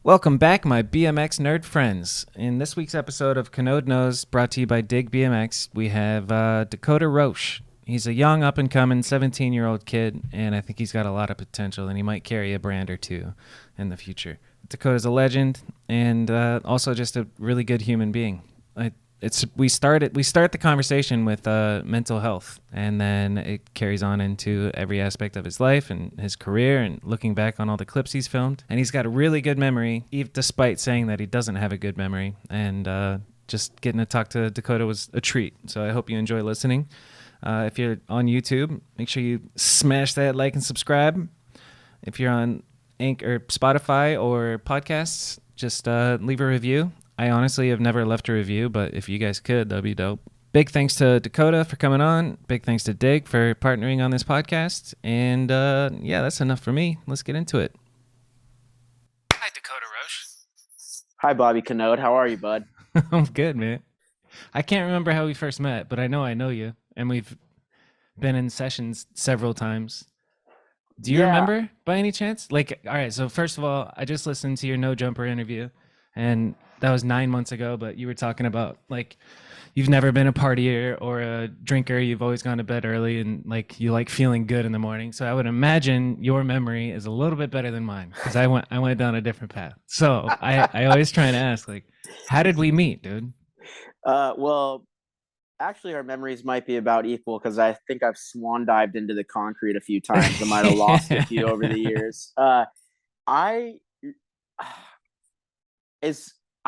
Welcome back, my BMX nerd friends. In this week's episode of Kanode Knows, brought to you by Dig BMX, we have Dakota Roche. He's a young, up-and-coming 17-year-old kid, and I think he's got a lot of potential, and he might carry a brand or two in the future. Dakota's a legend, and also just a really good human being. We start the conversation with mental health, and then it carries on into every aspect of his life and his career, and looking back on all the clips he's filmed. And he's got a really good memory, even despite saying that he doesn't have a good memory. And just getting to talk to Dakota was a treat. So I hope you enjoy listening. If you're on YouTube, make sure you smash that like and subscribe. If you're on Anchor, Spotify, or podcasts, just leave a review. I honestly have never left a review, but if you guys could, that'd be dope. Big thanks to Dakota for coming on. Big thanks to Dig for partnering on this podcast. And yeah, that's enough for me. Let's get into it. Hi, Dakota Roche. Hi, Bobby Kanode. How are you, bud? I'm good, man. I can't remember how we first met, but I know you. And we've been in sessions several times. Do you remember by any chance? Like, all right, so first of all, I just listened to your No Jumper interview, and that was 9 months ago, but you were talking about, like, you've never been a partier or a drinker. You've always gone to bed early, and, like, you like feeling good in the morning. So I would imagine your memory is a little bit better than mine, because I went down a different path. So I always try and ask, like, how did we meet, dude? Well, actually, our memories might be about equal because I think I've swan dived into the concrete a few times. I might have lost a few over the years.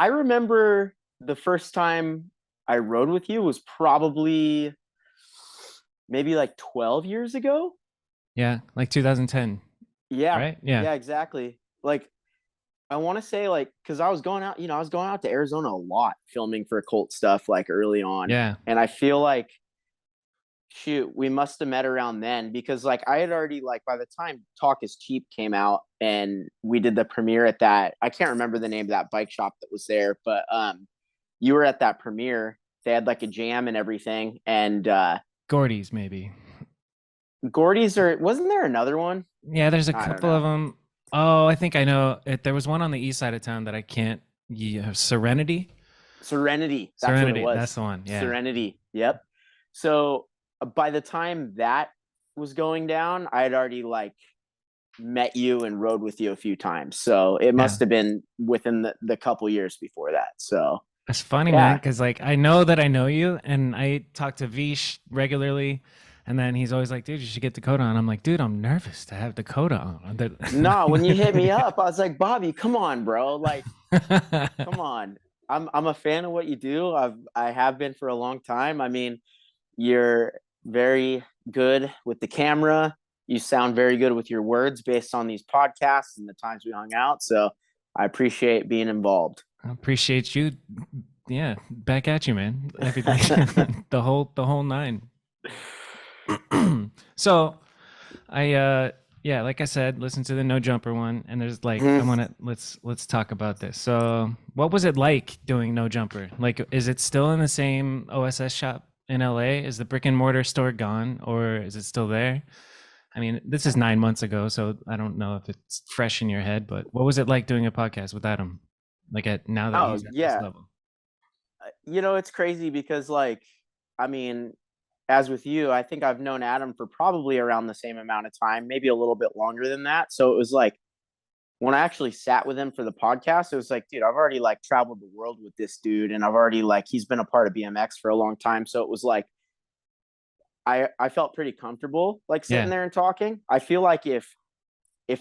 I remember the first time I rode with you was probably maybe like 12 years ago. Yeah, like 2010. Yeah. Right? Yeah, exactly. Like, I want to say, like, because I was going out, to Arizona a lot filming for cult stuff, like, early on. yeah. And I feel like, shoot, we must have met around then, because, like, I had already, like, by the time Talk is Cheap came out and we did the premiere at that, I can't remember the name of that bike shop that was there, but you were at that premiere. They had, like, a jam and everything. And Gordy's, maybe. Gordy's, or wasn't there another one? Yeah, there's a I don't couple of know. them. Oh, I think I know. There was one on the east side of town that I can't. Serenity. Serenity. That's what it Serenity. That's was. the one. Yeah. Serenity. Yep. So by the time that was going down, I had already, like, met you and rode with you a few times. So it Yeah. must have been within the couple years before that. So It's funny, man, yeah. because, like, I know that I know you, and I talk to Vish regularly, and then he's always like, "Dude, you should get Dakota on." I'm like, "Dude, I'm nervous to have Dakota on." No, when you hit me up, I was like, Bobby, come on, bro. Like, come on. I'm a fan of what you do. I have been for a long time. I mean, you're very good with the camera. You sound very good with your words based on these podcasts and the times we hung out. So I appreciate being involved. I appreciate you. Yeah, back at you, man. Everything, the whole nine. So I yeah, like I said, listen to the No Jumper one, and there's, like, I want to let's talk about this. So what was it like doing No Jumper? Like, is it still in the same OSS shop in LA? Is the brick and mortar store gone, or is it still there? I mean, this is 9 months ago, so I don't know if it's fresh in your head, but what was it like doing a podcast with Adam? Like, now that Oh he's at this yeah. level. It's crazy because, like, I mean, as with you, I think I've known Adam for probably around the same amount of time, maybe a little bit longer than that. So it was like, when I actually sat with him for the podcast, it was like, dude, I've already, like, traveled the world with this dude, and I've already, like, he's been a part of BMX for a long time. So it was like, I felt pretty comfortable, like, sitting Yeah, there and talking. I feel like if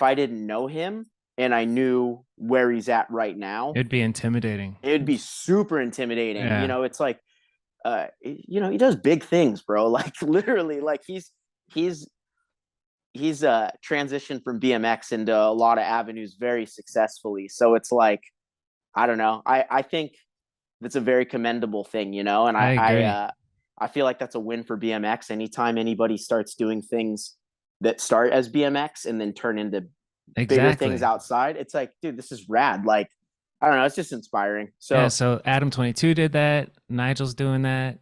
I didn't know him and I knew where he's at right now, it'd be intimidating. it'd be super intimidating. Yeah, It's like, he does big things, bro. Like, literally, like, he's transitioned from BMX into a lot of avenues very successfully. So it's like, I don't know. I think that's a very commendable thing, and I agree. I feel like that's a win for BMX. Anytime anybody starts doing things that start as BMX and then turn into bigger things Exactly. outside, it's like, dude, this is rad. Like, I don't know, it's just inspiring. Yeah, So so Adam 22 did that. Nigel's doing that.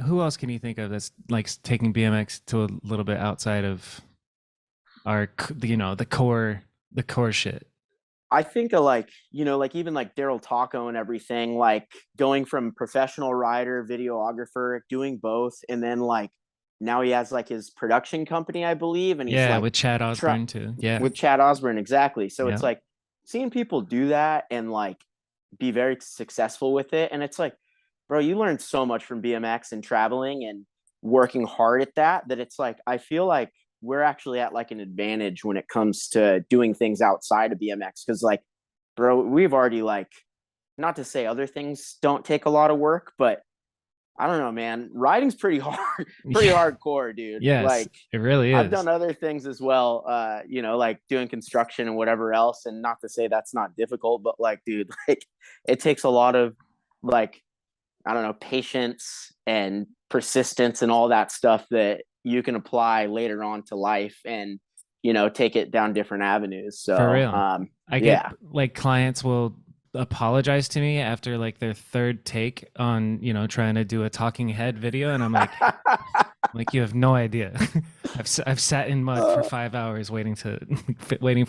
Who else can you think of that's, like, taking BMX to a little bit outside of our, the core shit? I think of like, like even like Daryl Taco and everything, like going from professional rider, videographer, doing both, and then like now he has like his production company, I believe, and he's Yeah, like with Chad try Osborne too. Yeah. with Chad Osborne, exactly. So Yeah. it's like seeing people do that and like be very successful with it, and it's like, bro, you learned so much from BMX and traveling and working hard at that it's like I feel like we're actually at like an advantage when it comes to doing things outside of BMX because like, bro, we've already like, not to say other things don't take a lot of work, but I don't know, man. Riding's pretty hard, pretty Yeah. hardcore, dude. Yes, Like it really I've is. done other things as well, like doing construction and whatever else. And not to say that's not difficult, but like, dude, like it takes a lot of like, I don't know, patience and persistence and all that stuff that you can apply later on to life and, take it down different avenues. For So, real. I get yeah. like clients will apologize to me after like their third take on, trying to do a talking head video. And I'm like, you have no idea. I've sat in mud for 5 hours waiting for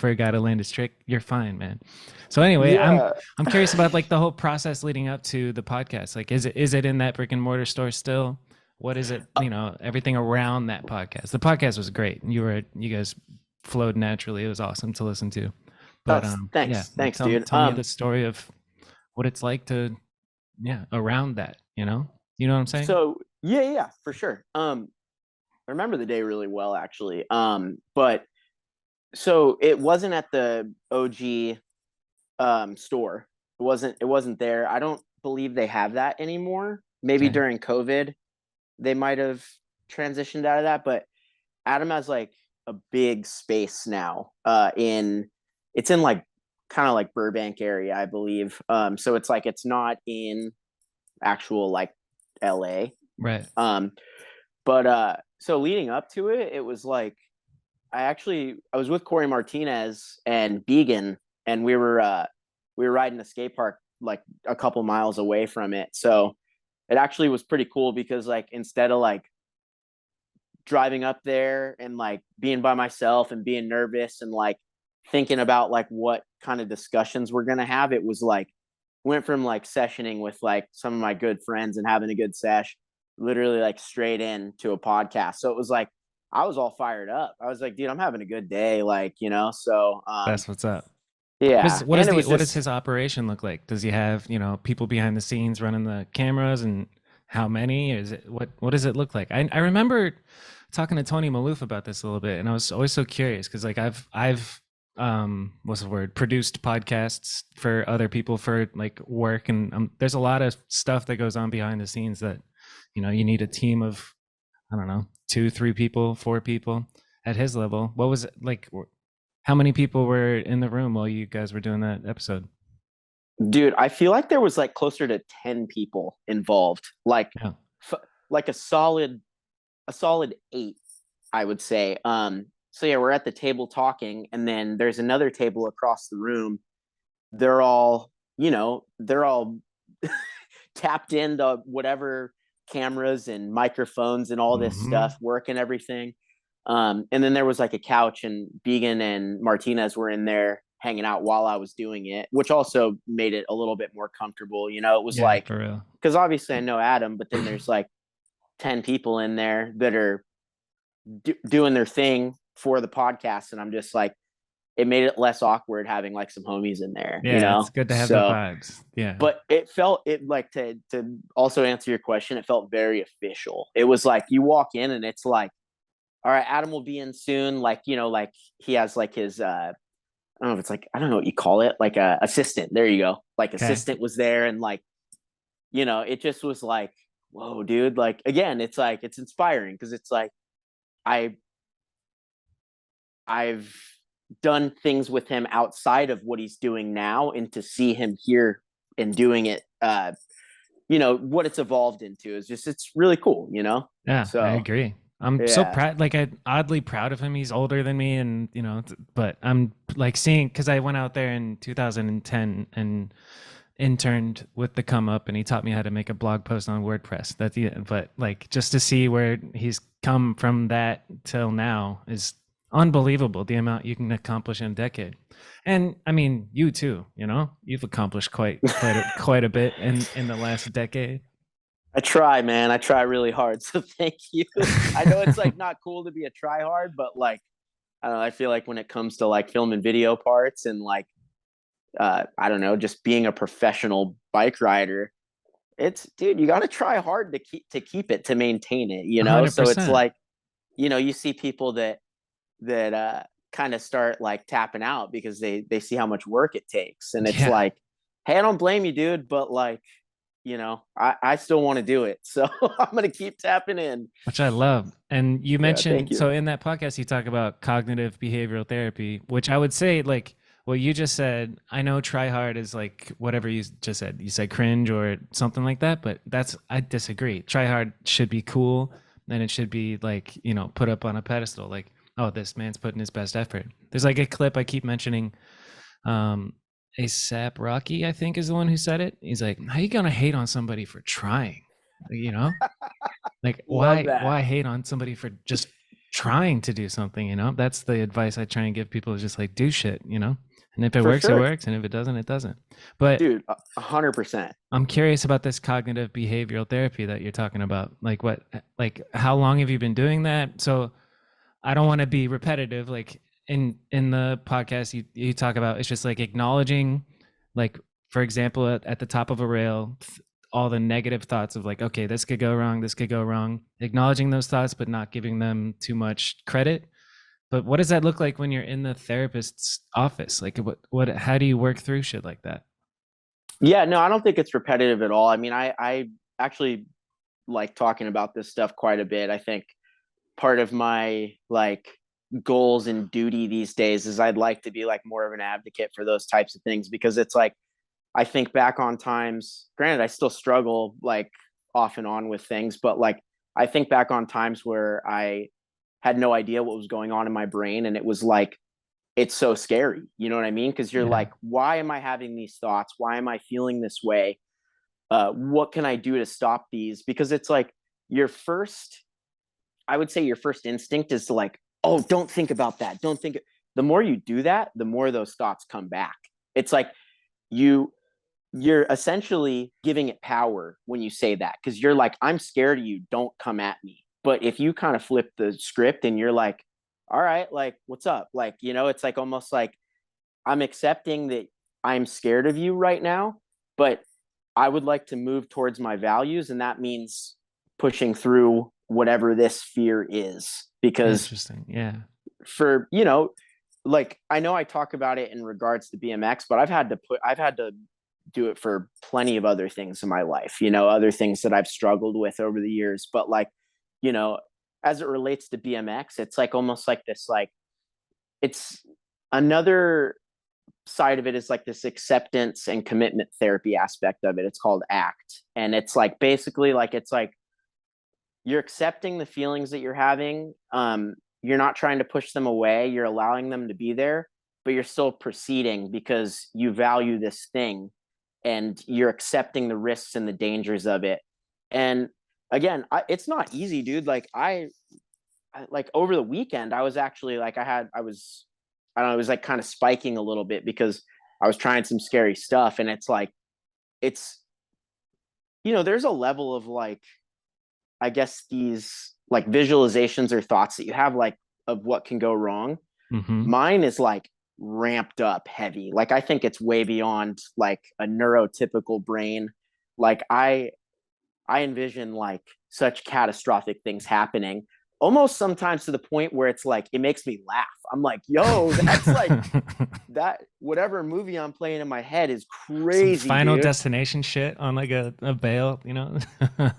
a guy to land his trick. You're fine, man. So anyway, Yeah. I'm curious about like the whole process leading up to the podcast. Like, is it in that brick and mortar store still? What is it? Everything around that podcast. The podcast was great. You guys flowed naturally. It was awesome to listen to. But yeah, Thanks. like Thanks, dude. tell me the story of what it's like to around that. You know what I'm saying? So yeah, for sure. I remember the day really well actually. But so it wasn't at the OG store. It wasn't there. I don't believe they have that anymore. Maybe Okay. during COVID they might have transitioned out of that, but Adam has like a big space now it's in like kind of like Burbank area, I believe. So it's like it's not in actual like LA. Right. Um but so leading up to it, it was like I was with Corey Martinez and Began, and we were riding a skate park like a couple miles away from it. So it actually was pretty cool because like instead of like driving up there and like being by myself and being nervous and like thinking about like what kind of discussions we're gonna have, it was like went from like sessioning with like some of my good friends and having a good sesh, literally like straight into a podcast. So it was like I was all fired up. I was like, dude, I'm having a good day, like, so That's what's up. yeah. And it was What does just, his operation look like? Does he have, people behind the scenes running the cameras, and how many? Is it what does it look like? I remember talking to Tony Maloof about this a little bit, and I was always so curious because like I've what's the word, produced podcasts for other people for like work, and there's a lot of stuff that goes on behind the scenes that you need a team of, I don't know, 2 3 people, 4 people at his level. What was it like? How many people were in the room while you guys were doing that episode? dude, I feel like there was like closer to 10 people involved, like Yeah. f- like a solid 8, I would say. So yeah, we're at the table talking, and then there's another table across the room. They're all tapped into whatever cameras and microphones and all this Hmm. stuff, work and everything. And then there was like a couch, and Began and Martinez were in there hanging out while I was doing it, which also made it a little bit more comfortable. It was Yeah, like, for real. because obviously I know Adam, but then there's like 10 people in there that are doing their thing for the podcast. And I'm just like, it made it less awkward having like some homies in there, Yeah, it's good to have the So, vibes. Yeah. but it like to also answer your question, it felt very official. It was like you walk in and it's like, all right, Adam will be in soon. Like, like he has like his I don't know if it's like, I don't know what you call it, like a assistant. There you go. Like Okay. assistant was there, and like, it just was like, whoa, dude. Like again, it's like it's inspiring because it's like I I've done things with him outside of what he's doing now, and to see him here and doing it, what it's evolved into is just it's really cool. Yeah, I So agree. I'm so yeah. proud, like I'm oddly proud of him. He's older than me, and but I'm like seeing, because I went out there in 2010 and interned with the Come Up, and he taught me how to make a blog post on WordPress. But like just to see where he's come from that till now is unbelievable the amount you can accomplish in a decade. And I mean, you too, you know, you've accomplished quite a bit in the last decade. I try, man. I try really hard. So thank you. I know it's like not cool to be a try hard, but like I don't know, I feel like when it comes to like film and video parts and like I don't know, just being a professional bike rider, it's dude, you got to try hard to keep it, to maintain it, you know? So it's 100%. like, you know, you see people that kind of start like tapping out because they see how much work it takes, and it's Yeah, like, hey, I don't blame you, dude, but like, you know, I still want to do it, so I'm gonna keep tapping in. which I love. And you Yeah, thank mentioned, you. so in that podcast, you talk about cognitive behavioral therapy, which I would say, like, what you just said, I know try hard is like whatever you just said. You said cringe or something like that, but I disagree. Try hard should be cool, and it should be like, you know, put up on a pedestal. Like, oh, this man's putting his best effort. There's like a clip I keep mentioning. Um, ASAP Rocky, I think, is the one who said it. He's like, how you gonna hate on somebody for trying? You know? Like, Love that. why hate on somebody for just trying to do something, you know? That's the advice I try and give people, is just like do shit, you know? And if it For works, it sure, works, and if it doesn't, it doesn't. But dude. 100%. I'm curious about this cognitive behavioral therapy that you're talking about. Like how long have you been doing that? So I don't want to be repetitive. Like in the podcast, you talk about, it's just like acknowledging, like, for example, at the top of a rail, all the negative thoughts of like, okay, this could go wrong, this could go wrong. Acknowledging those thoughts, but not giving them too much credit. But what does that look like when you're in the therapist's office? Like, how do you work through shit like that? Yeah, no, I don't think it's repetitive at all. I mean, I actually like talking about this stuff quite a bit. I think part of my like goals and duty these days is I'd like to be like more of an advocate for those types of things, because it's like I think back on times, granted I still struggle like off and on with things, but like I think back on times where I had no idea what was going on in my brain, and it was like it's so scary, you know what I mean? Because you're Yeah. like, why am I having these thoughts? Why am I feeling this way? What can I do to stop these? Because it's like your first, I would say your first instinct is to like, oh, don't think about that. Don't think. The more you do that, the more those thoughts come back. It's like you you're essentially giving it power when you say that, because you're like, I'm scared of you, don't come at me. But if you kind of flip the script and you're like, all right, like, what's up? Like, you know, it's like almost like I'm accepting that I'm scared of you right now, but I would like to move towards my values. And that means pushing through whatever this fear is. Because Interesting. Yeah. for, you know, like I know I talk about it in regards to BMX, but I've had to do it for plenty of other things in my life, you know, other things that I've struggled with over the years. But like, you know, as it relates to BMX, it's like almost like this, like, it's another side of it is like this acceptance and commitment therapy aspect of it. It's called ACT. And it's like basically like, it's like you're accepting the feelings that you're having. You're not trying to push them away. You're allowing them to be there, but you're still proceeding because you value this thing and you're accepting the risks and the dangers of it. And again, it's not easy, dude. Like like over the weekend, I was actually like, I don't know, it was like kind of spiking a little bit because I was trying some scary stuff. And it's like, it's, you know, there's a level of like, I guess these like visualizations or thoughts that you have, like of what can go wrong. Mm-hmm. Mine is like ramped up heavy. Like I think it's way beyond like a neurotypical brain. Like I envision like such catastrophic things happening, almost sometimes to the point where it's like it makes me laugh. I'm like, yo, that's like that whatever movie I'm playing in my head is Some crazy, Final dude. Destination shit on like a bail, you know?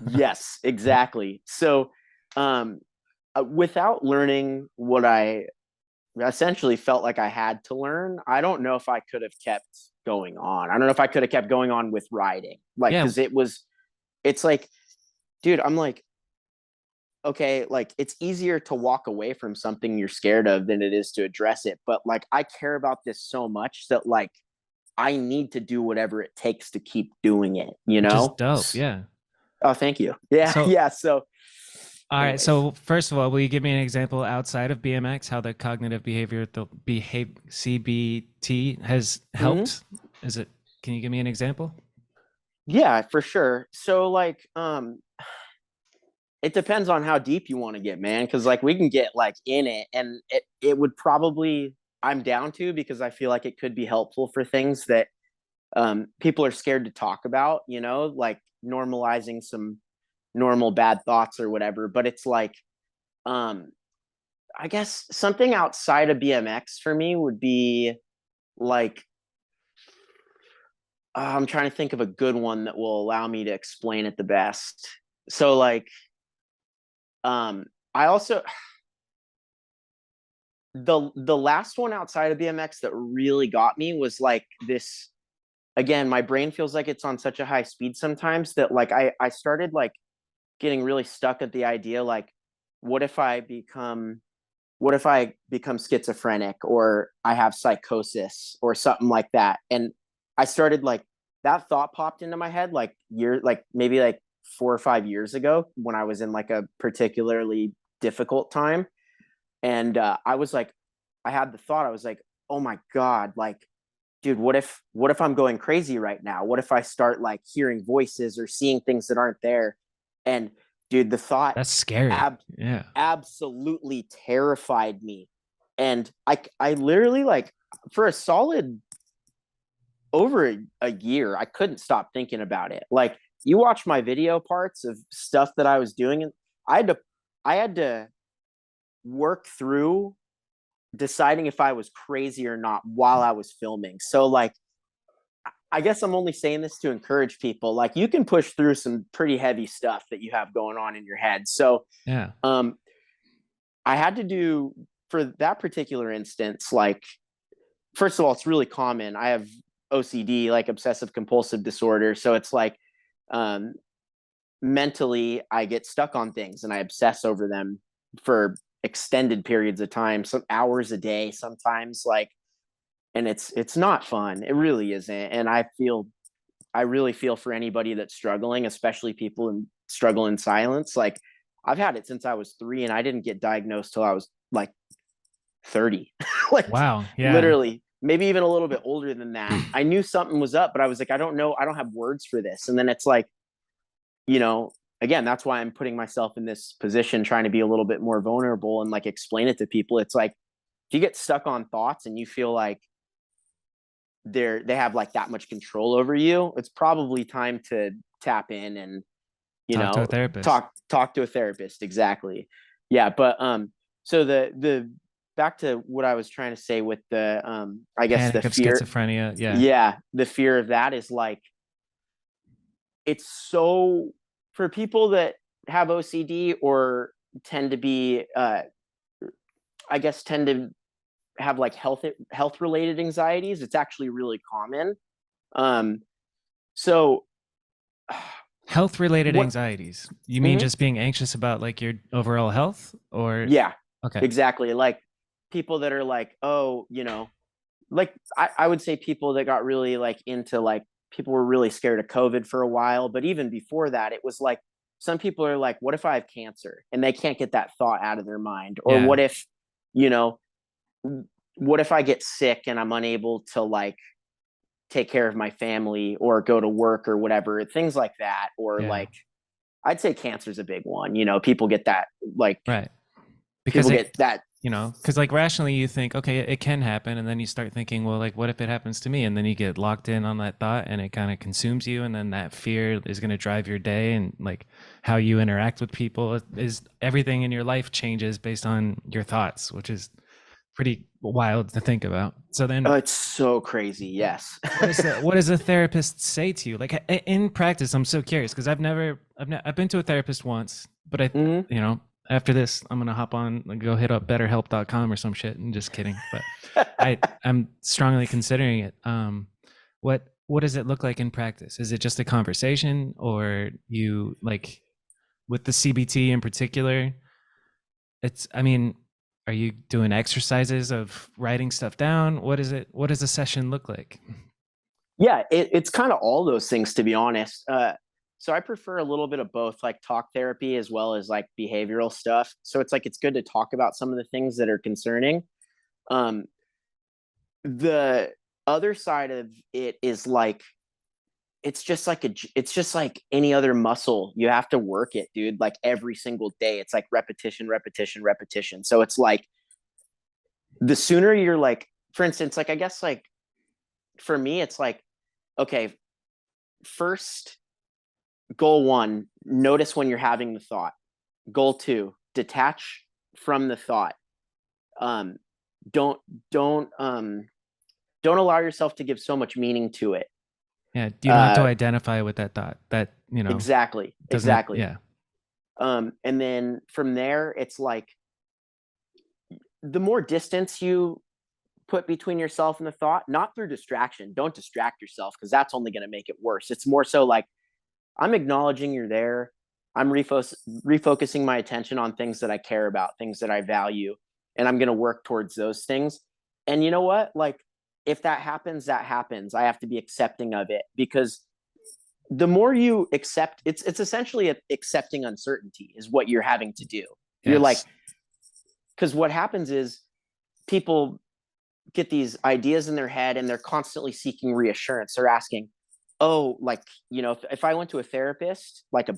Yes, exactly. So without learning what I essentially felt like I had to learn, I don't know if I could have kept going on. I don't know if I could have kept going on with riding. Like, Yeah, because it's like, dude, I'm like, okay, like it's easier to walk away from something you're scared of than it is to address it. But like, I care about this so much that like, I need to do whatever it takes to keep doing it, you which is know? dope. Yeah. Oh, thank you. Yeah, So yeah. So All right. Anyways. So first of all, will you give me an example outside of BMX how the cognitive behavior, the behave CBT has Hmm. helped? Is it? Can you give me an example? Yeah, for sure. So like, it depends on how deep you want to get, man. Cause like we can get like in it and it would probably, I'm down to, because I feel like it could be helpful for things that people are scared to talk about, like normalizing some normal bad thoughts or whatever. But it's like, um, I guess something outside of BMX for me would be like, I'm trying to think of a good one that will allow me to explain it the best. So like, I also, the last one outside of BMX that really got me was like this. Again, my brain feels like it's on such a high speed sometimes that like I started like getting really stuck at the idea like, what if I become what if I become schizophrenic or I have psychosis or something like that? And I started like, that thought popped into my head like maybe like 4 or 5 years ago when I was in like a particularly difficult time. And I was like, I had the thought, I was like, oh my God, like, dude, what if I'm going crazy right now? What if I start like hearing voices or seeing things that aren't there? And dude, the thought That's scary. ab- Yeah. absolutely terrified me. And I literally like for a solid over a year, I couldn't stop thinking about it. Like you watch my video parts of stuff that I was doing, and I had to I had to work through deciding if I was crazy or not while I was filming. So like I guess I'm only saying this to encourage people. Like you can push through some pretty heavy stuff that you have going on in your head. So Yeah. um I had to do for that particular instance, like first of all, it's really common. I have OCD, like obsessive compulsive disorder. So it's like um mentally I get stuck on things and I obsess over them for extended periods of time, some hours a day sometimes, like, and it's not fun. It really isn't. And I really feel for anybody that's struggling, especially people in struggle in silence. Like I've had it since I was 3 and I didn't get diagnosed till I was like 30. Like Wow. Yeah. literally, maybe even a little bit older than that. I knew something was up, but I was like, I don't know, I don't have words for this. And then it's like, you know, again, that's why I'm putting myself in this position, trying to be a little bit more vulnerable and like explain it to people. It's like if you get stuck on thoughts and you feel like they have like that much control over you, it's probably time to tap in and you Talk to a know therapist. talk to a therapist. Exactly. Yeah, but so the back to what I was trying to say with the I guess the Panic of fear. schizophrenia. Yeah. Yeah, the fear of that is like, it's so, for people that have OCD or tend to be I guess tend to have like health related anxieties, it's actually really common. um so Health related what. anxieties. You mean Mhm. just being anxious about like your overall health or Yeah, okay. exactly. Like people that are like, oh, like I would say people that got really like into like, people were really scared of COVID for a while, but even before that, it was like some people are like, what if I have cancer? And they can't get that thought out of their mind. Or Yeah. what if, you know, what if I get sick and I'm unable to like take care of my family or go to work or whatever, things like that. Or Yeah. like, I'd say cancer is a big one. People get that, like, Right. Because people it, get that. because like rationally you think, okay, it can happen. And then you start thinking, well, like, what if it happens to me? And then you get locked in on that thought and it kind of consumes you. And then that fear is going to drive your day and like how you interact with people is everything in your life changes based on your thoughts, which is pretty wild to think about. So then It's so crazy. Yes. what does a therapist say to you? Like in practice, I'm so curious because I've been to a therapist once, but Hmm. after this, I'm gonna hop on and go hit up BetterHelp.com or some shit. And just kidding, but I'm strongly considering it. What does it look like in practice? Is it just a conversation, or you like with the CBT in particular? I mean, are you doing exercises of writing stuff down? What is it? What does a session look like? Yeah, it's kind of all those things, to be honest. So I prefer a little bit of both, like talk therapy as well as like behavioral stuff. So it's like it's good to talk about some of the things that are concerning. Um, the other side of it is like it's just like any other muscle. You have to work it, dude, like every single day. It's like repetition, repetition, repetition. So it's like the sooner you're like, for instance, like I guess like for me, it's like, okay, first goal one, notice when you're having the thought. Goal two, detach from the thought. Um, don't don't um don't allow yourself to give so much meaning to it. Yeah, you don't have to identify with that thought. That Exactly, doesn't. exactly. Yeah, And then from there, it's like the more distance you put between yourself and the thought, not through distraction. Don't distract yourself because that's only going to make it worse. It's more so like I'm acknowledging you're there. I'm refocusing my attention on things that I care about, things that I value, and I'm going to work towards those things. And you know what? Like, if that happens, that happens. I have to be accepting of it because the more you accept, it's essentially accepting uncertainty is what you're having to do. You're like, yes, because what happens is people get these ideas in their head and they're constantly seeking reassurance. They're asking, oh, like, if I went to a therapist, like a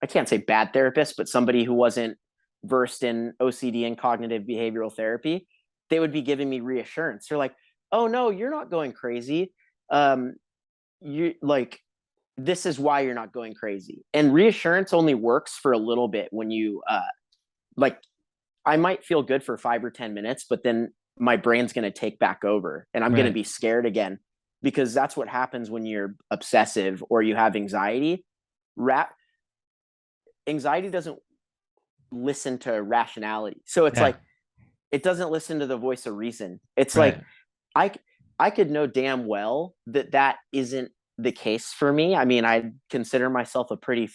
I can't say bad therapist, but somebody who wasn't versed in OCD and cognitive behavioral therapy, they would be giving me reassurance. They're like, oh no, you're not going crazy. You like this is why you're not going crazy. And reassurance only works for a little bit when you like I might feel good for 5 or 10 minutes, but then my brain's going to take back over and I'm going to right. be scared again because that's what happens when you're obsessive or you have anxiety. Anxiety doesn't listen to rationality. So it's Yeah, like it doesn't listen to the voice of reason. It's like right. I I could know damn well that that isn't the case for me. I mean, I consider myself a pretty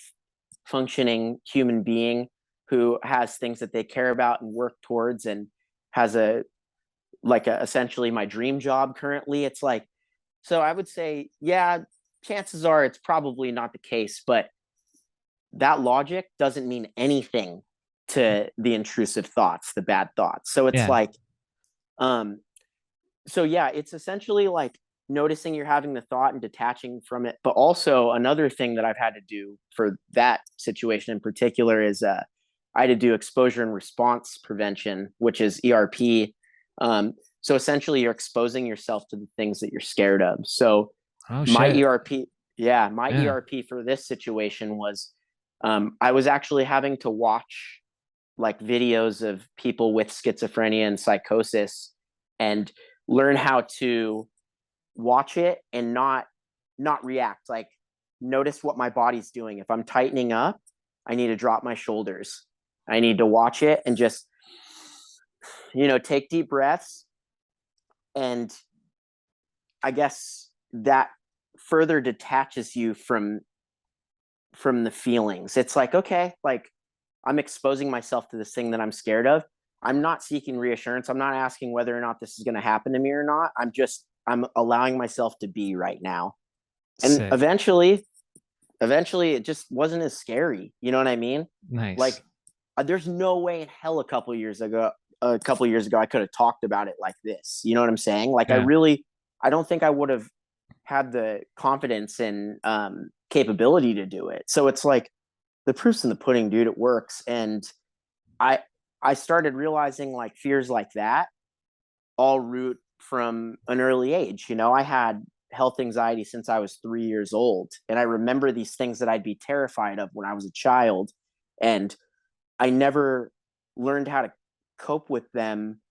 functioning human being who has things that they care about and work towards and has essentially my dream job currently. It's like, so I would say, yeah, chances are it's probably not the case, but that logic doesn't mean anything to the intrusive thoughts, the bad thoughts. So it's Yeah, like, um, so yeah, it's essentially like noticing you're having the thought and detaching from it. But also another thing that I've had to do for that situation in particular is I had to do exposure and response prevention, which is ERP. So essentially you're exposing yourself to the things that you're scared of. So oh my shit, my yeah, ERP for this situation was I was actually having to watch like videos of people with schizophrenia and psychosis and learn how to watch it and not react, like notice what my body's doing. If I'm tightening up, I need to drop my shoulders. I need to watch it and just take deep breaths. And I guess that further detaches you from the feelings. It's like, okay, like I'm exposing myself to this thing that I'm scared of. I'm not seeking reassurance. I'm not asking whether or not this is going to happen to me or not. I'm allowing myself to be right now. And sick, eventually it just wasn't as scary. You know what I mean? nice. Like there's no way in hell a couple years ago I could have talked about it like this. You know what I'm saying? Like Yeah, I don't think I would have had the confidence and capability to do it. So it's like the proof's in the pudding, dude. It works. And I I started realizing like fears like that all root from an early age. I had health anxiety since I was 3 years old. And I remember these things that I'd be terrified of when I was a child. And I never learned how to cope with them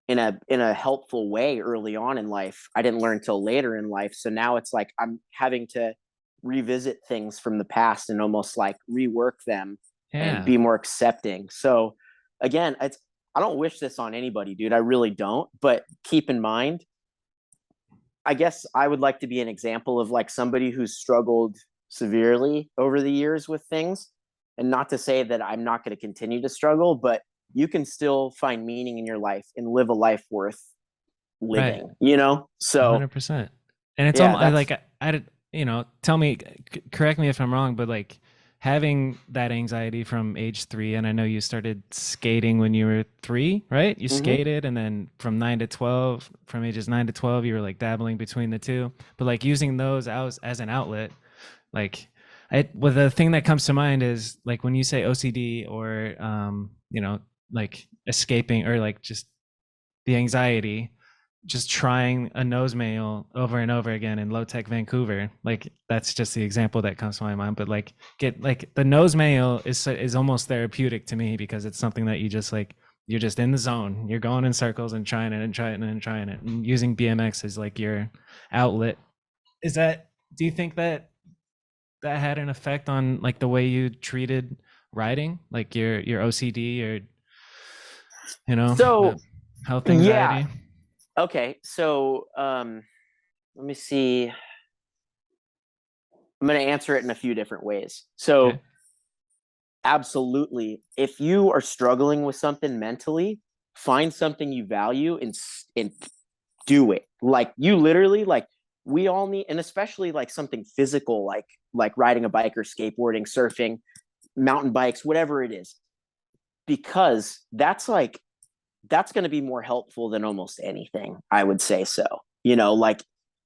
in a helpful way early on in life. I didn't learn till later in life. So now it's like I'm having to revisit things from the past and almost like rework them and yeah. be more accepting. So again, I don't wish this on anybody, dude. I really don't. But keep in mind, I guess I would like to be an example of like somebody who's struggled severely over the years with things. And not to say that I'm not going to continue to struggle, but you can still find meaning in your life and live a life worth Right, living. So 100%. And it's yeah, almost that's like I tell me, correct me if I'm wrong, but like having that anxiety from age 3, and I know you started skating when you were 3, right? You Hmm. skated, and then from 9 to 12, from ages 9 to 12, you were like dabbling between the two, but like using those as an outlet, like well, the thing that comes to mind is like when you say OCD or like escaping or like just the anxiety, just trying a nose mail over and over again in Lotek Vancouver. Like that's just the example that comes to my mind. But like get like the nose mail is almost therapeutic to me because it's something that you just like you're just in the zone. You're going in circles and trying it and trying it and trying it. And using BMX as like your outlet. Is that do you think that that had an effect on like the way you treated riding? Like your OCD or you know, So health yeah, anxiety? okay. So let me see. I'm going to answer it in a few different ways. Okay. So absolutely, if you are struggling with something mentally, find something you value and do it. Like you literally like we all need, and especially like something physical like riding a bike or skateboarding, surfing, mountain bikes, whatever it is, because that's going to be more helpful than almost anything, I would say. So like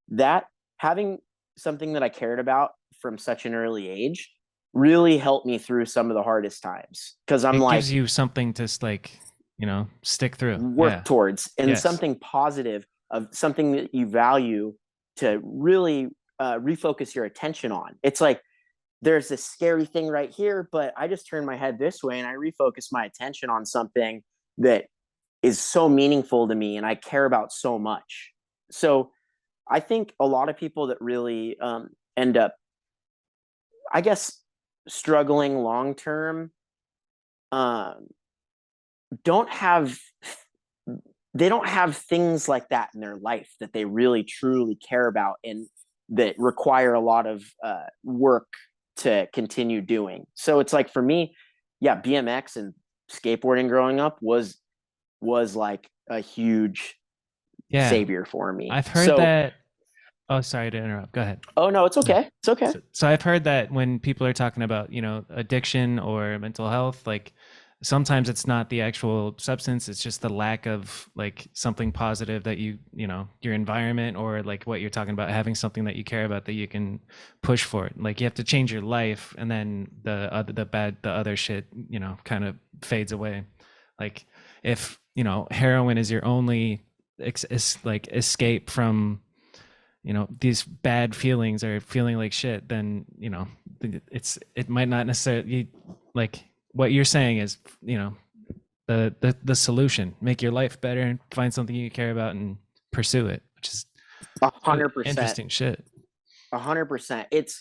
that, having something that I cared about from such an early age really helped me through some of the hardest times, because I'm It like gives you something to like, stick through. work Yeah. towards, and Yes. something positive of something that you value to really refocus your attention on. It's like there's this scary thing right here, but I just turn my head this way and I refocus my attention on something that is so meaningful to me and I care about so much. So I think a lot of people that really end up, I guess, struggling long term, um, don't have they don't have things like that in their life that they really truly care about and that require a lot of work to continue doing. So it's like for me, yeah, BMX and skateboarding growing up was like a huge Yeah. savior for me. I've heard So, that. Oh, sorry to interrupt. Go ahead. oh no, it's No. okay. It's okay. So I've heard that when people are talking about, addiction or mental health, like sometimes it's not the actual substance, it's just the lack of like something positive that your environment or like what you're talking about, having something that you care about that you can push for it. Like you have to change your life and then the other shit, kind of fades away. Like if, heroin is your only like escape from these bad feelings or feeling like shit, then it might not necessarily like what you're saying is the solution. Make your life better and find something you care about and pursue it, which is 100%. interesting shit. 100%. It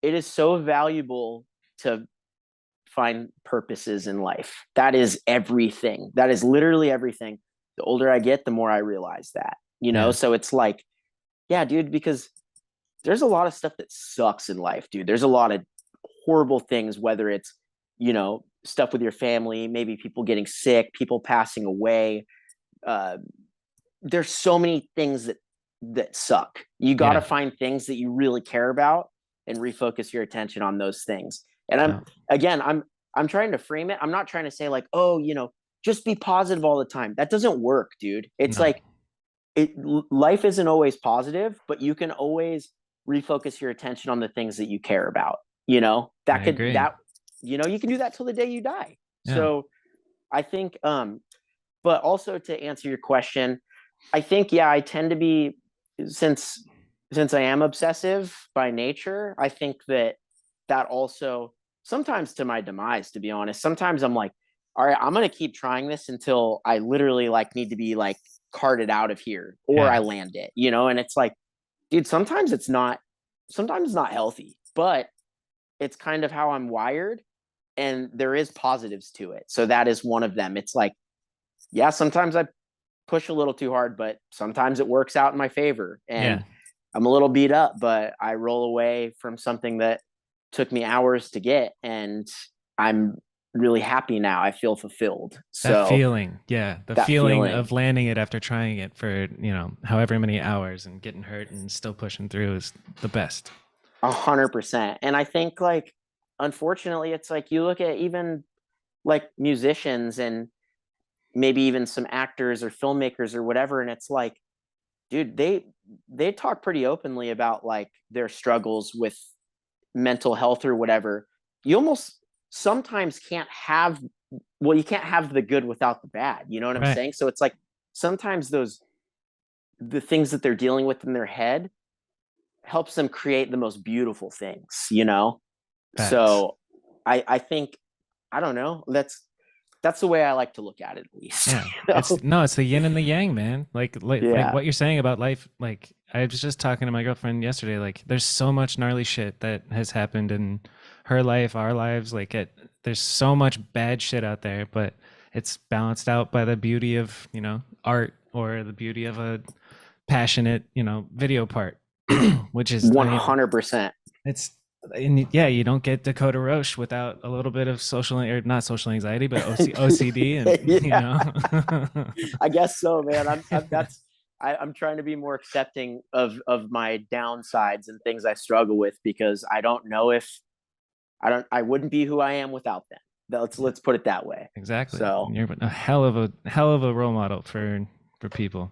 is so valuable to find purposes in life. That is everything. That is literally everything. The older I get, the more I realize that. Yeah. So it's like, yeah, dude, because there's a lot of stuff that sucks in life, dude. There's a lot of horrible things, whether it's, stuff with your family, maybe people getting sick, people passing away. Uh, there's so many things that suck. You got to Yeah. find things that you really care about and refocus your attention on those things. And Yeah. I'm trying to frame it. I'm not trying to say like, oh, just be positive all the time. That doesn't work, dude. It's No, like life isn't always positive, but you can always refocus your attention on the things that you care about. I agree. You can do that till the day you die. Yeah. So I think, but also to answer your question, I think, yeah, I tend to be, since I am obsessive by nature, I think that also sometimes to my demise, to be honest. Sometimes I'm like, all right, I'm gonna keep trying this until I literally like need to be like carted out of here or Yeah. I land it. And it's like, dude, sometimes it's not healthy, but it's kind of how I'm wired, and there is positives to it. So that is one of them. It's like, yeah, sometimes I push a little too hard, but sometimes it works out in my favor. And Yeah. I'm a little beat up, but I roll away from something that took me hours to get, and I'm really happy now. I feel fulfilled. That So feeling, yeah, the that feeling feeling, of landing it after trying it for however many hours and getting hurt and still pushing through is the best. 100%. And I think like, unfortunately, it's like you look at even like musicians and maybe even some actors or filmmakers or whatever, and it's like, dude, they talk pretty openly about like their struggles with mental health or whatever. You almost sometimes can't have, well, you can't have the good without the bad, you know what I'm Right. saying? So it's like sometimes those, the things that they're dealing with in their head helps them create the most beautiful things, you know? Facts. So I think, I don't know, that's the way I like to look at it, at least. Yeah. You It's know? no, it's the yin and the yang, man. Like Yeah. what you're saying about life. Like I was just talking to my girlfriend yesterday. Like there's so much gnarly shit that has happened in her life, our lives. There's so much bad shit out there, but it's balanced out by the beauty of, art or the beauty of a passionate, video part, which is, I mean, 100%. it's and yeah, you don't get Dakota Roche without a little bit of social or not social anxiety, but OCD, and Yeah, I guess so, man. I'm trying to be more accepting of my downsides and things I struggle with, because I don't know if I wouldn't be who I am without them. Yeah, Let's put it that way. exactly. So And you're a hell of a role model for people.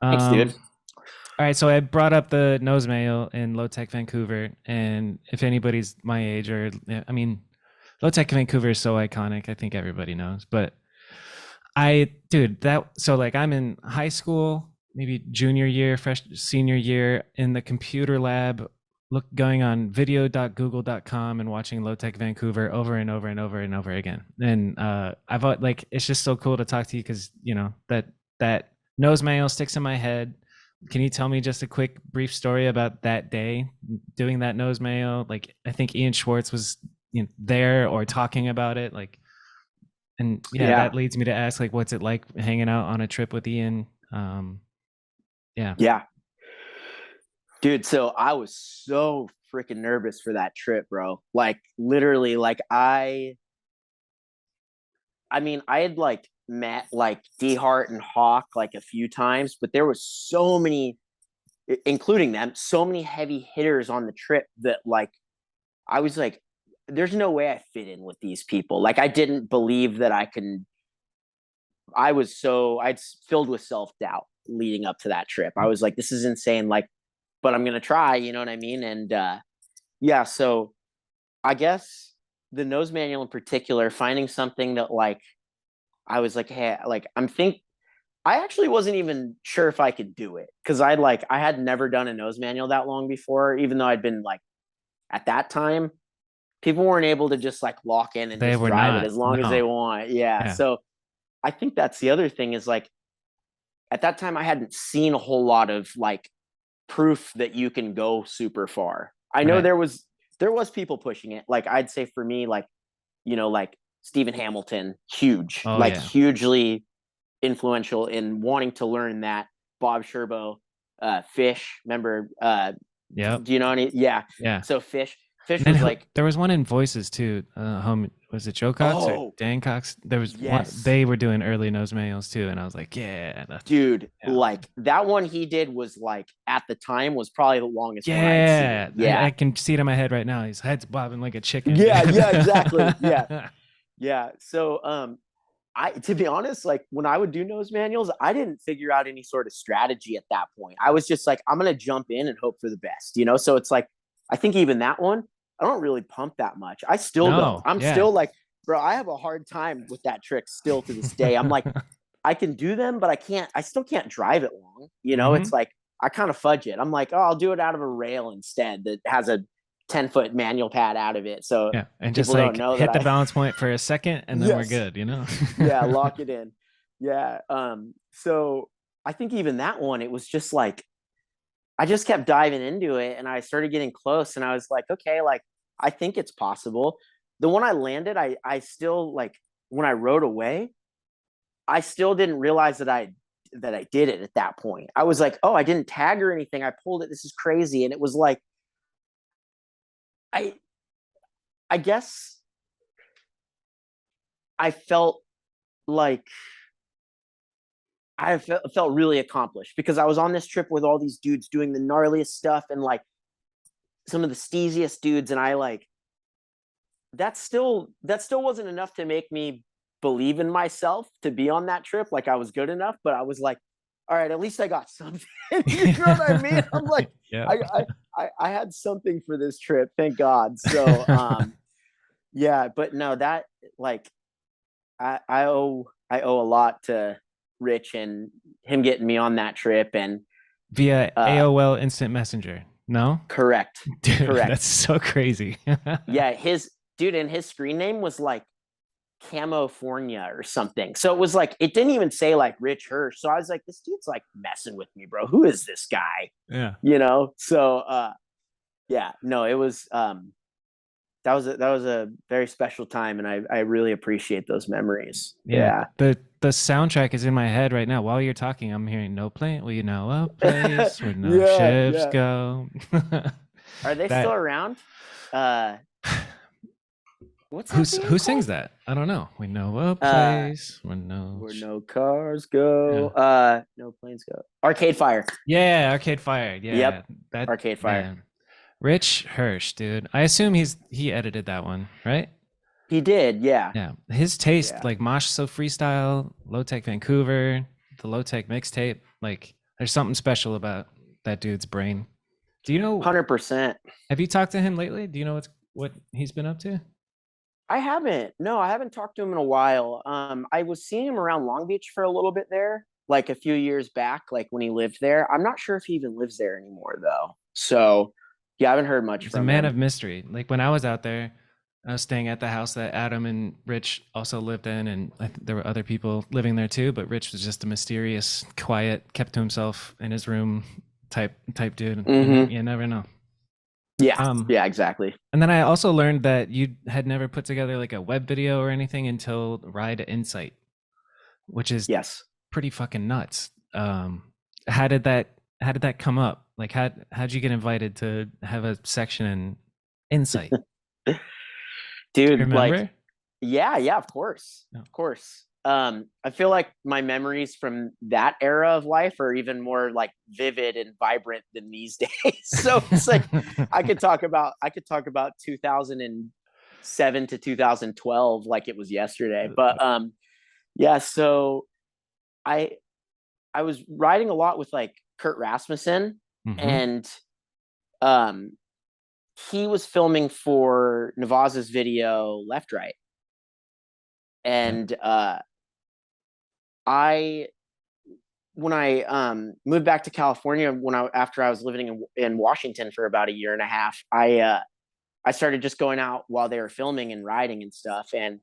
thanks, Um, dude. all right, so I brought up the nose mail in Lotek Vancouver, and if anybody's my age, or I mean, Lotek Vancouver is so iconic. I think everybody knows, but dude, like I'm in high school, maybe junior year, senior year, in the computer lab, going on video.google.com and watching Lotek Vancouver over and over and over and over again. And I've like, it's just so cool to talk to you because that nose manual sticks in my head. Can you tell me just a quick brief story about that day doing that nose mail? Like I think Ian Schwartz was there or talking about it. And yeah, Yeah. that leads me to ask, like, what's it like hanging out on a trip with Ian? Yeah. Yeah. Dude, so I was so freaking nervous for that trip, bro. Like literally, like I mean, I had like met like D Hart and Hawk like a few times, but there was so many, including them, so many heavy hitters on the trip that like I was like, there's no way I fit in with these people. Like I didn't believe that I can. I'd filled with self doubt leading up to that trip. I was like, this is insane. Like, but I'm gonna try. You know what I mean? And yeah, so I guess the nose manual in particular, finding something that like I was like, hey, like I actually wasn't even sure if I could do it, because I had never done a nose manual that long before, even though I'd been like at that time people weren't able to just like lock in and They just were drive it not. as long as they No. want. Yeah. Yeah. So I think that's the other thing is like at that time I hadn't seen a whole lot of like proof that you can go super far. I know Right. there was people pushing it. Like I'd say for me, like, like Stephen Hamilton, huge, Oh like yeah. hugely influential in wanting to learn that. Bob Sherbo, Fish, remember, Yep. do you know any? Yeah. Yeah. So Fish And then was like, there was one in Voices too. Home was it Joe Cox or oh, Dan Cox? There was one. yes, They were doing early nose mails too, and I was like, yeah, dude, yeah, like that one he did was like at the time was probably the longest one I'd seen. yeah. I Yeah. can see it in my head right now. His head's bobbing like a chicken. Yeah, yeah, exactly. Yeah. Yeah. So I, to be honest, like when I would do nose manuals, I didn't figure out any sort of strategy at that point. I was just like, I'm gonna jump in and hope for the best, you know? So it's like, I think even that one, I don't really pump that much. I still don't. No. I'm Yeah. still like, bro, I have a hard time with that trick still to this day. I'm like, I can do them, but I still can't drive it long. You know, Mm-hmm. it's like I kind of fudge it. I'm like, oh, I'll do it out of a rail instead that has a 10-foot manual pad out of it. So Yeah, and just people don't like know that hit the I, balance point for a second, and then we're yes, good. yeah, lock it in. Yeah. So I think even that one, it was just like, I just kept diving into it and I started getting close and I was like, okay, like, I think it's possible. The one I landed, I still like, when I rode away, I still didn't realize that I did it at that point. I was like, oh, I didn't tag or anything. I pulled it. This is crazy. And it was like, I I guess I felt like felt really accomplished because I was on this trip with all these dudes doing the gnarliest stuff, and like some of the steeziest dudes, and I like that still wasn't enough to make me believe in myself to be on that trip. Like I was good enough, but I was like, all right, at least I got something. You know what I mean? I'm like, Yeah. I had something for this trip, thank God. So yeah, but no, that like I owe a lot to Rich and him getting me on that trip. And Via AOL Instant Messenger. No? Correct. Dude, correct. that's so crazy. Yeah, his dude, and his screen name was like Camofornia or something. So it was like, it didn't even say like Rich Hirsch. So I was like, this dude's like messing with me, bro. Who is this guy? Yeah. You know? So yeah, no, it was that was a very special time, and I really appreciate those memories. Yeah. The soundtrack is in my head right now. While you're talking, I'm hearing no plane. Well, you know, a place where no ships go. Are they still around? What's that who sings that? I don't know. We know a place where no cars go. No planes go. Arcade Fire. Yeah, Arcade Fire. Yeah. Yep. That Arcade Fire. Man. Rich Hirsch, dude. I assume he edited that one, right? He did, yeah. Yeah. His taste, like Mosh So Freestyle, Lotek Vancouver, the Lotek mixtape, like there's something special about that dude's brain. Do you know 100%. Have you talked to him lately? Do you know what he's been up to? I haven't. No, I haven't talked to him in a while. I was seeing him around Long Beach for a little bit there, like a few years back, like when he lived there. I'm not sure if he even lives there anymore though. So yeah, I haven't heard much from him. He's a man of mystery. Like when I was out there, I was staying at the house that Adam and Rich also lived in, and there were other people living there too. But Rich was just a mysterious, quiet, kept to himself in his room type dude. Mm-hmm. You never know. Yeah, yeah, exactly. And then I also learned that you had never put together like a web video or anything until Ride Insight, which is pretty fucking nuts. How did that come up? Like how'd you get invited to have a section in Insight? Dude, like yeah, of course. I feel like my memories from that era of life are even more like vivid and vibrant than these days. So it's like I could talk about 2007 to 2012 like it was yesterday. But yeah, so I was riding a lot with like Kurt Rasmussen, and he was filming for Navaz's video Left Right. And when I moved back to California, after I was living in Washington for about a year and a half, I started just going out while they were filming and riding and stuff, and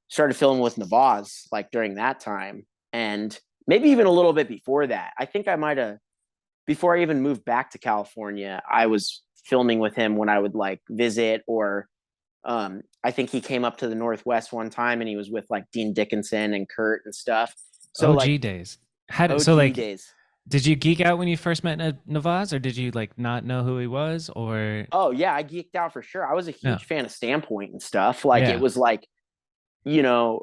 started filming with Navaz like during that time, and maybe even a little bit before that. I think I might have, before I even moved back to California, I was filming with him when I would like visit, or I think he came up to the Northwest one time and he was with like Dean Dickinson and Kurt and stuff. So OG days. Days. Did you geek out when you first met Navaz, or did you like not know who he was? Or oh yeah, I geeked out for sure. I was a huge fan of Standpoint and stuff. Like it was like, you know,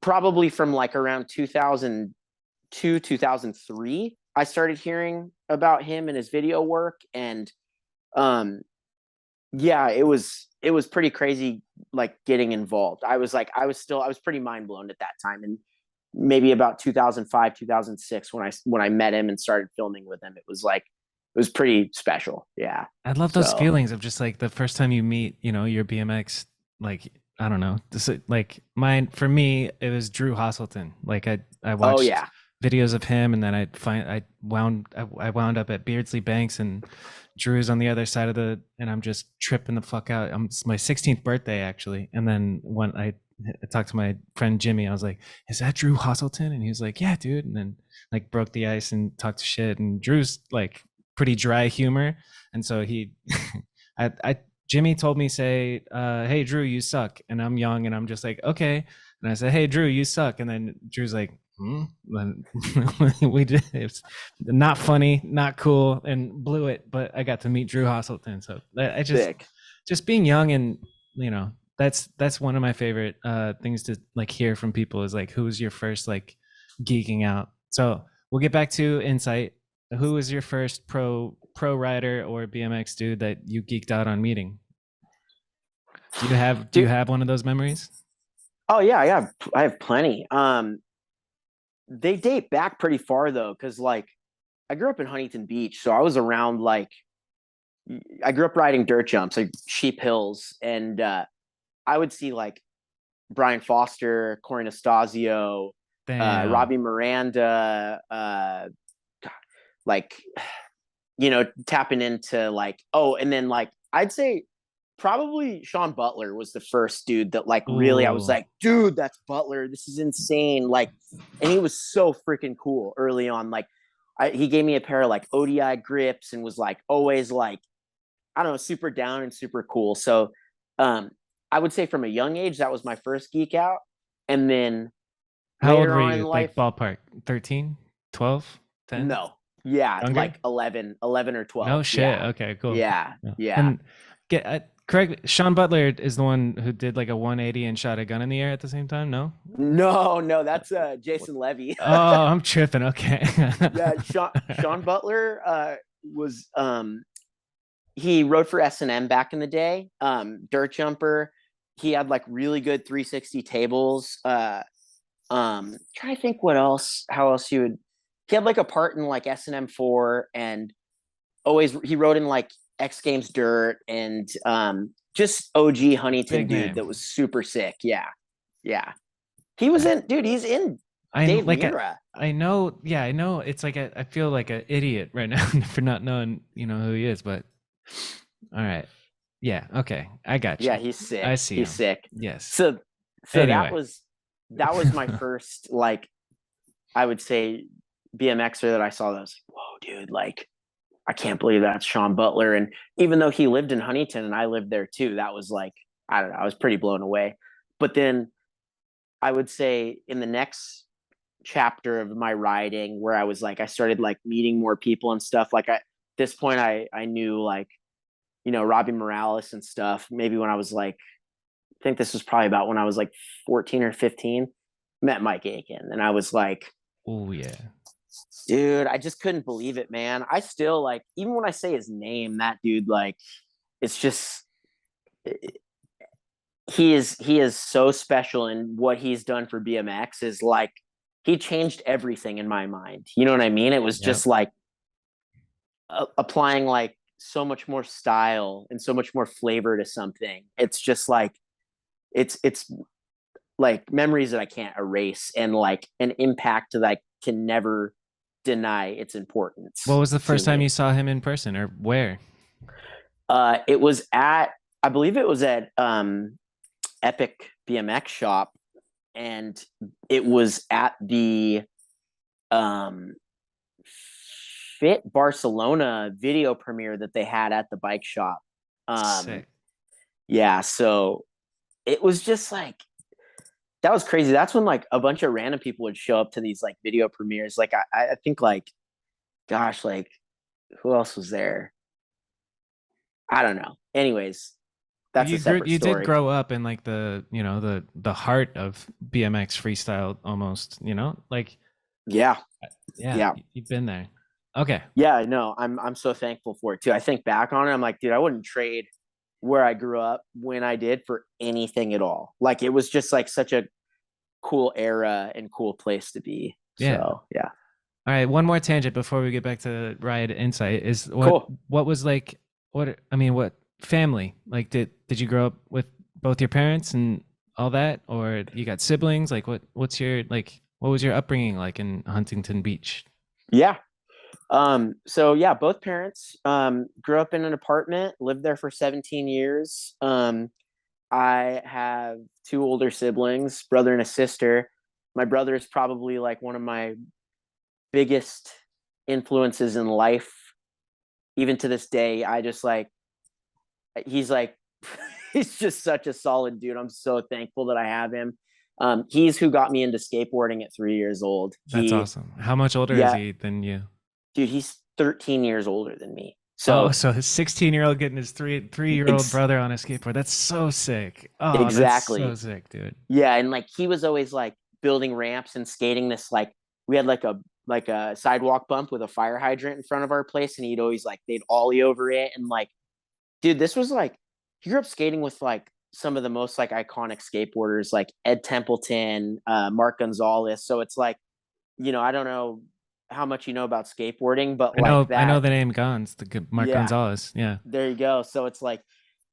probably from like around 2002, 2003, I started hearing about him and his video work, and yeah, it was pretty crazy like getting involved. I was pretty mind blown at that time, and maybe about 2005, 2006 when I met him and started filming with him, it was pretty special. Yeah. I love those feelings of just like the first time you meet, you know, your BMX, like, I don't know, like for me, it was Drew Hasselton. Like I watched videos of him, and then I wound up at Beardsley Banks, and Drew's on the other side of and I'm just tripping the fuck out. It's my 16th birthday actually. And then when I talked to my friend Jimmy, I was like, is that Drew Hasselton? And he was like, yeah, dude. And then like broke the ice and talked shit. And Drew's like pretty dry humor. And so Jimmy told me, say, hey, Drew, you suck. And I'm young, and I'm just like, okay. And I said, hey, Drew, you suck. And then Drew's like, we did. It's not funny, not cool, and blew it. But I got to meet Drew Hasselton. So I just being young, and you know, that's one of my favorite things to like hear from people is like, who was your first like geeking out? So we'll get back to Insight. Who was your first pro pro rider or BMX dude that you geeked out on meeting? Do you Dude, have one of those memories? oh yeah, I have plenty. They date back pretty far though, because like I grew up in Huntington Beach, so I was around like I grew up riding dirt jumps, like sheep hills, and I would see like Brian Foster, Corey Nastasio, Damn. Robbie Miranda, like tapping into like and then like I'd say probably Sean Butler was the first dude that like really I was Ooh. like, dude, that's Butler. This is insane. Like, and he was so freaking cool early on. Like, he gave me a pair of like ODI grips and was like always like, I don't know, super down and super cool. So, I would say from a young age that was my first geek out, and then How old later were on in you? Like life, ballpark 13, 12, 10? no, yeah, Younger? like 11 or No 12. shit. Yeah, Okay, cool. yeah, Yeah. yeah. And correct, Sean Butler is the one who did like a 180 and shot a gun in the air at the same time, no? No, that's Jason Levy. Oh, I'm tripping. Okay. Yeah, Sean Butler was he rode for S&M back in the day. Dirt jumper. He had like really good 360 tables. Trying to think how else he had like a part in like S&M 4, and always he rode in like X Games Dirt, and just OG Huntington Big dude that name. was super sick. Yeah. Yeah. He was in, dude, he's in I'm Dave like Mira. I know, yeah, I know. It's like I feel like an idiot right now for not knowing, who he is. But all right, yeah, okay, I got Yeah, you. he's sick. I see He's him. sick. Yes. So Anyway, that was my first like I would say BMXer that I saw that was like, whoa, dude, like I can't believe that's Sean Butler. And even though he lived in Huntington and I lived there too, that was like, I don't know, I was pretty blown away. But then I would say in the next chapter of my riding where I was like, I started like meeting more people and stuff. Like at this point I knew like, Robbie Morales and stuff. Maybe when I was like, I think this was probably about when I was like 14 or 15, met Mike Aiken. And I was like, oh yeah, dude, I just couldn't believe it, man. I still like, even when I say his name, that dude, like, it's just, he is so special. And what he's done for BMX is like, he changed everything in my mind. You know what I mean? It was yep. just like applying like so much more style and so much more flavor to something. It's just like, it's like memories that I can't erase, and like an impact that I can never deny its What importance was the to first time me. you saw him in person, or where? It was I believe it was at Epic BMX shop, and it was at the um, Fit Barcelona video premiere that they had at the bike shop. Um, Sick. yeah, so it was just like that was crazy. That's when like a bunch of random people would show up to these like video premieres. Like I think like gosh, like who else was there? I don't know. Anyways, Well, that's a separate you did story. grow up in like the heart of BMX freestyle almost, like Yeah, yeah, yeah, you've been there. Okay. yeah. No, I'm so thankful for it too. I think back on it, I'm like, dude, I wouldn't trade where I grew up when I did for anything at all. Like it was just like such a cool era and cool place to be. Yeah. So yeah, All right, one more tangent before we get back to Riot Insight is cool. what was like what family? Like did you grow up with both your parents and all that, or you got siblings? Like what's your like what was your upbringing like in Huntington Beach? Yeah. So yeah, both parents grew up in an apartment, lived there for 17 years. I have two older siblings, brother and a sister. My brother is probably like one of my biggest influences in life. Even to this day, I just he's like he's just such a solid dude. I'm so thankful that I have him. He's who got me into skateboarding at 3 years old. That's awesome. How much older is Yeah, he than you? dude, he's 13 years older than me. Oh, So so his 16-year-old getting his three-year-old ex- brother on a skateboard. That's so sick. Oh, that's so exactly. sick, dude. Yeah, and like he was always like building ramps and skating this like we had like like a sidewalk bump with a fire hydrant in front of our place, and he'd always like they'd ollie over it, and like, dude, this was like he grew up skating with like some of the most like iconic skateboarders, like Ed Templeton, Mark Gonzalez. So it's like, I don't know how much you know about skateboarding, but like I know that, the name Mark yeah, Gonzalez. Yeah. there you go. So it's like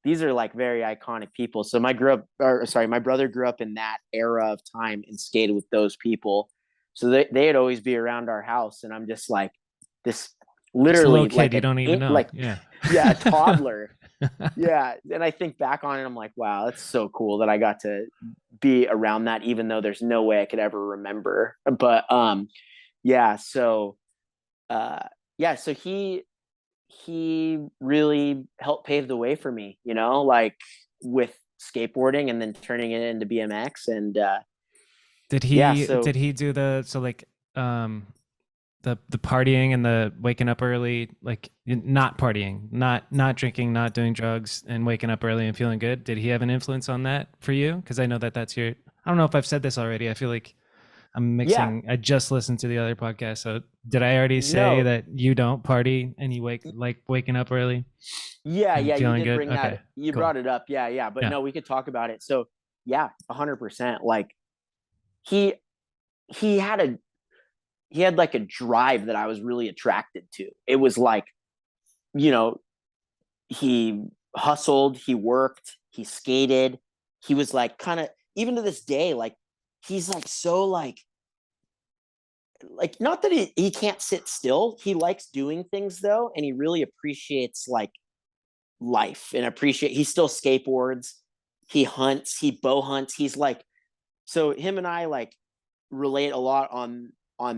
these are like very iconic people. So my brother grew up in that era of time and skated with those people. So they'd always be around our house, and I'm just like this, Just a little literally kid like you don't even know. like Yeah. yeah, a toddler. Yeah, and I think back on it, I'm like, wow, that's so cool that I got to be around that, even though there's no way I could ever remember. But yeah, so yeah, so he really helped pave the way for me, like with skateboarding and then turning it into BMX. And yeah, so Did he do um the partying and the waking up early, like not partying, not drinking, not doing drugs, and waking up early and feeling good? Did he have an influence on that for you? Because I know that's your. I don't know if I've said this already. I feel like I'm yeah, mixing. I just listened to the other podcast. So did I already say no, that you don't party and you waking up early yeah, and yeah, you feeling did good? bring Okay, that, you cool. brought it up. Yeah, yeah, but Yeah. no, we could talk about it. So yeah, 100%. Like he he had a he had like a drive that I was really attracted to. It was like, you know, he hustled, he worked, he skated. He was like kind of, even to this day, like he's like so like not that he can't sit still. He likes doing things though, and he really appreciates like life and he still skateboards, he hunts, he bow hunts. He's like, so him and I like relate a lot on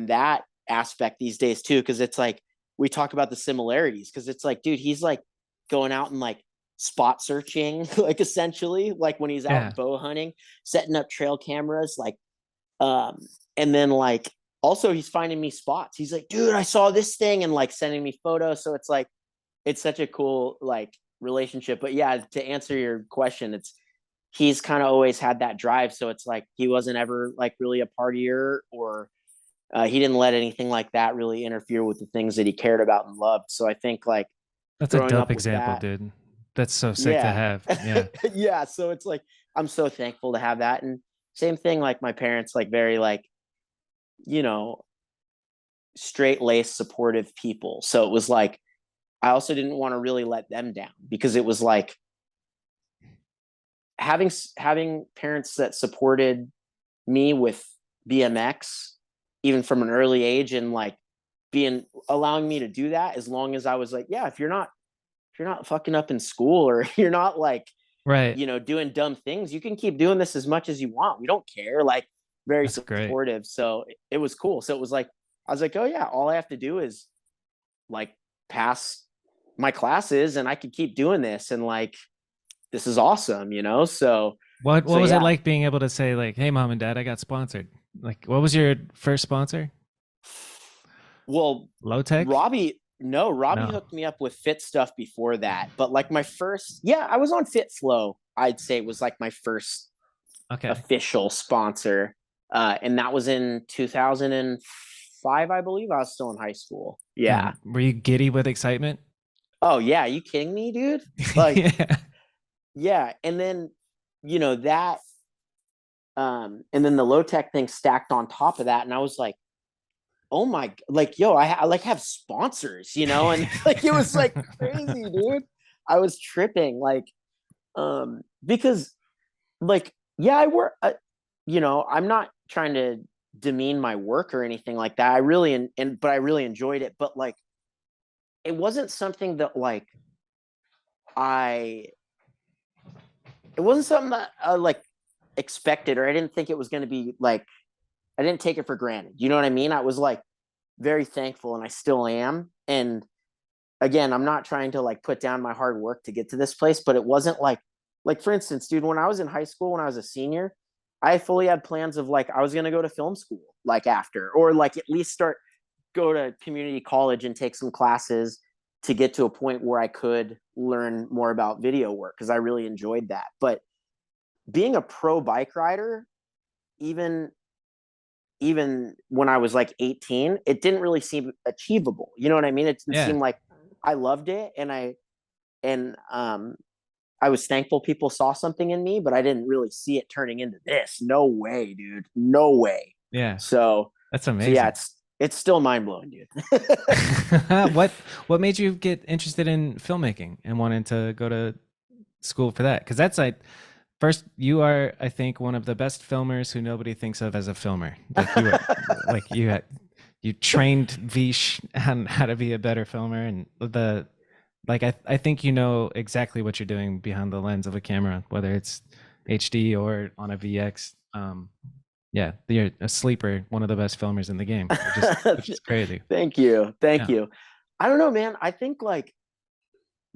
that aspect these days too, because it's like we talk about the similarities, because it's like, dude, he's like going out and like spot searching like essentially like when he's Yeah. out bow hunting, setting up trail cameras, like um and then like also he's finding me spots. He's like, dude, I saw this thing, and like sending me photos. So it's like it's such a cool like relationship. But yeah, to answer your question, it's he's kind of always had that drive. So it's like he wasn't ever like really a partier, or he didn't let anything like that really interfere with the things that he cared about and loved. So I think like That's a growing dope up with example, that, dude. That's so sick to yeah, have. Yeah. yeah. So it's like I'm so thankful to have that. And same thing, like my parents, like very like, you know, straight laced, supportive people. So it was like I also didn't want to really let them down, because it was like having parents that supported me with BMX even from an early age, and like being allowing me to do that as long as I was like, yeah, if you're not fucking up in school, or you're not like, Right. doing dumb things, you can keep doing this as much as you want. We don't care. Like very That's great. supportive. So it was cool. So it was like I was like, oh yeah, all I have to do is like pass my classes, and I could keep doing this, and like this is awesome, What so was it yeah. like being able to say like, "Hey, mom and dad, I got sponsored"? Like, what was your first sponsor? Well, Lotek? Robbie No. hooked me up with Fit stuff before that, but like my first, yeah, I was on Fit Flow. I'd say it was like my first Okay. official sponsor, and that was in 2005, I believe. I was still in high school. Yeah. And were you giddy with excitement? Oh yeah, are you kidding me, dude? Like, Yeah. yeah, and then that, and then the low tech thing stacked on top of that, and I was like, oh my, like, yo, I like have sponsors, and like it was like crazy, dude. I was tripping, like, because like, yeah, I work, I'm not trying to demean my work or anything like that. I really, but I really enjoyed it. But like, it wasn't something that like I, it wasn't something that I like expected, or I didn't think it was going to be like, I didn't take it for granted. You know what I mean? I was like very thankful, and I still am. And again, I'm not trying to like put down my hard work to get to this place, but it wasn't like for instance, dude, when I was in high school, when I was a senior, I fully had plans of like I was going to go to film school like after, or like at least go to community college and take some classes to get to a point where I could learn more about video work, because I really enjoyed that. But being a pro bike rider, even even when I was like 18, it didn't really seem achievable. You know what I mean? It didn't Yeah. seem like I loved it, and I was thankful people saw something in me, but I didn't really see it turning into this. No way, dude. No way. Yeah. So That's so yeah, amazing. it's still mind blowing, dude. what what made you get interested in filmmaking and wanting to go to school for that? Because that's like first, you are, I think, one of the best filmers who nobody thinks of as a filmer. Like you, you trained Vish on how to be a better filmer, and I think you know exactly what you're doing behind the lens of a camera, whether it's HD or on a VX. Yeah, you're a sleeper, one of the best filmers in the game, which is crazy. Thank you. Thank Yeah, you. I don't know, man. I think like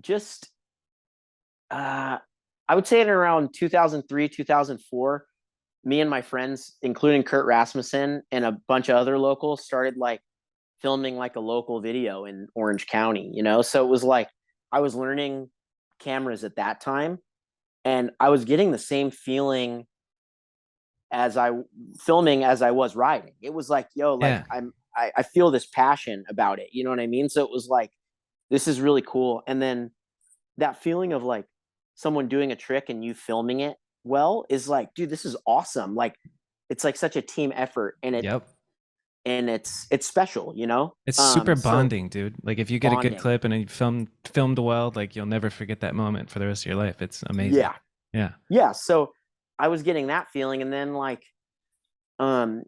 just I would say in around 2003, 2004, me and my friends, including Kurt Rasmussen and a bunch of other locals, started like filming like a local video in Orange County, you know? So it was like I was learning cameras at that time, and I was getting the same feeling as I filming as I was riding. It was like, yo, like yeah, I feel this passion about it. You know what I mean? So it was like, this is really cool. And then that feeling of like someone doing a trick and you filming it well is like, dude, this is awesome. Like it's like such a team effort, yep. and it's special, you know? It's super So bonding, dude. Like if you get a good bonding. clip and you filmed well, like you'll never forget that moment for the rest of your life. It's amazing. Yeah. Yeah. Yeah. So I was getting that feeling. And then like, um,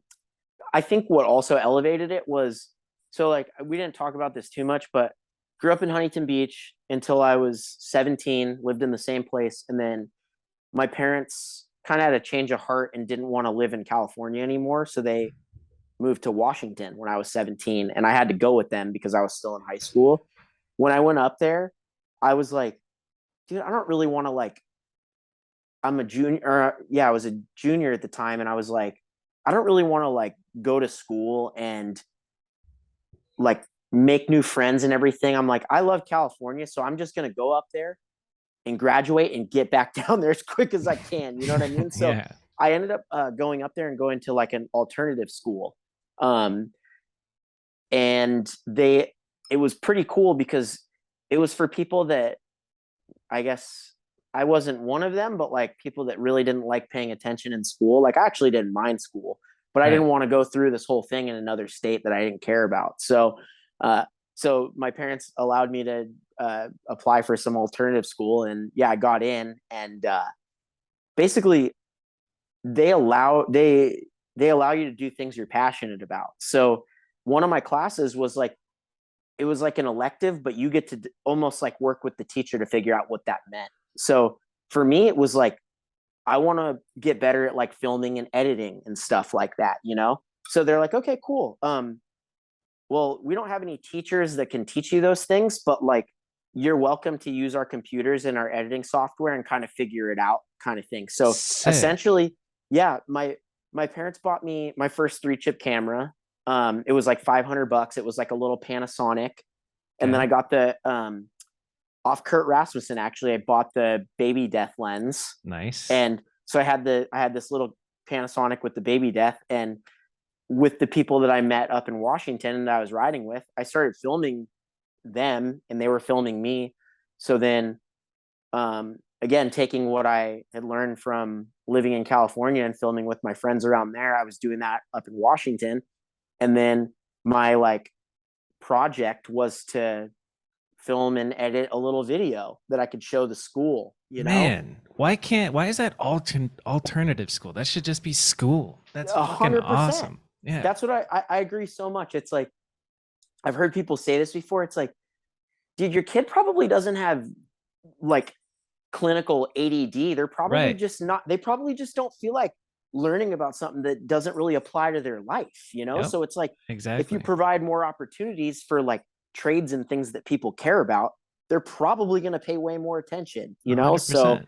I think what also elevated it was, so like we didn't talk about this too much, but grew up in Huntington Beach until I was 17, lived in the same place, and then my parents kind of had a change of heart and didn't want to live in California anymore, so they moved to Washington when I was 17, and I had to go with them because I was still in high school. When I went up there, I was like, dude, I don't really want to like I'm a junior, yeah, I was a junior at the time, and I was like, I don't really want to like go to school and like make new friends and everything. I'm like, I love California, so I'm just gonna go up there and graduate and get back down there as quick as I can. You know what I mean? So Yeah. I ended up going up there and going to like an alternative school, um, and it was pretty cool because it was for people that I guess I wasn't one of them, but like people that really didn't like paying attention in school. Like I actually didn't mind school, but I Right. didn't want to go through this whole thing in another state that I didn't care about. Uh, so my parents allowed me to apply for some alternative school, and yeah, I got in, and basically they allow you to do things you're passionate about. So one of my classes was like it was like an elective, but you get to almost like work with the teacher to figure out what that meant. So for me, it was like, I want to get better at like filming and editing and stuff like that, you know? So they're like, okay, cool. Well, we don't have any teachers that can teach you those things, but like, you're welcome to use our computers and our editing software and kind of figure it out kind of thing. So Sick. essentially, yeah, my parents bought me my first 3-chip camera. It was like $500. It was like a little Panasonic. And then Okay. I got the off Kurt Rasmussen. Actually, I bought the baby death lens, Nice. and so I had this little Panasonic with the baby death, and with the people that I met up in Washington and that I was riding with, I started filming them, and they were filming me. So then, again, taking what I had learned from living in California and filming with my friends around there, I was doing that up in Washington, and then my like project was to film and edit a little video that I could show the school, you know? Man, why is that alternative school? That should just be school. That's A fucking hundred percent. awesome. Yeah. That's what I agree so much. It's like, I've heard people say this before. It's like, dude, your kid probably doesn't have like clinical ADD. They're probably Right. just not, they probably just don't feel like learning about something that doesn't really apply to their life, you know? Yep. So it's like, if you Exactly. provide more opportunities for like trades and things that people care about, they're probably going to pay way more attention, you know? So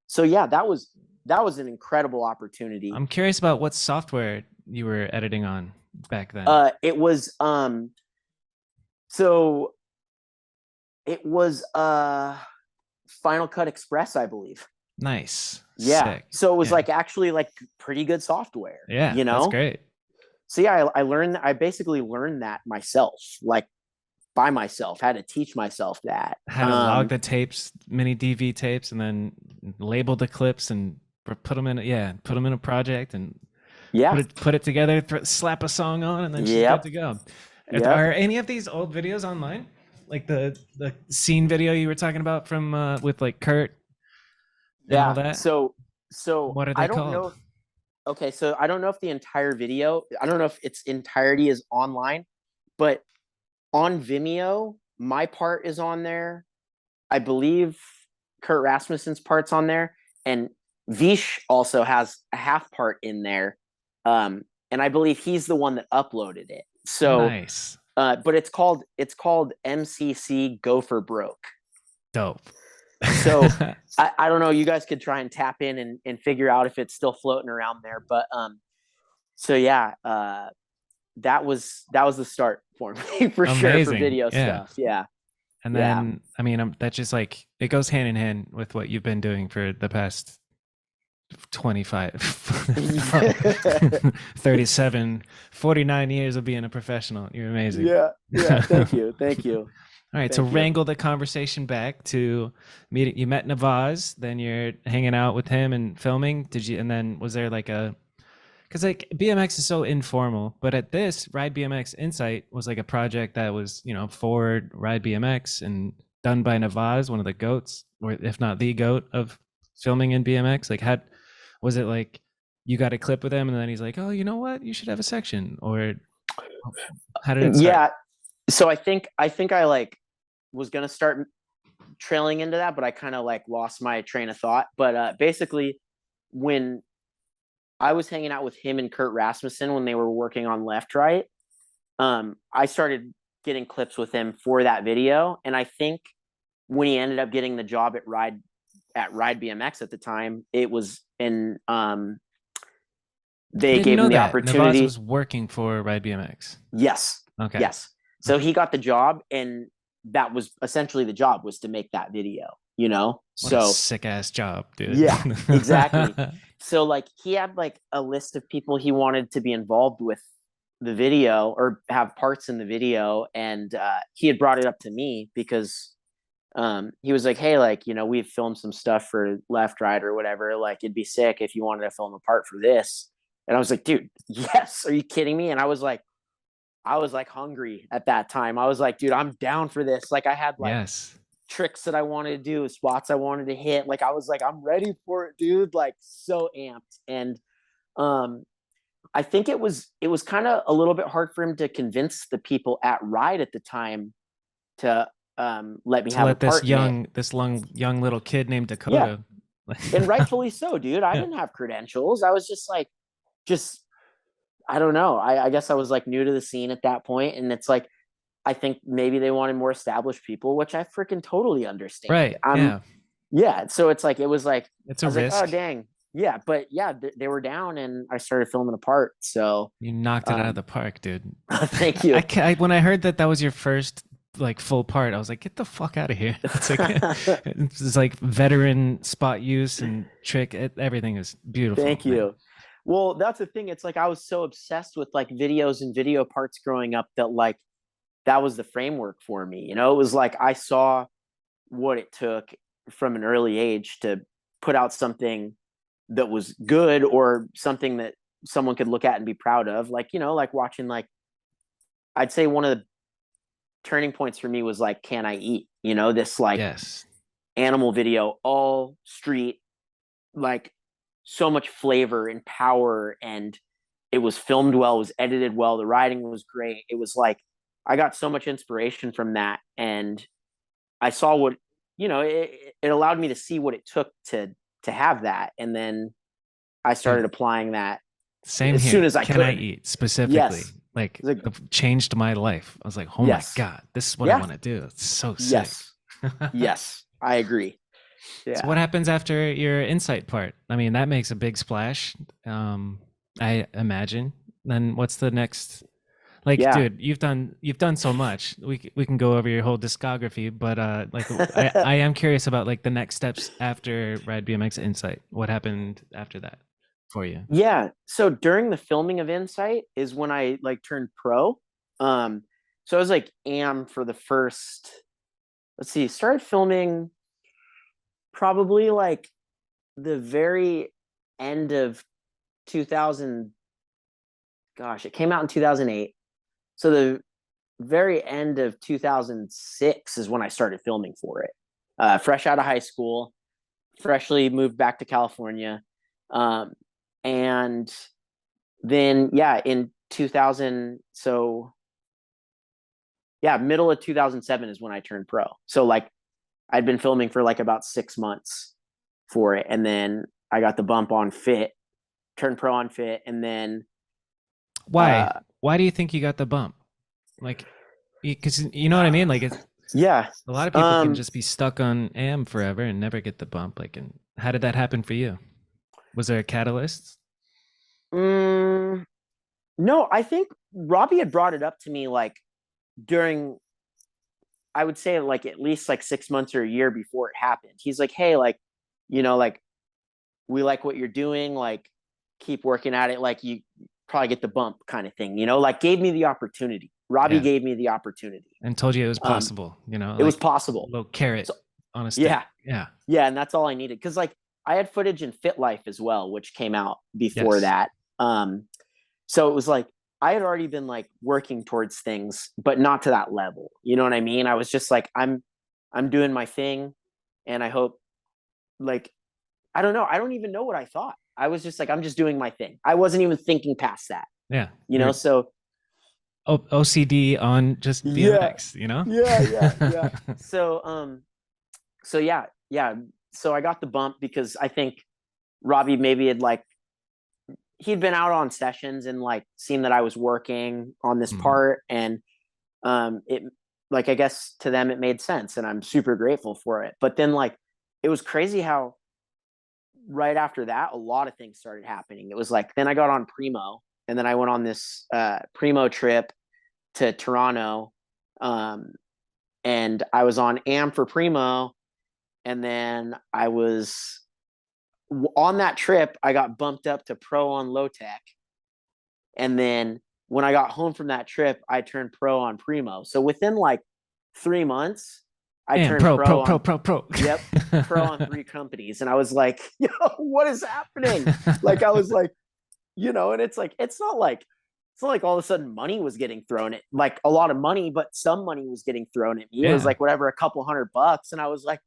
100%. yeah, that was an incredible opportunity. I'm curious about what software you were editing on back then. It was so it was Final Cut Express, I believe. Nice. Yeah. Sick. So it was Yeah. like actually like pretty good software, Yeah, you that's know? great. so yeah, I basically learned that myself, like by myself, had to teach myself that. Had to log the tapes, mini DV tapes, and then label the clips and put them in. Yeah, put them in a project and Yeah. put it together. Slap a song on, and then she's good Yep. to go. Yep. Are any of these old videos online? Like the scene video you were talking about from with like Kurt and all Yeah. that. So What are they I don't called? know. Okay, so I don't know if the entire video, I don't know if its entirety is online, but on Vimeo, my part is on there. I believe Kurt Rasmussen's part's on there, and Vish also has a half part in there. And I believe he's the one that uploaded it. So, Nice. but it's called MCC Gopher Broke. Dope. So I don't know. You guys could try and tap in and figure out if it's still floating around there. But so yeah, that was the start for me for sure for video stuff. Yeah. And then, I mean, that's just like, it goes hand in hand with what you've been doing for the past 25, 37, 49 years of being a professional. You're amazing. Yeah. Thank you. Thank you. All right. So wrangle the conversation back to meeting. You met Navaz, then you're hanging out with him and filming. And then was there like because like BMX is so informal, but at this Ride BMX Insight was like a project that was, for Ride BMX and done by Navaz, one of the goats, or if not the goat of filming in BMX. Like, was it like you got a clip with him and then he's like, oh, you know what, you should have a section, or how did it start? Yeah. So I think I like was gonna start trailing into that, but I kind of like lost my train of thought. But basically, when I was hanging out with him and Kurt Rasmussen when they were working on Left Right, I started getting clips with him for that video. And I think when he ended up getting the job at Ride BMX at the time, it was in they gave him the opportunity. Navaz was working for Ride BMX. Yes. Okay. Yes. So he got the job, and that was essentially the job, was to make that video, What so a sick ass job, dude. Yeah, exactly. So like he had like a list of people he wanted to be involved with the video or have parts in the video. And he had brought it up to me because he was like, hey, like, we've filmed some stuff for Left Right or whatever. Like, it'd be sick if you wanted to film a part for this. And I was like, dude, yes. Are you kidding me? And I was like hungry at that time. I was like, dude, I'm down for this. Like I had like tricks that I wanted to do, spots I wanted to hit. Like I was like, I'm ready for it, dude. Like so amped. And I think it was kind of a little bit hard for him to convince the people at Ride at the time to let me have a part this young little kid named Dakota. Yeah. And rightfully so, dude. I didn't have credentials. I was just I don't know. I guess I was like new to the scene at that point, and it's like I think maybe they wanted more established people, which I freaking totally understand. Right. Yeah. So it's like it's a risk. Like, oh dang. Yeah, but yeah, they were down, and I started filming a part. So you knocked it out of the park, dude. Thank you. When I heard that was your first like full part, I was like, get the fuck out of here. It's like veteran spot use and trick. Everything is beautiful. Thank you. Well, that's the thing. It's like I was so obsessed with like videos and video parts growing up that like that was the framework for me. It was like I saw what it took from an early age to put out something that was good or something that someone could look at and be proud of. Like, like watching, like, I'd say one of the turning points for me was like, Can I Eat? This like animal video, all street, like so much flavor and power, and it was filmed well, it was edited well, the writing was great. It was like I got so much inspiration from that, and I saw what it allowed me to see what it took to have that, and then I started applying that as soon as I could. Can I Eat specifically? Like changed my life. I was like, oh my God, this is what I want to do. It's so sick. Yes, I agree. Yeah. So what happens after your Insight part? I mean, that makes a big splash, I imagine. Then what's the next? Like, dude, you've done so much. We can go over your whole discography, but like I am curious about like the next steps after Ride BMX Insight. What happened after that? for you? Yeah. So during the filming of Insight is when I like turned pro. So I was like am for the first, let's see, started filming probably like the very end of 2000. Gosh, it came out in 2008. So the very end of 2006 is when I started filming for it. Fresh out of high school, freshly moved back to California. And then, yeah, in 2000, so yeah, middle of 2007 is when I turned pro. So like I'd been filming for like about 6 months for it. And then I got the bump on Fit, turned pro on Fit. And then Why do you think you got the bump? Like, because you know what I mean? Like, it's yeah, a lot of people can just be stuck on AM forever and never get the bump. Like, and how did that happen for you? Was there a catalyst? no, I think Robbie had brought it up to me like during, I would say like at least like 6 months or a year before it happened. He's like, hey, like, like we like what you're doing, like keep working at it, like you probably get the bump kind of thing, like gave me the opportunity. Robbie gave me the opportunity and told you it was possible, it like was possible. A little carrot so, on a stick. Yeah. And that's all I needed, because like I had footage in Fit Life as well, which came out before that. So it was like I had already been like working towards things, but not to that level. You know what I mean? I was just like, I'm doing my thing, and I hope, like, I don't know. I don't even know what I thought. I was just like, I'm just doing my thing. I wasn't even thinking past that. Yeah. So OCD on just BMX, Yeah. So yeah. So I got the bump because I think Robbie maybe had like, he'd been out on sessions and like seen that I was working on this part, and it, like, I guess to them it made sense, and I'm super grateful for it. But then like it was crazy how right after that a lot of things started happening. It was like then I got on Primo, and then I went on this Primo trip to Toronto, and I was on AM for Primo, and then I was on that trip, I got bumped up to pro on Lotek. And then when I got home from that trip, I turned pro on Primo. So within like 3 months, I turned pro. Yep, pro on 3 companies. And I was like, yo, what is happening? Like, I was like, and it's like, it's not like all of a sudden money was getting thrown at, like a lot of money, but some money was getting thrown at me. It was like whatever, a couple $100. And I was like,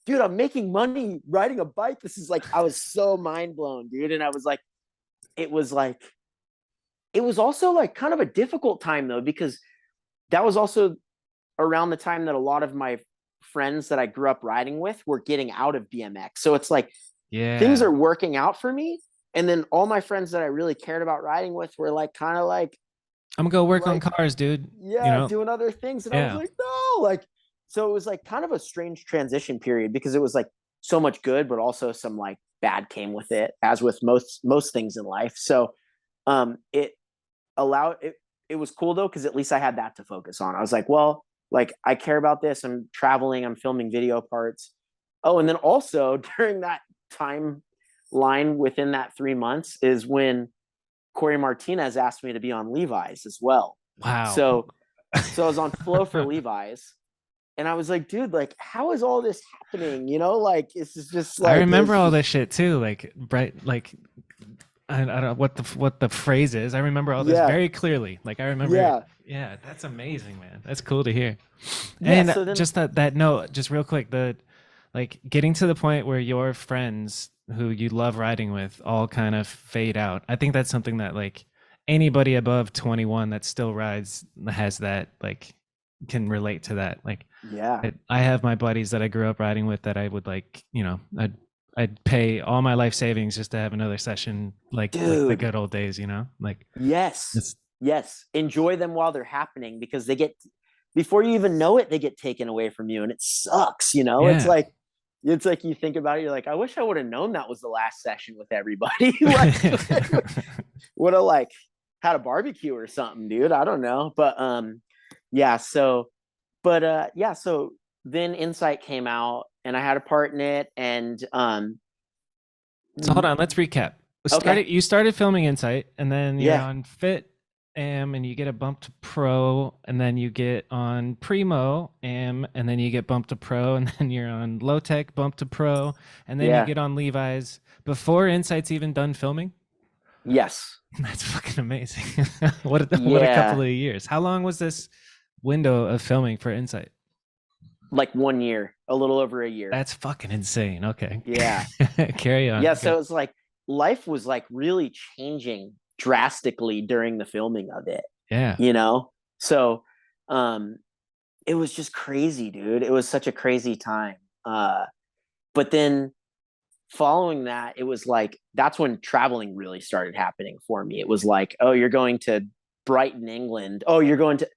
dude, I'm making money riding a bike. This is like, I was so mind blown, dude. And I was like, it was also like kind of a difficult time though, because that was also around the time that a lot of my friends that I grew up riding with were getting out of BMX. So it's like, things are working out for me. And then all my friends that I really cared about riding with were like, kind of like, I'm gonna go work on cars, dude. Doing other things. And I was like, no, like, so it was like kind of a strange transition period, because it was like so much good, but also some like bad came with it, as with most things in life. So it allowed it. It was cool though, because at least I had that to focus on. I was like, well, like I care about this. I'm traveling. I'm filming video parts. Oh, and then also during that timeline within that 3 months is when Corey Martinez asked me to be on Levi's as well. Wow. So I was on Flow for Levi's. And I was like, dude, like, how is all this happening? Like, it's just like, I remember all this shit too. Like, right, like, I don't know what the phrase is. I remember all this very clearly. Like, I remember. Yeah, that's amazing, man. That's cool to hear. And so then, just that note, just real quick, like getting to the point where your friends who you love riding with all kind of fade out. I think that's something that like anybody above 21 that still rides has that, like, can relate to that. Like, I have my buddies that I grew up riding with that I would like, I'd pay all my life savings just to have another session, like the good old days, like. Yes. Enjoy them while they're happening, because they get, before you even know it, they get taken away from you, and it sucks. It's like you think about it, you're like, I wish I would have known that was the last session with everybody. Like, would have like had a barbecue or something, dude. I don't know, but so then Insight came out, and I had a part in it, and so hold on, let's recap. Okay. You started filming Insight, and then you're Yeah. on Fit Am, and you get a bump to Pro, and then you get on Primo Am, and then you get bumped to Pro, and then you're on Lotek, bump to Pro, and then you Yeah. get on Levi's before Insight's even done filming. Yes. That's fucking amazing. What a couple Yeah. of years. How long was this window of filming for Insight? Like 1 year, a little over a year. That's fucking insane. Okay. Yeah. Carry on. Yeah. Okay. So it's like life was like really changing drastically during the filming of it, Yeah. you know? So um it was just crazy, dude. It was such a crazy time. But then following that, it was like that's when traveling really started happening for me. It was like, oh, you're going to Brighton, England. Oh, you're going to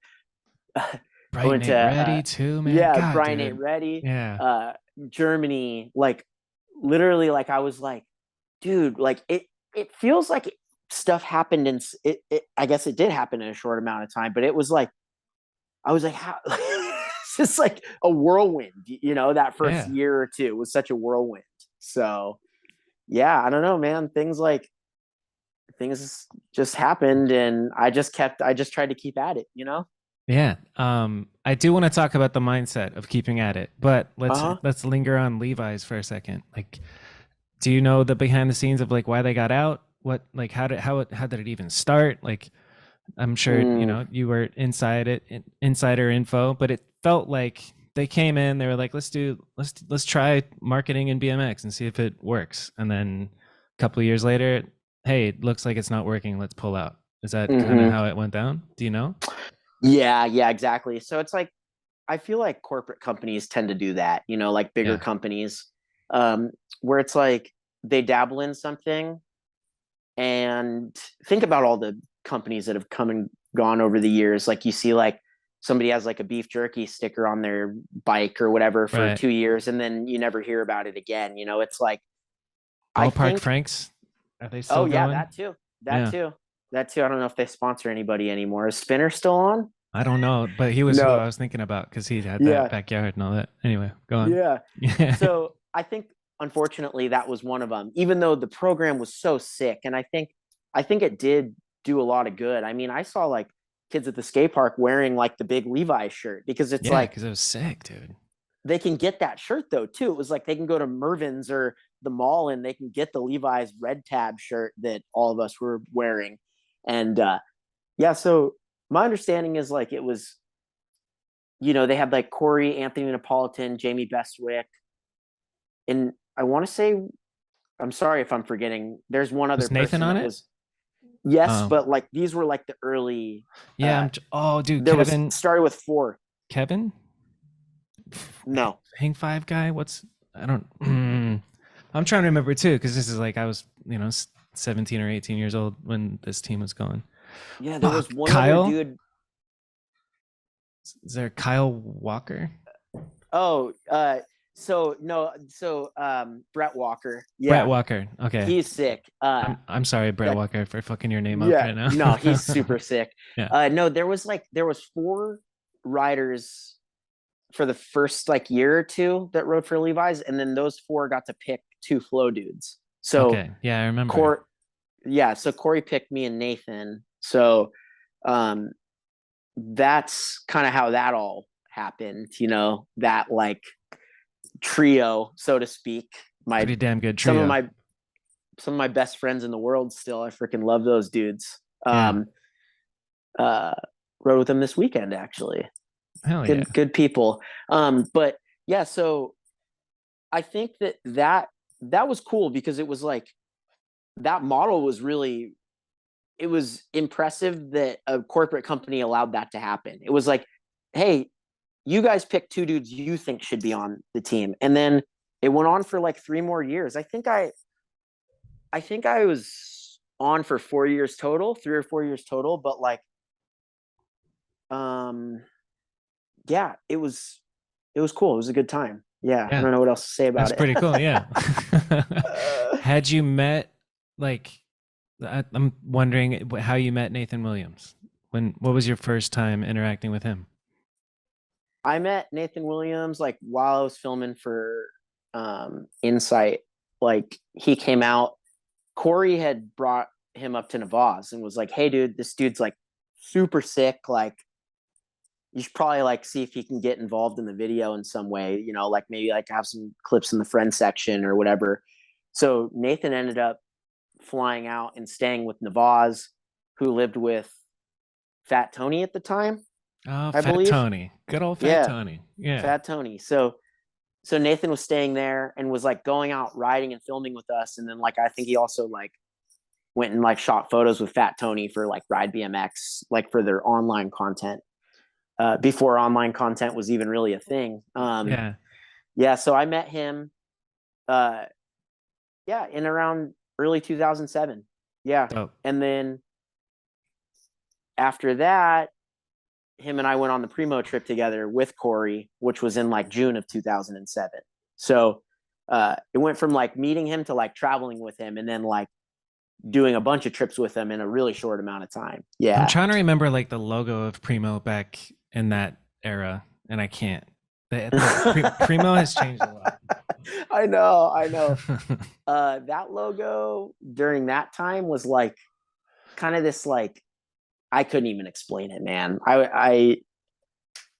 I Brighton went to ain't ready too, man. yeah, God, Brian ain't dude. ready. Yeah. Uh Germany, like literally like I was like, dude, like it feels like stuff happened in it I guess it did happen in a short amount of time, but it was like I was like, how it's just like a whirlwind, that first Yeah. year or two was such a whirlwind. So yeah, I don't know, man. Things just happened and I just tried to keep at it. Yeah. I do want to talk about the mindset of keeping at it, but Uh-huh. let's linger on Levi's for a second. Like, do you know the behind the scenes of like why they got out? What like how did it even start? Like, I'm sure Mm, you were inside it, insider info, but it felt like they came in. They were like, let's try marketing in BMX and see if it works. And then a couple of years later, hey, it looks like it's not working. Let's pull out. Is that kind of hmm how it went down? Do you know? Yeah, exactly. So it's like I feel like corporate companies tend to do that, like bigger Yeah. companies, where it's like they dabble in something and think about all the companies that have come and gone over the years. Like you see like somebody has like a beef jerky sticker on their bike or whatever for Right. 2 years and then you never hear about it again. It's like I Ballpark think, Franks. Are they oh still yeah, going? that too. That Yeah. too. That too. I don't know if they sponsor anybody anymore. Is Spinner still on? I don't know, but he was who I No. was thinking about because he had that Yeah. backyard and all that. Anyway, go on. Yeah. Yeah. So I think unfortunately that was one of them, even though the program was so sick. And I think it did do a lot of good. I mean, I saw like kids at the skate park wearing like the big Levi's shirt because it's Yeah, like because it was sick, dude. they can get that shirt though too. It was like they can go to Mervin's or the mall and they can get the Levi's red tab shirt that all of us were wearing. And yeah, so my understanding is like it was, they had like Corey, Anthony Napolitan, Jamie Bestwick, and I want to say, I'm sorry if I'm forgetting. There's one other Was Nathan person on that it? was, yes, Oh, but like these were like the early. yeah. Oh, dude, There was started with four. Kevin, No, Hang Five guy. What's I don't. I'm trying to remember too because this is like I was 17 or 18 years old when this team was going. yeah, there was Fuck, one other Kyle. dude. Is there Kyle Walker? Oh, so no, so Brett Walker. Brett Yeah, Walker. Okay. he's sick. I'm sorry, Brett That Walker, for fucking your name up yeah, right now. no, he's super sick. Yeah. No, there was four riders for the first like year or two that rode for Levi's, and then those four got to pick two flow dudes. So Okay. Yeah, I remember. Cor yeah, so Corey picked me and Nathan. So um that's kind of how that all happened, that like trio, so to speak. My Pretty damn good some of trio. my some of my best friends in the world still. I freaking love those dudes. Yeah. Uh Rode with them this weekend actually. Hell yeah. Good people. But yeah, so I think that was cool because it was like that model was really it was impressive that a corporate company allowed that to happen. It was like, hey, you guys pick two dudes you think should be on the team. And then it went on for like 3 more years. I think I was on for 4 years total, 3 or 4 years total, but like um yeah, it was cool. It was a good time. Yeah, I Yeah. don't know what else to say about That's it. pretty cool. Yeah. uh, Had you met like I'm wondering how you met Nathan Williams. What was your first time interacting with him? I met Nathan Williams like while I was filming for Insight. Like he came out Corey had brought him up to Navaz and was like, "Hey, dude, this dude's like super sick. Like, you should probably like see if he can get involved in the video in some way. You know, like maybe like have some clips in the friend section or whatever." So Nathan ended up flying out and staying with Navaz, who lived with Fat Tony at the time, Oh, I Fat believe. Tony. Good old Fat Yeah, Tony. Yeah. Fat Tony. So Nathan was staying there and was like going out riding and filming with us. And then like I think he also like went and like shot photos with Fat Tony for like Ride BMX, like for their online content. Before online content was even really a thing. Yeah. Yeah, so I met him uh yeah, in around early 2007. Yeah. Dope. And then after that, him and I went on the Primo trip together with Corey, which was in like June of 2007. So it went from like meeting him to like traveling with him and then like doing a bunch of trips with him in a really short amount of time. Yeah. I'm trying to remember like the logo of Primo back in that era, and I can't. Primo has changed a lot. I know. That logo during that time was like kind of this like I couldn't even explain it, man. I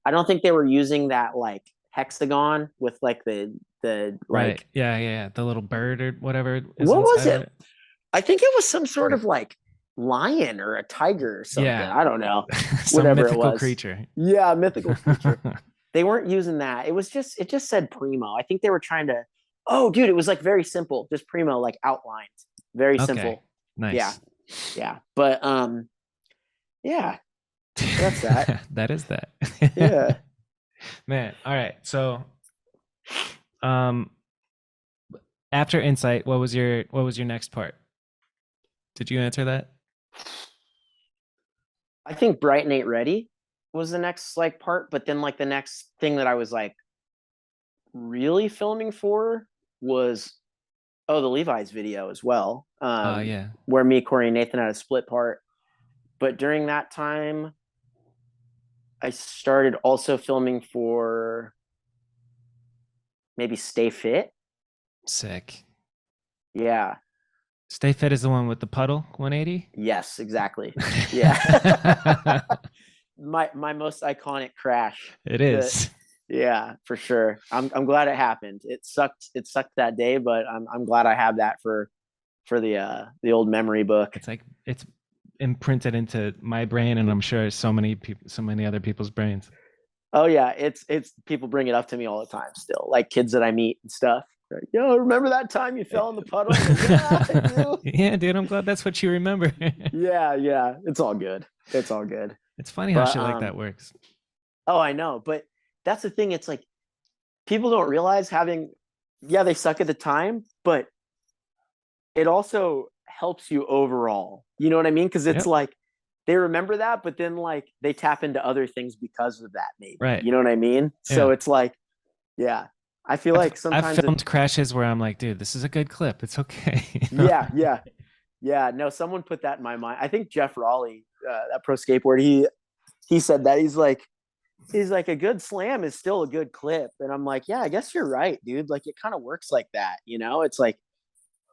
don't think they were using that like hexagon with like the Right. like Yeah. The little bird or whatever is what was inside of it? I think it was some sort of like lion or a tiger or something. Yeah. I don't know. Some Whatever it mythical was. creature. Yeah, mythical creature. They weren't using that. It just said Primo. I think they were trying to oh dude, it was like very simple. Just Primo like outlined. Very Okay. simple. Nice. Yeah. But yeah. That's that. That is that. Yeah. Man. All right. So after Insight, what was your next part? Did you answer that? I think Bright and Ain't Ready was the next like part, but then like the next thing that I was like really filming for was the Levi's video as well. Yeah. Where me, Corey, and Nathan had a split part. But during that time, I started also filming for maybe Stay Fit. Sick. Yeah. Stay Fit is the one with the puddle 180? Yes, exactly. Yeah. my most iconic crash. It is. Yeah, for sure. I'm glad it happened. It sucked that day, but I'm glad I have that for the old memory book. It's like it's imprinted into my brain, and I'm sure so many other people's brains. Oh yeah, it's people bring it up to me all the time still, like kids that I meet and stuff. Like, yo, remember that time you fell in the puddle? Like, yeah, I do. Yeah, dude, I'm glad that's what you remember. Yeah, it's all good. It's funny how shit like that works. Oh, I know, but that's the thing. It's like people don't realize they suck at the time, but it also helps you overall. You know what I mean? Because it's like they remember that, but then like they tap into other things because of that, maybe. Right. You know what I mean? Yeah. So it's like, yeah. I feel like sometimes I've filmed crashes where I'm like, dude, this is a good clip. It's okay. You know? Yeah. No, someone put that in my mind. I think Jeff Raleigh, that pro skateboard, he said that he's like a good slam is still a good clip. And I'm like, yeah, I guess you're right, dude. Like it kind of works like that. You know, it's like,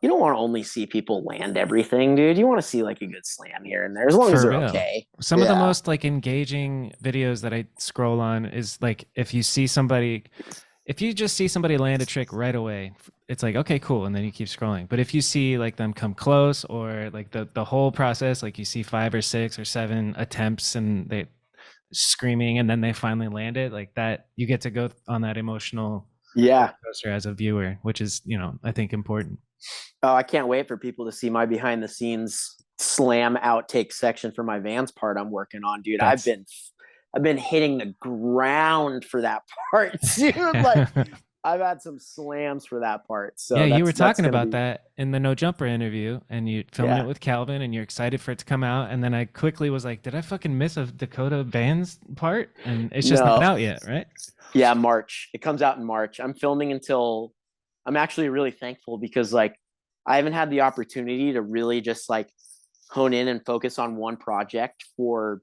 you don't want to only see people land everything, dude. You want to see like a good slam here and there, as long as they're okay. Some of the most like engaging videos that I scroll on is like if you just see somebody land a trick right away, it's like, okay, cool. And then you keep scrolling. But if you see like them come close or like the whole process, like you see 5 or 6 or 7 attempts and they screaming and then they finally land it, like that, you get to go on that emotional coaster as a viewer, which is, I think important. Oh, I can't wait for people to see my behind the scenes slam outtake section for my Vans part I'm working on, dude. I've been hitting the ground for that part, dude. Like I've had some slams for that part. So yeah, you were talking about that in the No Jumper interview, and you filmed it with Calvin, and you're excited for it to come out. And then I quickly was like, did I fucking miss a Dakota Vans part? And it's just not out yet, right? Yeah, March. It comes out in March. I'm filming until I'm actually really thankful because like I haven't had the opportunity to really just like hone in and focus on one project for,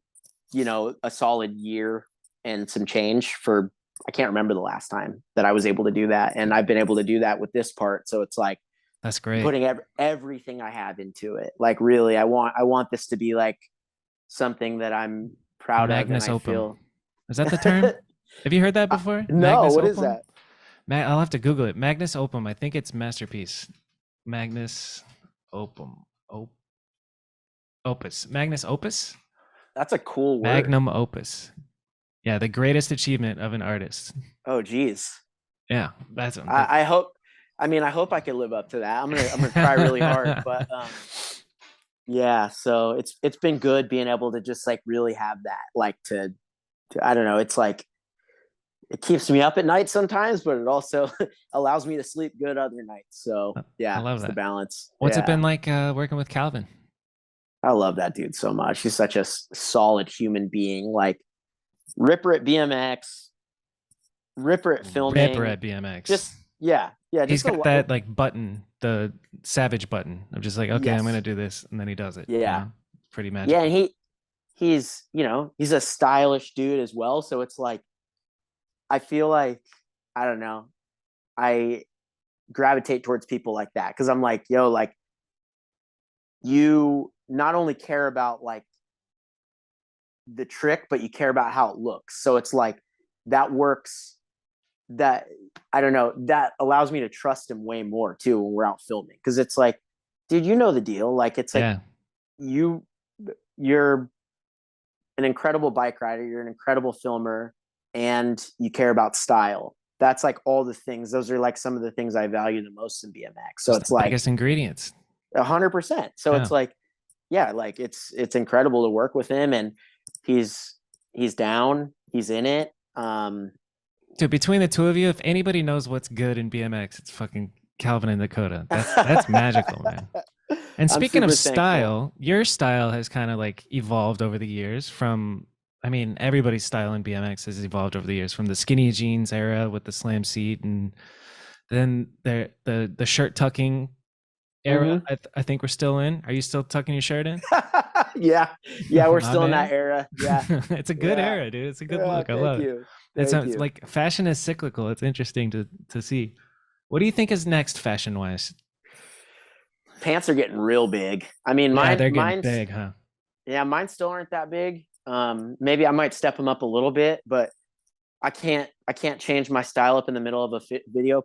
a solid year and some change for, I can't remember the last time that I was able to do that. And I've been able to do that with this part. So it's like, That's great. putting everything I have into it. Like really, I want this to be like something that I'm proud of, and Magnus I opum. feel. Is that the term? Have you heard that before? No, Magnus what is opum? that? I'll have to Google it. Magnus opum. I think it's masterpiece. Magnus opum. Opus. Magnus opus? That's a cool word. Magnum opus. Yeah, the greatest achievement of an artist. Oh, geez. Yeah, that's I hope. I mean, I hope I can live up to that. I'm gonna try really hard, but yeah. So it's been good being able to just like really have that, like to I don't know. It's like it keeps me up at night sometimes, but it also allows me to sleep good other nights. So I yeah, love it's the that. balance. What's it Yeah, been like working with Calvin? I love that dude so much. He's such a solid human being. Like ripper at BMX, ripper at Ripper filming. at BMX. Just yeah. He's Just got that like button, the savage button. I'm just like, okay, I'm gonna yes, do this, and then he does it. yeah, Pretty yeah. And magical. he's a stylish dude as well. So it's like I feel like I don't know. I gravitate towards people like that because I'm like, yo, like you not only care about like the trick, but you care about how it looks. So it's like that works. That I don't know. That allows me to trust him way more too when we're out filming because it's like, dude, you know the deal. Like it's like Yeah, you you're an incredible bike rider. You're an incredible filmer, and you care about style. That's like all the things. Those are like some of the things I value the most in BMX. So it's it's the like biggest ingredients. 100%. So Yeah. it's like, yeah, like it's incredible to work with him, and he's down, he's in it. Dude, between the two of you, if anybody knows what's good in BMX, it's fucking Calvin and Dakota. That's magical, man. And I'm speaking of super thankful. style, your style has kind of like evolved over the years from, I mean, everybody's style in BMX has evolved over the years from the skinny jeans era with the slam seat, and then the shirt tucking era. Hmm. I think we're still in. Are you still tucking your shirt in? Yeah, yeah, we're My still in that man. era. Yeah, It's a good yeah, era, dude. It's a good yeah. look. I Thank love it. you, thank It's you. like fashion is cyclical. It's interesting to see. What do you think is next fashion wise? Pants are getting real big. I mean, Yeah, they're getting mine's big, huh? yeah, mine still aren't that big. Maybe I might step them up a little bit, but I can't change my style up in the middle of a video.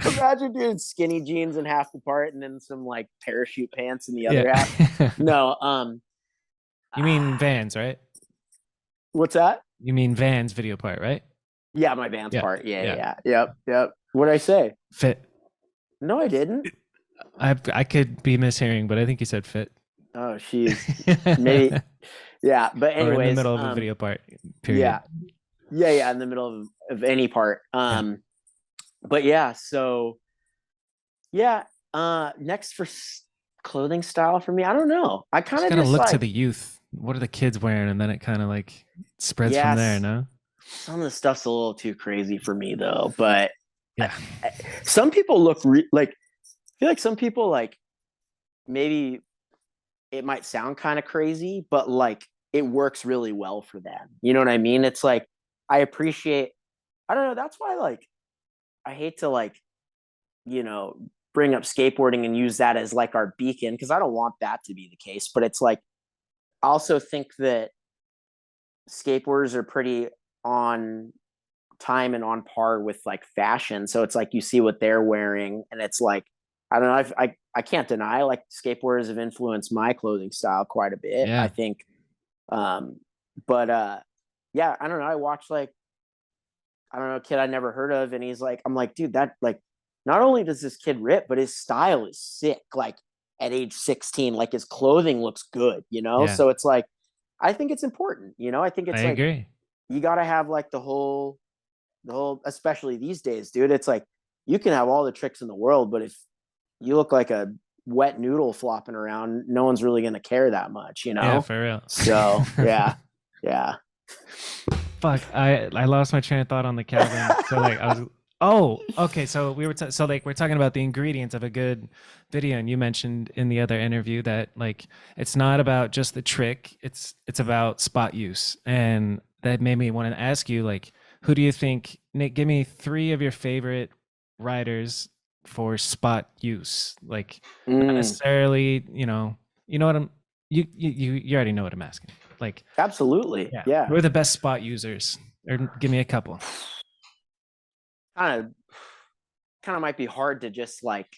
Imagine doing skinny jeans in half the part and then some like parachute pants in the Yeah. other half. No, You mean Vans, right? what's that? You mean Vans video part, right? Yeah, my Vans Yeah. part. Yeah, Yeah. yeah, yep, yep. What did I say? Fit. No, I didn't. I could be mishearing, but I think you said fit. Oh, she's maybe. Yeah, but Or in the anyways, middle of a video part, yeah, period. yeah, in the middle of any part. Yeah. But yeah, so yeah, next for clothing style for me, I don't know. I kind Just of gotta just look to like, the youth. What are the kids wearing? And then it kind of like spreads from there, yes, no? some of the stuff's a little too crazy for me though. But I, Yeah. some people look like, I feel like some people like maybe it might sound kind of crazy, but like it works really well for them. You know what I mean? It's like I appreciate. I don't know. That's why like I hate to like you know bring up skateboarding and use that as like our beacon because I don't want that to be the case. But it's like I also think that skateboarders are pretty on time and on par with like fashion. So it's like you see what they're wearing, and it's like I don't know. I can't deny like skateboarders have influenced my clothing style quite a bit. I Yeah. think, um, but yeah, I don't know. I watched like I don't know a kid I never heard of, and he's like, I'm like, dude, that like not only does this kid rip, but his style is sick. Like at age 16, like his clothing looks good, you know. Yeah. So it's like I think it's important, you know. I think I it's like agree. you got to have like especially these days, dude. It's like you can have all the tricks in the world, but if you look like a wet noodle flopping around, no one's really going to care that much, you Yeah, know? for real. So yeah, yeah. Fuck, I lost my train of thought on the Calvin. So like I was okay. So we were so like we're talking about the ingredients of a good video, and you mentioned in the other interview that like it's not about just the trick; it's about spot use, and that made me want to ask you like, who do you think, Nick? Give me three of your favorite riders for spot use, like not Mm, necessarily, you know what I'm, you already know what I'm asking. Like, absolutely. yeah, Yeah. who are the best spot users? Or give me a couple. Kind of might be hard to just like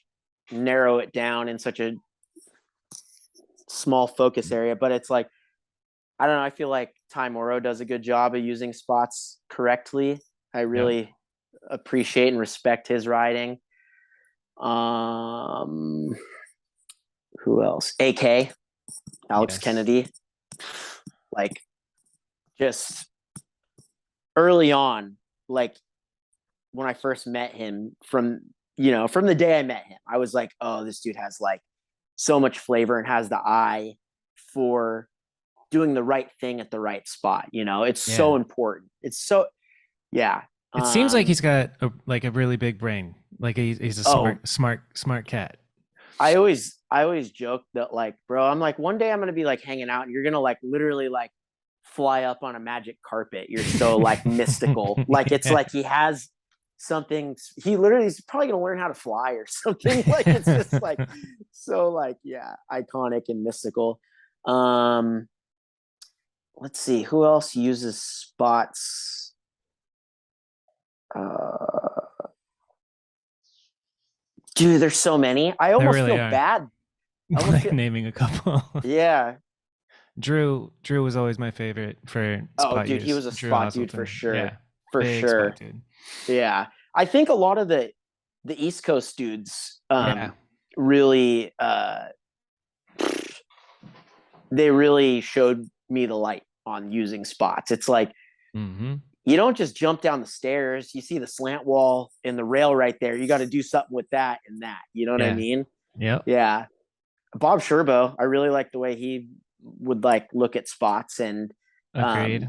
narrow it down in such a small focus area, but it's like, I don't know. I feel like Ty Morrow does a good job of using spots correctly. I Yep. really appreciate and respect his riding. Um, who else? AK, Alex Yes. Kennedy. Like, just early on, like when I first met him, from the day I met him, I was like, oh, this dude has like so much flavor and has the eye for doing the right thing at the right spot. It's Yeah. so important. It's so, yeah. It seems like Um, he's got a really big brain. Like he's a oh, smart cat. I always joke that like, bro, I'm like, one day I'm gonna be like hanging out and you're gonna like literally like fly up on a magic carpet. You're so like mystical. Like it's Yeah. like he has something. He literally is probably gonna learn how to fly or something. Like it's just like so like, yeah, iconic and mystical. Um, let's see who else uses spots. Uh, dude, there's so many. I There almost really feel are. bad. I almost Like feel, naming a couple. yeah. Drew was always my favorite for Oh, spot dude, he use. was a Drew spot dude for Hasselton. Yeah. sure. For Big spot sure. dude. Yeah. I think a lot of the East Coast dudes Yeah. really they really showed me the light on using spots. It's like Mm-hmm. you don't just jump down the stairs. You see the slant wall and the rail right there. You got to do something with that and that. You know what I Yeah. mean? Yep. Yeah. Bob Sherbo, I really like the way he would like look at spots and Agreed.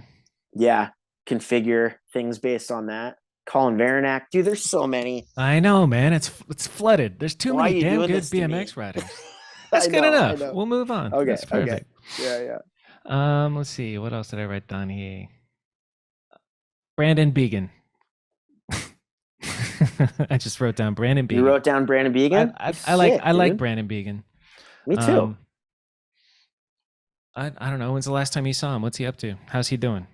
yeah, configure things based on that. Colin Varanak, dude, there's so many. I know, man. It's flooded. There's too Why are many you damn doing good this to BMX me? riders. That's I good know, I enough. know. We'll move on. Okay, That's okay. perfect. Yeah, yeah. Let's see. What else did I write down here? Brandon Began. I just wrote down Brandon You Began. wrote down Brandon I, Began? I He's I like sick, I like dude. Brandon Began. Me too. Um, I don't know. When's the last time you saw him? What's he up to? How's he doing?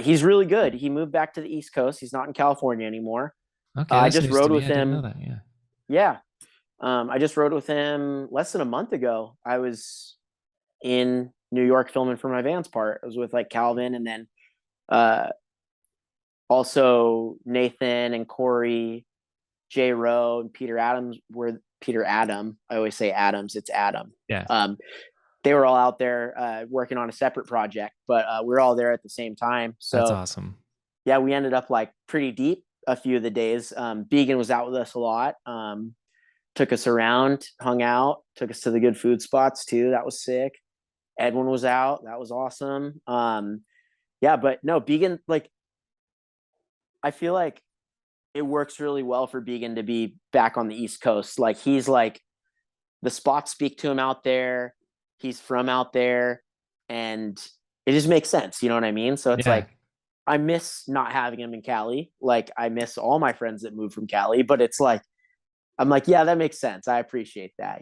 He's really good. He moved back to the East Coast. He's not in California anymore. Okay, I that's just news to rode me. with I didn't know him. that. Yeah. Yeah. I just rode with him less than a month ago. I was in New York filming for my Vans part. I was with like Calvin and then uh, also Nathan and Corey, Jay Rowe, and Peter Adams were Peter Adam. I always say Adams. It's Adam. Yeah. They were all out there working on a separate project, but we are all there at the same time. That's So awesome. yeah, we ended up like pretty deep a few of the days. Began was out with us a lot. Took us around, hung out, took us to the good food spots too. That was sick. Edwin was out. That was awesome. Yeah, but no, Began, like, I feel like it works really well for Began to be back on the East Coast. Like, he's like, the spots speak to him out there. He's from out there. And it just makes sense. You know what I mean? So it's Yeah. like, I miss not having him in Cali. Like, I miss all my friends that moved from Cali, but it's like, I'm like, yeah, that makes sense. I appreciate that,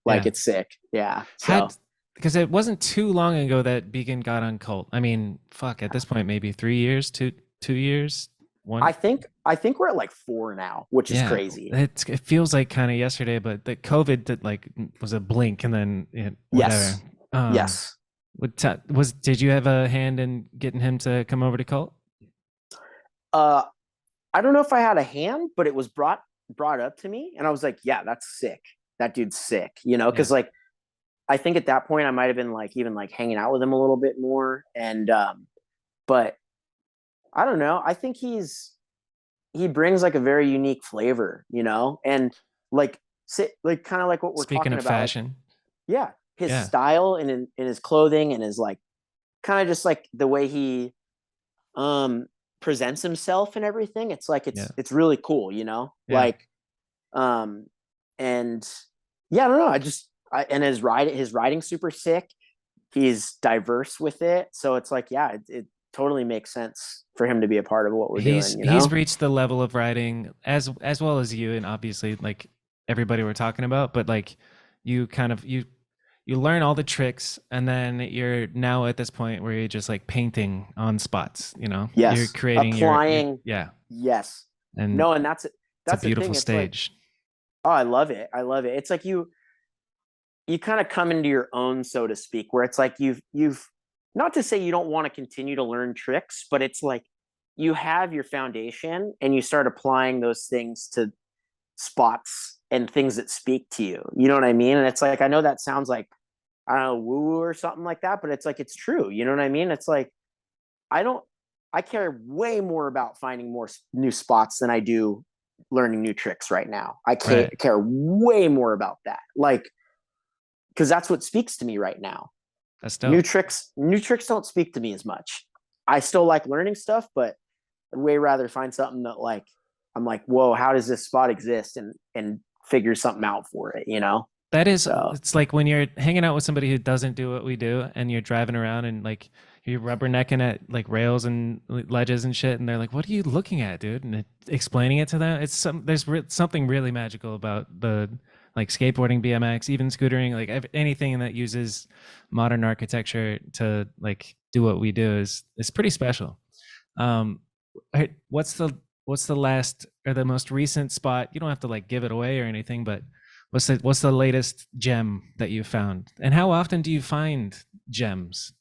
like Yeah. it's sick. Yeah. So Had because it wasn't too long ago that Beacon got on cult. I mean, fuck, at this point maybe 3 years, 2 years, I one. think I think we're at like 4 now, which is Yeah, crazy. it feels like kind of yesterday, but the COVID that like was a blink and then whatever. Yes. Um, Yes. did you have a hand in getting him to come over to cult? Uh I don't know if I had a hand, but it was brought up to me and I was like, yeah, that's sick. That dude's sick, Yeah, because like I think at that point I might have been like even like hanging out with him a little bit more. And but I don't know. I think he brings like a very unique flavor, and like sit like kind of like what we're speaking talking of about. Like, fashion. yeah, his Yeah, style and in his clothing and his like kind of just like the way he um presents himself and everything. It's like yeah, it's really cool, yeah. like and yeah, I don't know. And his riding super sick. He's diverse with it, so it's like, yeah, it totally makes sense for him to be a part of what we're He's doing, you he's know? reached the level of riding as well as you, and obviously like everybody we're talking about, but like you kind of you learn all the tricks, and then you're now at this point where you're just like painting on spots, you know? You're Yes. creating your Applying. yeah, Yes. and No, and it's a that's the beautiful thing. It's like, stage. oh, I love it. I love it. It's like you kind of come into your own, so to speak, where it's like you've not to say you don't want to continue to learn tricks, but it's like you have your foundation and you start applying those things to spots and things that speak to you. You know what I mean? And it's like, I know that sounds like, I don't know, woo woo or something like that, but it's like, it's true. You know what I mean? It's like, I don't, I care way more about finding more new spots than I do learning new tricks right now. I Right. care way more about that. Like, because that's what speaks to me right now. That's New dope. tricks don't speak to me as much. I still like learning stuff, but I'd way rather find something that like I'm like, whoa, how does this spot exist, and figure something out for it, you know? That is, So it's like when you're hanging out with somebody who doesn't do what we do, and you're driving around and like you're rubbernecking at like rails and ledges and shit, and they're like, "What are you looking at, dude?" And explaining it to them, there's something really magical about the like skateboarding, BMX, even scootering, like anything that uses modern architecture to like do what we do is pretty special. Um, what's the last or the most recent spot? You don't have to like give it away or anything, but what's the latest gem that you found? And how often do you find gems?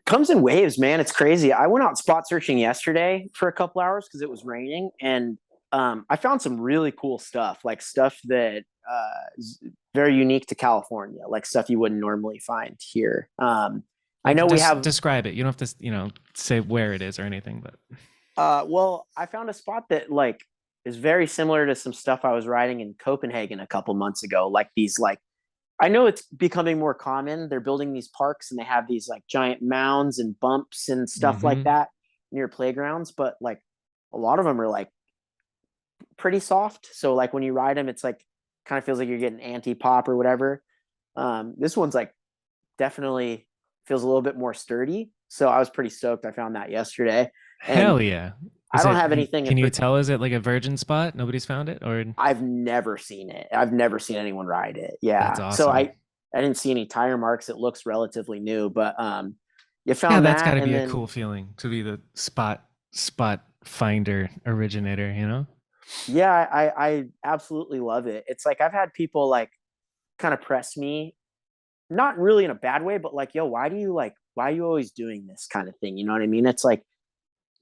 comes in waves, man. It's crazy. I went out spot searching yesterday for a couple hours because it was raining, and I found some really cool stuff, like stuff that is very unique to California, like stuff you wouldn't normally find here. I You know can we just have. describe it. You don't have to, say where it is or anything, but Well, I found a spot that like is very similar to some stuff I was riding in Copenhagen a couple months ago. Like these, like I know it's becoming more common. They're building these parks and they have these like giant mounds and bumps and stuff like hmm that near playgrounds, but like a lot of them are like pretty soft. So like when you ride them, it's like kind of feels like you're getting anti-pop or whatever. This one's like definitely feels a little bit more sturdy. So I was pretty stoked. I found that yesterday, and hell yeah. I Is don't it? have anything Can in. you tell? Is it like a virgin spot? Nobody's found it, or I've never seen it. I've never seen anyone ride it. that's Yeah. So awesome. I didn't see any tire marks. It looks relatively new, but you Yeah, found that's got that, to and be a then cool feeling to be the spot finder originator. You know? yeah, I absolutely love it. It's like I've had people like kind of press me, not really in a bad way, but like, yo, why are you always doing this kind of thing? You know what I mean? It's like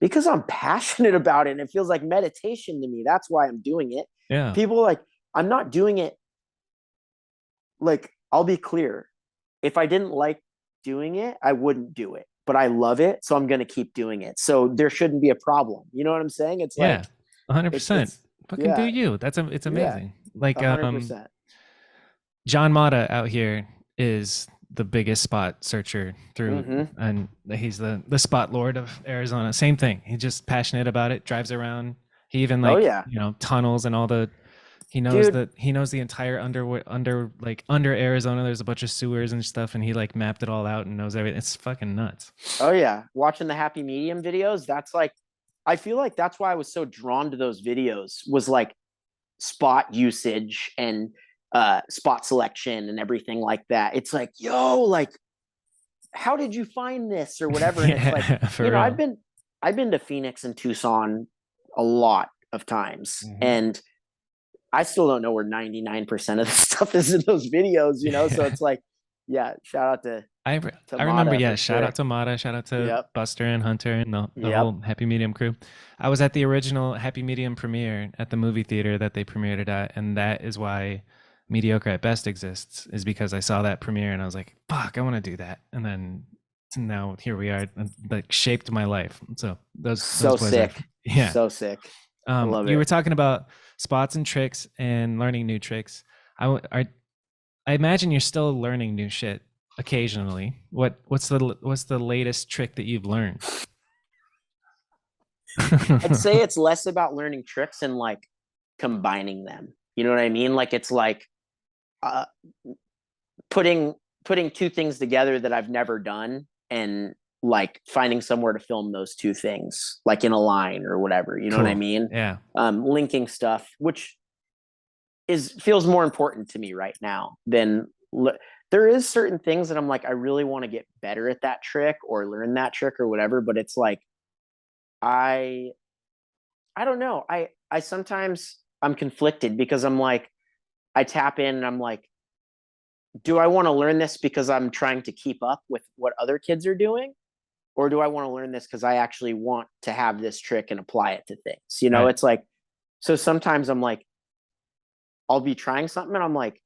because I'm passionate about it and it feels like meditation to me. That's why I'm doing it. Yeah. People like I'm not doing it like I'll be clear. If I didn't like doing it, I wouldn't do it. But I love it, so I'm going to keep doing it. So there shouldn't be a problem. You know what I'm saying? It's Yeah. like 100%. it's Fucking do yeah, you. It's yeah, amazing. Like 100%. John Mata out here is the biggest spot searcher through, Mhm. and he's the spot lord of Arizona. Same thing. He's just passionate about it, drives around. He even Oh like, yeah. tunnels and all the Dude, he knows the entire under Arizona. There's a bunch of sewers and stuff, and he like mapped it all out and knows everything. It's fucking nuts. oh yeah. Watching the happy medium videos, that's like I feel like that's why I was so drawn to those videos was like spot usage and spot selection and everything like that. It's like, yo, like how did you find this or whatever? And it's like, Yeah, for you know, real. I've been to Phoenix and Tucson a lot of times, hmm and I still don't know where 99% of the stuff is in those videos, you know? So Yeah. it's like, yeah, shout out to I remember, Mata yeah. for Shout out sure. to Mata, shout out to Yep. Buster and Hunter and the Yep. whole Happy Medium crew. I was at the original Happy Medium premiere at the movie theater that they premiered it at, and that is why Mediocre at Best exists, is because I saw that premiere and I was like, fuck, I want to do that. And then now here we are, and that shaped my life. So those So boys are, sick. yeah. So sick. I love You were it. talking about spots and tricks and learning new tricks. I imagine you're still learning new shit occasionally. What's the latest trick that you've learned? I'd say it's less about learning tricks and like combining them. You know what I mean? Like it's like uh, putting two things together that I've never done and like finding somewhere to film those two things, like in a line or whatever, you know what I Cool. mean? Yeah. Linking stuff, which feels more important to me right now than there is certain things that I'm like, I really want to get better at that trick or learn that trick or whatever. But it's like, I, I don't know. I sometimes I'm conflicted because I'm like, I tap in and I'm like, do I want to learn this because I'm trying to keep up with what other kids are doing? Or do I want to learn this because I actually want to have this trick and apply it to things? You know, Right. it's like, so sometimes I'm like, I'll be trying something and I'm like,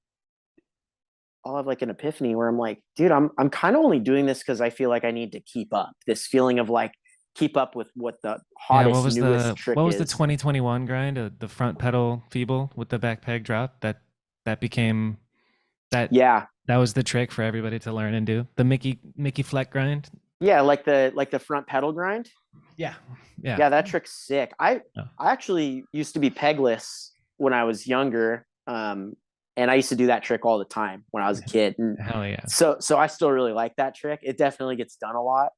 I'll have like an epiphany where I'm like, dude, I'm kind of only doing this because I feel like I need to keep up. This feeling of like keep up with what the Yeah, hottest, newest trick what was the is. 2021 grind? The front pedal feeble with the back peg drop. That became that Yeah. that was the trick for everybody to learn and do. The Mickey Fleck grind. Yeah, like the front pedal grind. Yeah. Yeah. Yeah, that trick's sick. Oh. I actually used to be pegless when I was younger. And I used to do that trick all the time when I was a kid. And Hell yeah. so I still really like that trick. It definitely gets done a lot.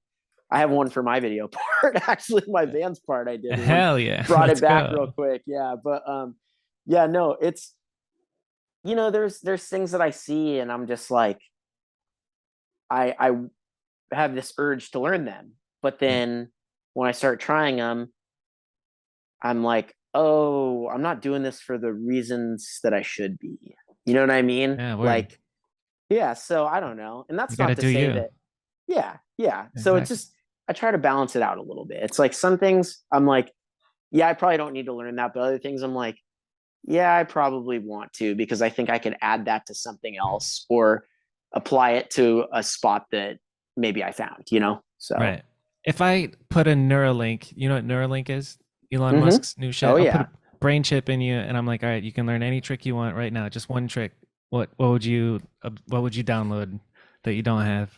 I have one for my video part. Actually, my Vans part I did. Hell yeah. Brought Let's it back go. real quick. Yeah. But yeah, no, it's there's things that I see and I'm just like, I have this urge to learn them. But then when I start trying them, I'm like, oh, I'm not doing this for the reasons that I should be. You know what I mean? Yeah, word. Like, yeah. So I don't know. And You that's gotta not to do say you. that, yeah, yeah. So it's Exactly. just, I try to balance it out a little bit. It's like some things I'm like, yeah, I probably don't need to learn that. But other things I'm like, yeah, I probably want to because I think I could add that to something else or apply it to a spot that maybe I found, you know? So, Right. If I put a Neuralink, you know what Neuralink is? Elon mm-hmm. Musk's new shit. Oh, I'll put yeah. a brain chip in you, and I'm like, all right, you can learn any trick you want right now, just one trick. What what would you download that you don't have?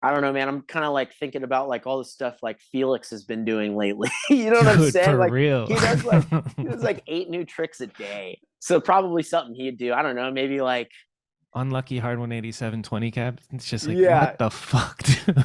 I don't know, man. I'm kind of like thinking about like all the stuff like Felix has been doing lately. You know what I'm Dude, saying? for Like real. he does like 8 new tricks a day. So probably something he'd do. I don't know, maybe like Unlucky hard 187 20 cap. It's just like, yeah, what the fuck, dude?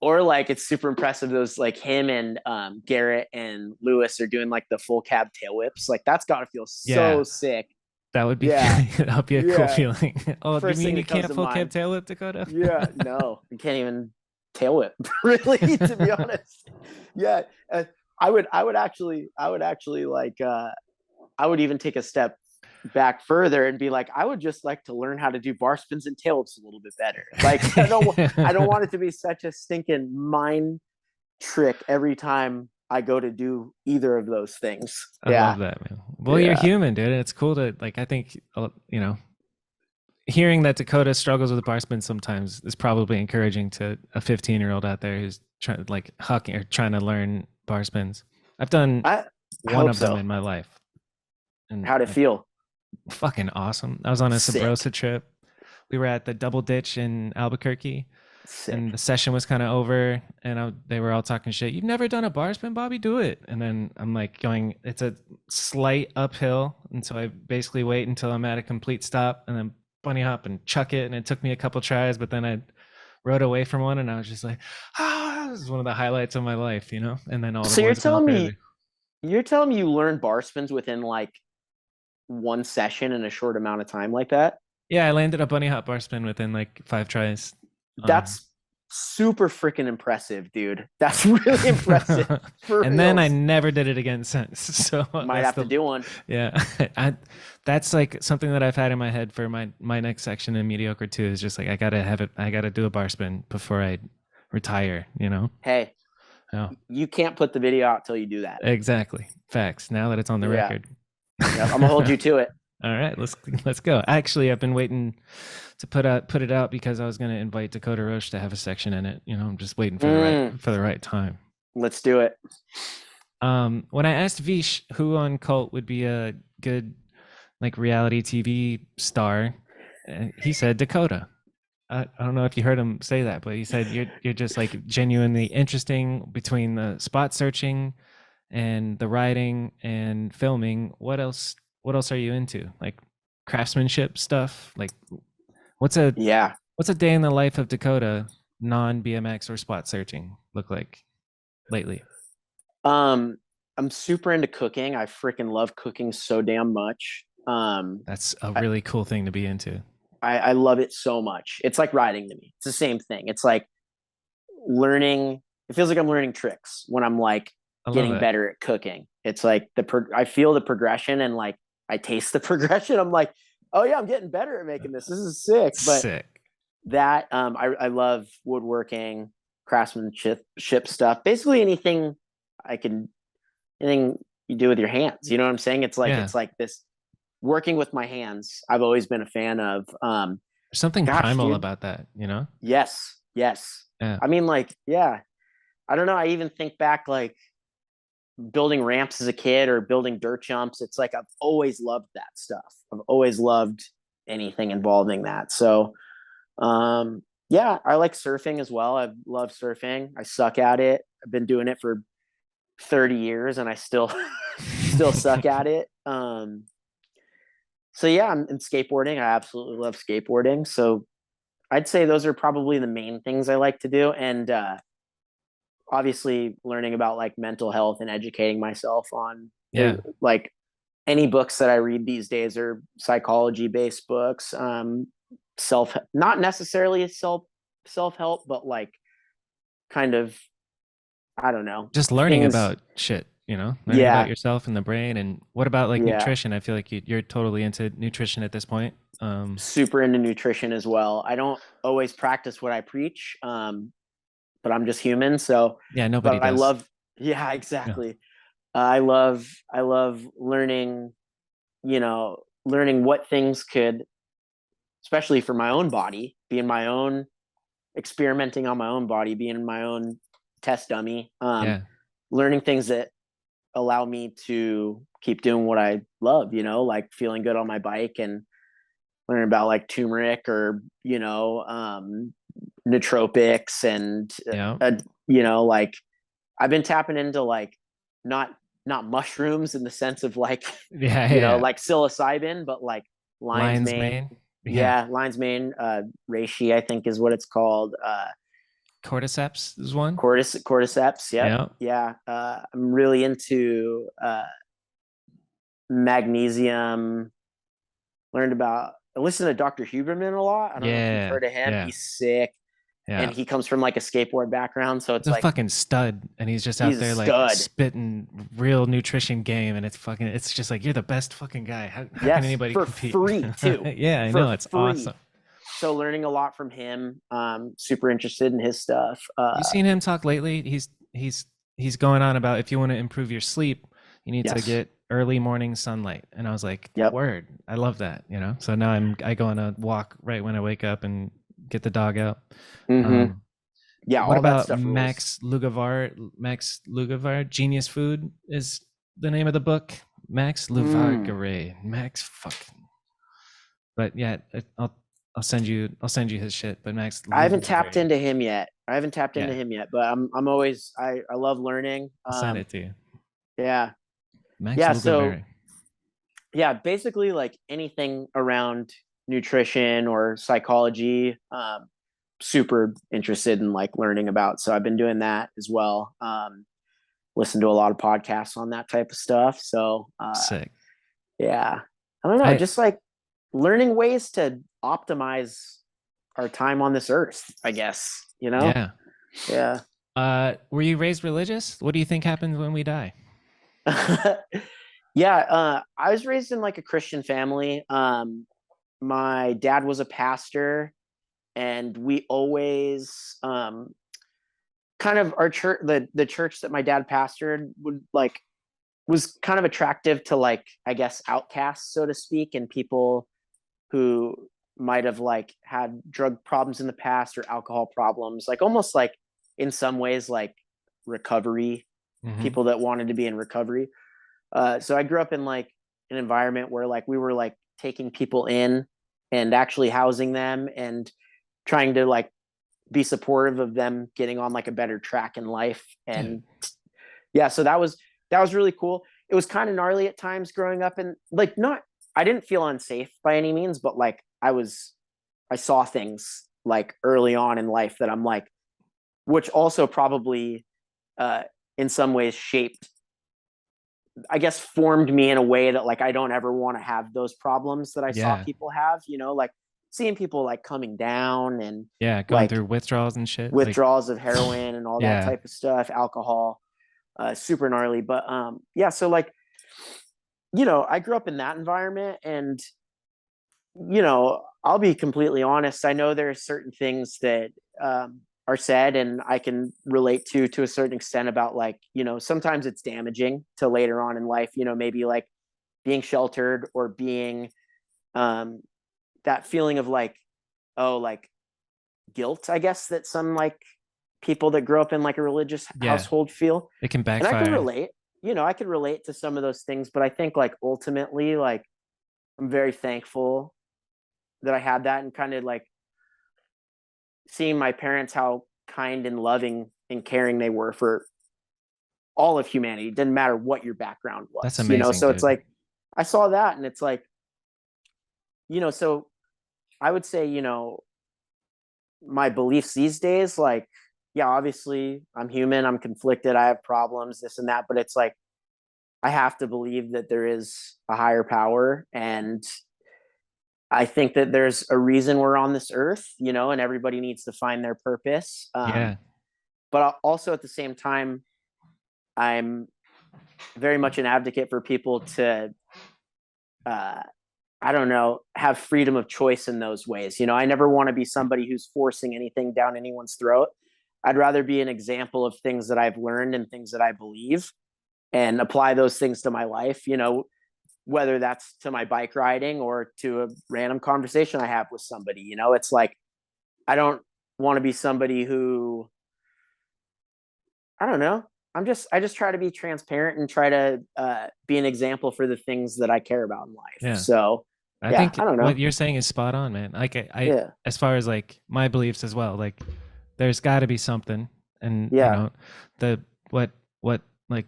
or like it's super impressive. Those like him and Garrett and Lewis are doing like the full cab tail whips. Like that's got to feel Yeah, so sick. that would be Yeah, that'd be a cool yeah. feeling. Oh, you First thing mean you that comes can't to full cab mind. tail whip, Dakota? Yeah, no, you can't even tail whip, really, to be honest. Yeah, I would actually like, I would even take a step back further and be like, I would just like to learn how to do bar spins and tail whips a little bit better. Like, I don't want it to be such a stinking mind trick every time I go to do either of those things. I Yeah, love that, man. Well, you're yeah. human, dude. It's cool to like. I think hearing that Dakota struggles with bar spin sometimes is probably encouraging to a 15-year-old out there who's trying like hucking or trying to learn bar spins. I've done I one hope of them so. in my life, and How'd it like feel? fucking awesome. I was on a Sick, Sabrosa trip. We were at the Double Ditch in Albuquerque, and sick. the session was kind of over, and they were all talking shit. You've never done a bar spin, Bobby? Do it. And then I'm like going, it's a slight uphill, and so I basically wait until I'm at a complete stop, and then bunny hop and chuck it. And it took me a couple tries, but then I rode away from one, and I was just like, this is one of the highlights of my life, you know. And then all the So boys going crazy. you're telling me you learned bar spins within like one session in a short amount of time like that? Yeah, I landed a bunny hop bar spin within like 5 tries. Um, That's super freaking impressive, dude. That's really impressive for and then I reals. never did it again since. So Might that's have to the do one. yeah. That's like something that I've had in my head for my next section in mediocre too. Is just like I gotta have it. I gotta do a bar spin before I retire. You know. Hey, Yeah. you can't put the video out till you do that. Exactly. Facts. Now that it's on the Yeah. record. Yep, I'm gonna hold you to it. All right, let's go. Actually, I've been waiting to put it out because I was going to invite Dakota Roche to have a section in it. You know, I'm just waiting for the right time. Let's do it. When I asked Vish who on Cult would be a good like reality TV star, he said Dakota. I don't know if you heard him say that, but he said you're just like genuinely interesting between the spot searching and the writing and filming. What else are you into? Like craftsmanship stuff? Like what's a Yeah. What's a day in the life of Dakota, non BMX or spot searching, look like lately? Um, I'm super into cooking. I freaking love cooking so damn much. That's a I, really cool thing to be into. I love it so much. It's like riding to me. It's the same thing. It's like learning. It feels like I'm learning tricks when I'm like I love getting it. better at cooking. It's like I feel the progression and like I taste the progression. I'm like, oh yeah, I'm getting better at making this. This is sick. But Sick. that I love woodworking, craftsmanship stuff. Basically anything I can anything you do with your hands. You know what I'm saying? Yeah. It's like this working with my hands. I've always been a fan of. There's something Gosh, primal dude. about that, you know? Yes, yes. Yeah. I mean, like, yeah. I don't know. I even think back like building ramps as a kid or building dirt jumps. It's like I've always loved that stuff. I've always loved anything involving that. So, yeah, I like surfing as well. I love surfing. I suck at it. I've been doing it for 30 years and I still still suck at it. So yeah, I'm in skateboarding. I absolutely love skateboarding. So I'd say those are probably the main things I like to do. And obviously learning about like mental health and educating myself on Yeah. like any books that I read these days are psychology based books. Not necessarily self help, but like kind of, I don't know, Just learning things. about shit, you know, learning about Yeah, yourself and the brain. And what about like yeah. nutrition? I feel like you're totally into nutrition at this point. Super into nutrition as well. I don't always practice what I preach, but I'm just human. So, Yeah, nobody but I does. love, yeah, Yeah. exactly. I love learning, learning what things could, especially for my own body, being my own, experimenting on my own body, being my own test dummy, Yeah. learning things that allow me to keep doing what I love, like feeling good on my bike and learning about like turmeric or, nootropics and, Yeah. like I've been tapping into like not not mushrooms in the sense of like Yeah. Yeah. like psilocybin, but like lion's Lion's mane. mane. Yeah. Yeah, lion's mane, reishi, I think is what it's called. Cordyceps is one. Cordyceps. Yep. Yeah. Yeah. I'm really into magnesium. I listen to Dr. Huberman a lot. I don't know if you've Yeah. heard of him. Yeah. He's sick. Yeah. And he comes from like a skateboard background. So He's it's a like fucking stud, and he's just out he's a there like stud. spitting real nutrition game, and it's just like you're the best fucking guy. How can Yes, anybody for compete? free too. Yeah, I For know, it's free. awesome. So learning a lot from him. Super interested in his stuff. You seen him talk lately? He's going on about if you want to improve your sleep, you need to Yes. get early morning sunlight. And I was like, Yep. word, I love that, you know. So now I go on a walk right when I wake up and get the dog out. Mm-hmm. Um, Yeah, what all that about stuff rules. Max Lugavar? Max Lugavar, Genius Food is the name of the book. Max Mm. Luvargare. Max fucking. But yeah, I'll send you his shit. But Max I haven't tapped Lugarve. into him yet. Yeah, But I'm always I love learning. I'll send it to you. Yeah. Max Yeah, so Lugarve. yeah, basically like anything around nutrition or psychology, super interested in like learning about. So I've been doing that as well. Listen to a lot of podcasts on that type of stuff. So Sick. yeah. I don't know, I just like learning ways to optimize our time on this earth, I guess, yeah. Yeah. Were you raised religious? What do you think happens when we die? Yeah, I was raised in like a Christian family. My dad was a pastor, and we always kind of our church, the church that my dad pastored would like was kind of attractive to like I guess outcasts, so to speak, and people who might have like had drug problems in the past or alcohol problems, like almost like in some ways like recovery Mm-hmm. people that wanted to be in recovery. So I grew up in like an environment where like we were like taking people in and actually housing them and trying to like be supportive of them getting on like a better track in life. Dude. And yeah, so that was really cool. It was kind of gnarly at times growing up and like not I didn't feel unsafe by any means, but like I saw things like early on in life that I'm like, which also probably in some ways shaped, I guess, formed me in a way that like I don't ever want to have those problems that I saw Yeah. people have, you know, like seeing people like coming down and Yeah. Going like through withdrawals and shit. Like, withdrawals of heroin and all that yeah. type of stuff, alcohol, super gnarly. But yeah, so like, you know, I grew up in that environment and, you know, I'll be completely honest. I know there are certain things that are said and I can relate to a certain extent about like, you know, sometimes it's damaging to later on in life, you know, maybe like being sheltered or being um, that feeling of like, oh, like guilt, I guess, that some like people that grow up in like a religious Yeah. household feel. It can And I can backfire. relate, you know, I could relate to some of those things, but I think like ultimately, like I'm very thankful that I had that and kind of like seeing my parents, how kind and loving and caring they were for all of humanity. It didn't matter what your background That's was, you know? amazing, So it's dude. like, I saw that and it's like, you know, so I would say, you know, my beliefs these days, like, yeah, obviously I'm human, I'm conflicted, I have problems, this and that, but it's like, I have to believe that there is a higher power. And I think that there's a reason we're on this earth, you know, and everybody needs to find their purpose. Yeah. But also at the same time, I'm very much an advocate for people to, uh, I don't know, have freedom of choice in those ways. You know, I never want to be somebody who's forcing anything down anyone's throat. I'd rather be an example of things that I've learned and things that I believe and apply those things to my life, you know, whether that's to my bike riding or to a random conversation I have with somebody. You know, it's like, I don't want to be somebody who, I don't know. I just try to be transparent and try to be an example for the things that I care about in life. Yeah. So, I yeah, think I don't what know. you're saying is spot on, man. Like Yeah, as far as like my beliefs as well, like there's got to be something, and you yeah, know, the what like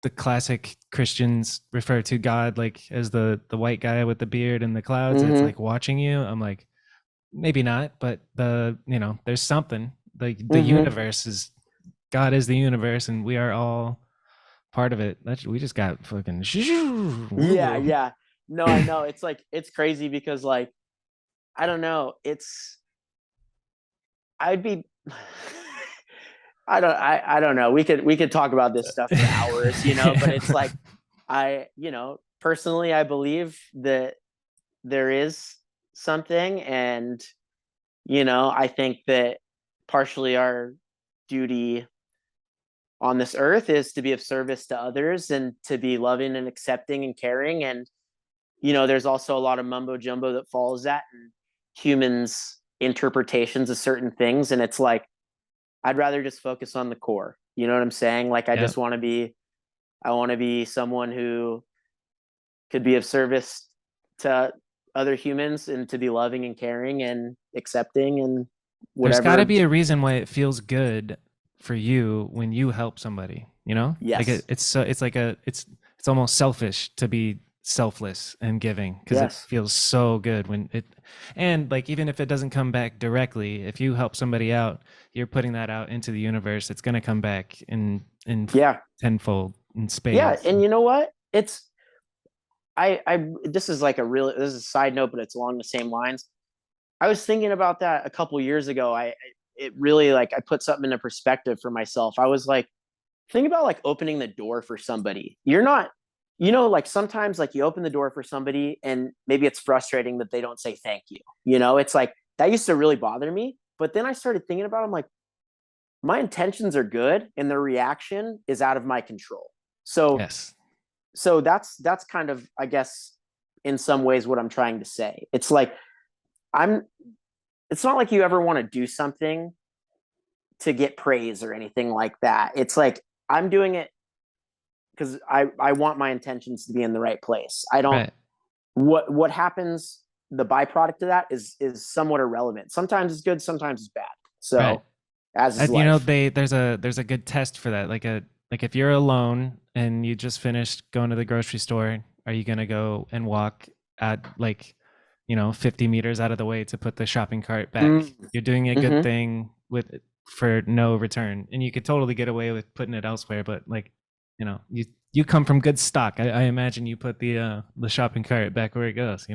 the classic Christians refer to God like as the white guy with the beard and the clouds that's mm-hmm, like watching you. I'm like, maybe not, but you know, there's something. Like the mm-hmm. universe is God is the universe, and we are all part of it. That's we just got fucking. Yeah, yeah. No, I know. It's like it's crazy because like I don't know. It's I'd be I don't know. We could talk about this stuff for hours, you know, but it's like you know, personally I believe that there is something and you know, I think that partially our duty on this earth is to be of service to others and to be loving and accepting and caring and you know, there's also a lot of mumbo jumbo that follows that and humans' interpretations of certain things. And it's like, I'd rather just focus on the core. You know what I'm saying? Like, Yep. I want to be someone who could be of service to other humans and to be loving and caring and accepting and There's got to whatever. be a reason why it feels good for you when you help somebody, you know? Like Yes. it's so it's like it's almost selfish to be selfless and giving because it Yes. feels so good when it and like even if it doesn't come back directly, if you help somebody out, you're putting that out into the universe. It's going to come back in Yeah. tenfold in Yeah. spades. And you know what? This is like this is a side note, but it's along the same lines. I was thinking about that a couple years ago. It really like I put something into perspective for myself. I was like, think about like opening the door for somebody. You're not, you know, like sometimes like you open the door for somebody and maybe it's frustrating that they don't say thank you. You know, it's like that used to really bother me. But then I started thinking about it, I'm like, my intentions are good and the reaction is out of my control. So Yes. that's kind of, I guess, in some ways what I'm trying to say. It's like I'm it's not like you ever want to do something to get praise or anything like that. It's like I'm doing it because I want my intentions to be in the right place. I don't Right. what happens, the byproduct of that is somewhat irrelevant. Sometimes it's good, sometimes it's bad. Right. So as is You know, life. there's a good test for that. Like if you're alone and you just finished going to the grocery store, are you gonna go and walk at like 50 meters out of the way to put the shopping cart back. Mm. You're doing a good Mm-hmm. thing with for no return, and you could totally get away with putting it elsewhere. But like, you come from good stock. I imagine you put the shopping cart back where it goes.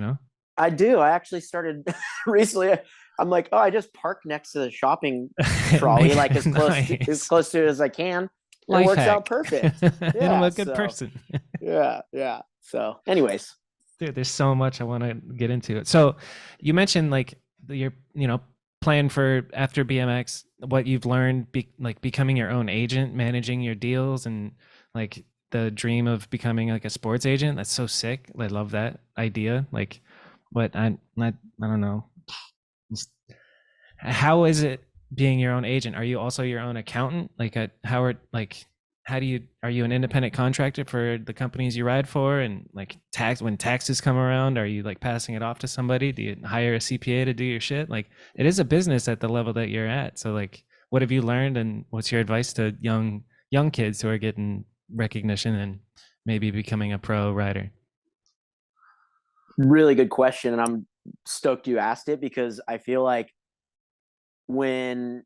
I do. I actually started recently. I'm like, oh, I just park next to the shopping trolley, like as Nice. close to it as I can. It Life works hack. out perfect. And I'm Yeah. a good So person. yeah. So, anyways, Dude, there's so much I want to get into it. So, you mentioned like your, plan for after BMX, what you've learned, like becoming your own agent, managing your deals, and like the dream of becoming like a sports agent. That's so sick. I love that idea. Like, what I don't know. How is it being your own agent? Are you also your own accountant? Like at Howard, like are you an independent contractor for the companies you ride for? And like when taxes come around, are you like passing it off to somebody? Do you hire a CPA to do your shit? Like it is a business at the level that you're at. So like, what have you learned, and what's your advice to young kids who are getting recognition and maybe becoming a pro rider? really good question. And I'm stoked you asked it, because I feel like when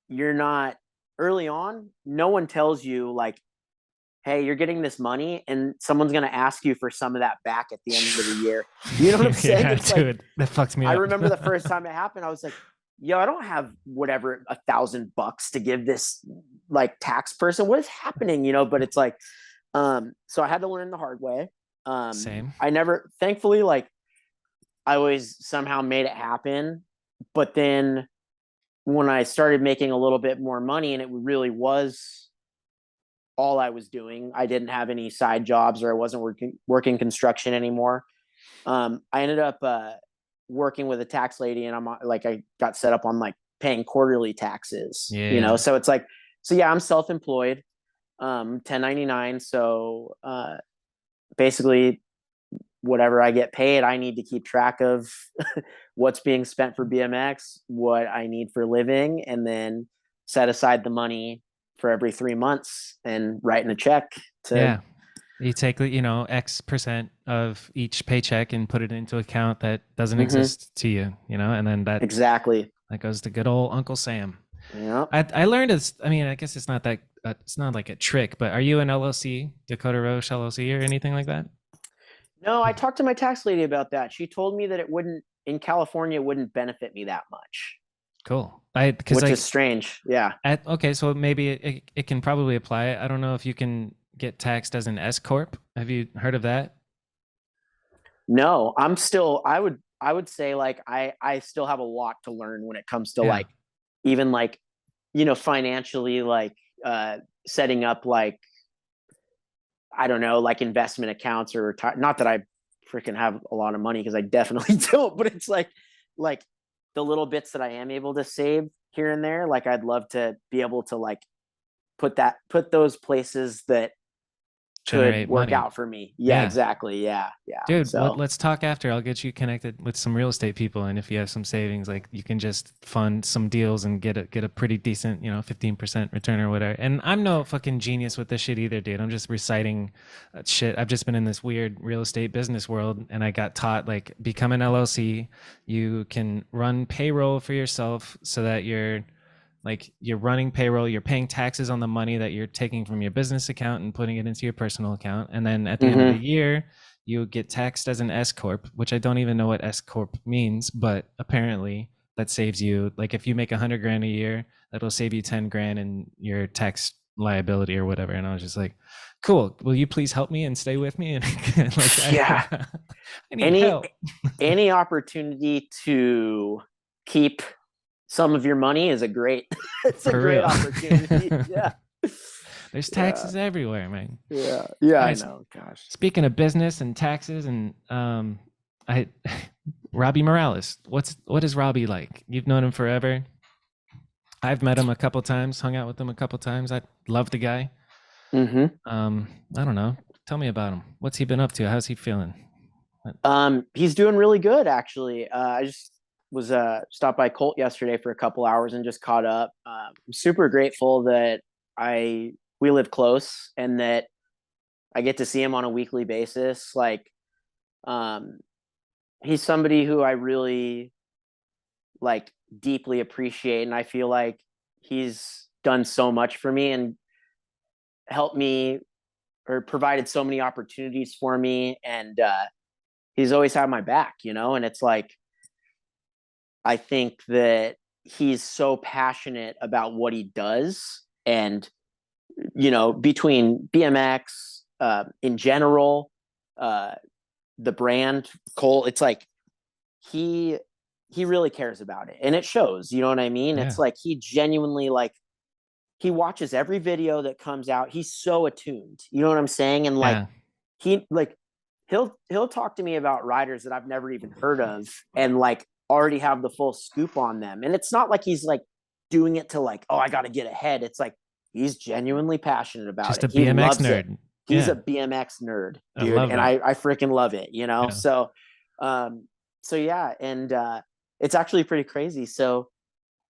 you're not early on, no one tells you like, hey, you're getting this money and someone's going to ask you for some of that back at the end of the year. You know what I'm saying? Yeah, It's dude, like, that fucks me I up. remember the first time it happened, I was like, yo, I don't have whatever $1,000 to give this like tax person. What is happening? But it's like, so I had to learn the hard way. Same. I never, thankfully, like I always somehow made it happen. But then when I started making a little bit more money and it really was all I was doing, I didn't have any side jobs, or I wasn't working construction anymore. I ended up working with a tax lady, and I got set up on like paying quarterly taxes, Yeah. so it's like, so yeah, I'm self-employed, 1099. So basically whatever I get paid, I need to keep track of what's being spent for BMX, what I need for living, and then set aside the money for every 3 months and writing a check to. Yeah. You take, X percent of each paycheck and put it into account that doesn't Mm-hmm. exist to you, and then Exactly. that goes to good old Uncle Sam. Yeah. I learned this. I mean, I guess it's not that, it's not like a trick, but are you an LLC, Dakota Roche LLC, or anything like that? No, I talked to my tax lady about that. She told me that in California, it wouldn't benefit me that much, Cool. Because which is like, strange. Yeah. okay, so maybe it can probably apply. I don't know if you can get taxed as an S corp. Have you heard of that? No, I would say like I still have a lot to learn when it comes to Yeah. like, even like, financially, like setting up like, I don't know, like investment accounts or not that I freaking have a lot of money, because I definitely don't, but it's like the little bits that I am able to save here and there, like I'd love to be able to like put those places that could Generate work money. out for me. Yeah, Yeah. exactly. Yeah. Yeah. Dude, So let's talk after. I'll get you connected with some real estate people, and if you have some savings, like you can just fund some deals and get a pretty decent, 15% return or whatever. And I'm no fucking genius with this shit either, dude. I'm just reciting shit. I've just been in this weird real estate business world, and I got taught like become an LLC. You can run payroll for yourself so that you're running payroll, you're paying taxes on the money that you're taking from your business account and putting it into your personal account, and then at the end of the mm-hmm. year you get taxed as an S corp, which I don't even know what S corp means, but apparently that saves you, like if you make 100 grand a year, that'll save you 10 grand in your tax liability or whatever. And I was just like, cool, will you please help me and stay with me? And like Yeah. I need any help. any opportunity to keep some of your money is a great it's a For great real. opportunity. Yeah. There's Yeah. taxes everywhere, man. Yeah. Yeah. All I right, know. Gosh. speaking of business and taxes, and I Robbie Morales. What is Robbie like? You've known him forever. I've met him a couple times, hung out with him a couple times. I love the guy. Mm-hmm. I don't know. Tell me about him. What's he been up to? How's he feeling? He's doing really good, actually. I just was stopped by Colt yesterday for a couple hours and just caught up. I'm super grateful that I we live close and that I get to see him on a weekly basis. Like, um, he's somebody who I really like deeply appreciate, and I feel like he's done so much for me and helped me or provided so many opportunities for me, and he's always had my back, and it's like I think that he's so passionate about what he does, and between BMX in general, uh, the brand Cole, it's like he he really cares about it, and it shows. You know what I mean? Yeah. It's like he genuinely like he watches every video that comes out. He's so attuned. You know what I'm saying? And like Yeah. he like he'll talk to me about riders that I've never even heard of, and like already have the full scoop on them. And it's not like he's like doing it to like, oh, I got to get ahead. It's like he's genuinely passionate about Just it. a He BMX loves it. nerd. He's Yeah. a BMX nerd, I dude, love and that. I freaking love it. Yeah. Um, so yeah, and it's actually pretty crazy. So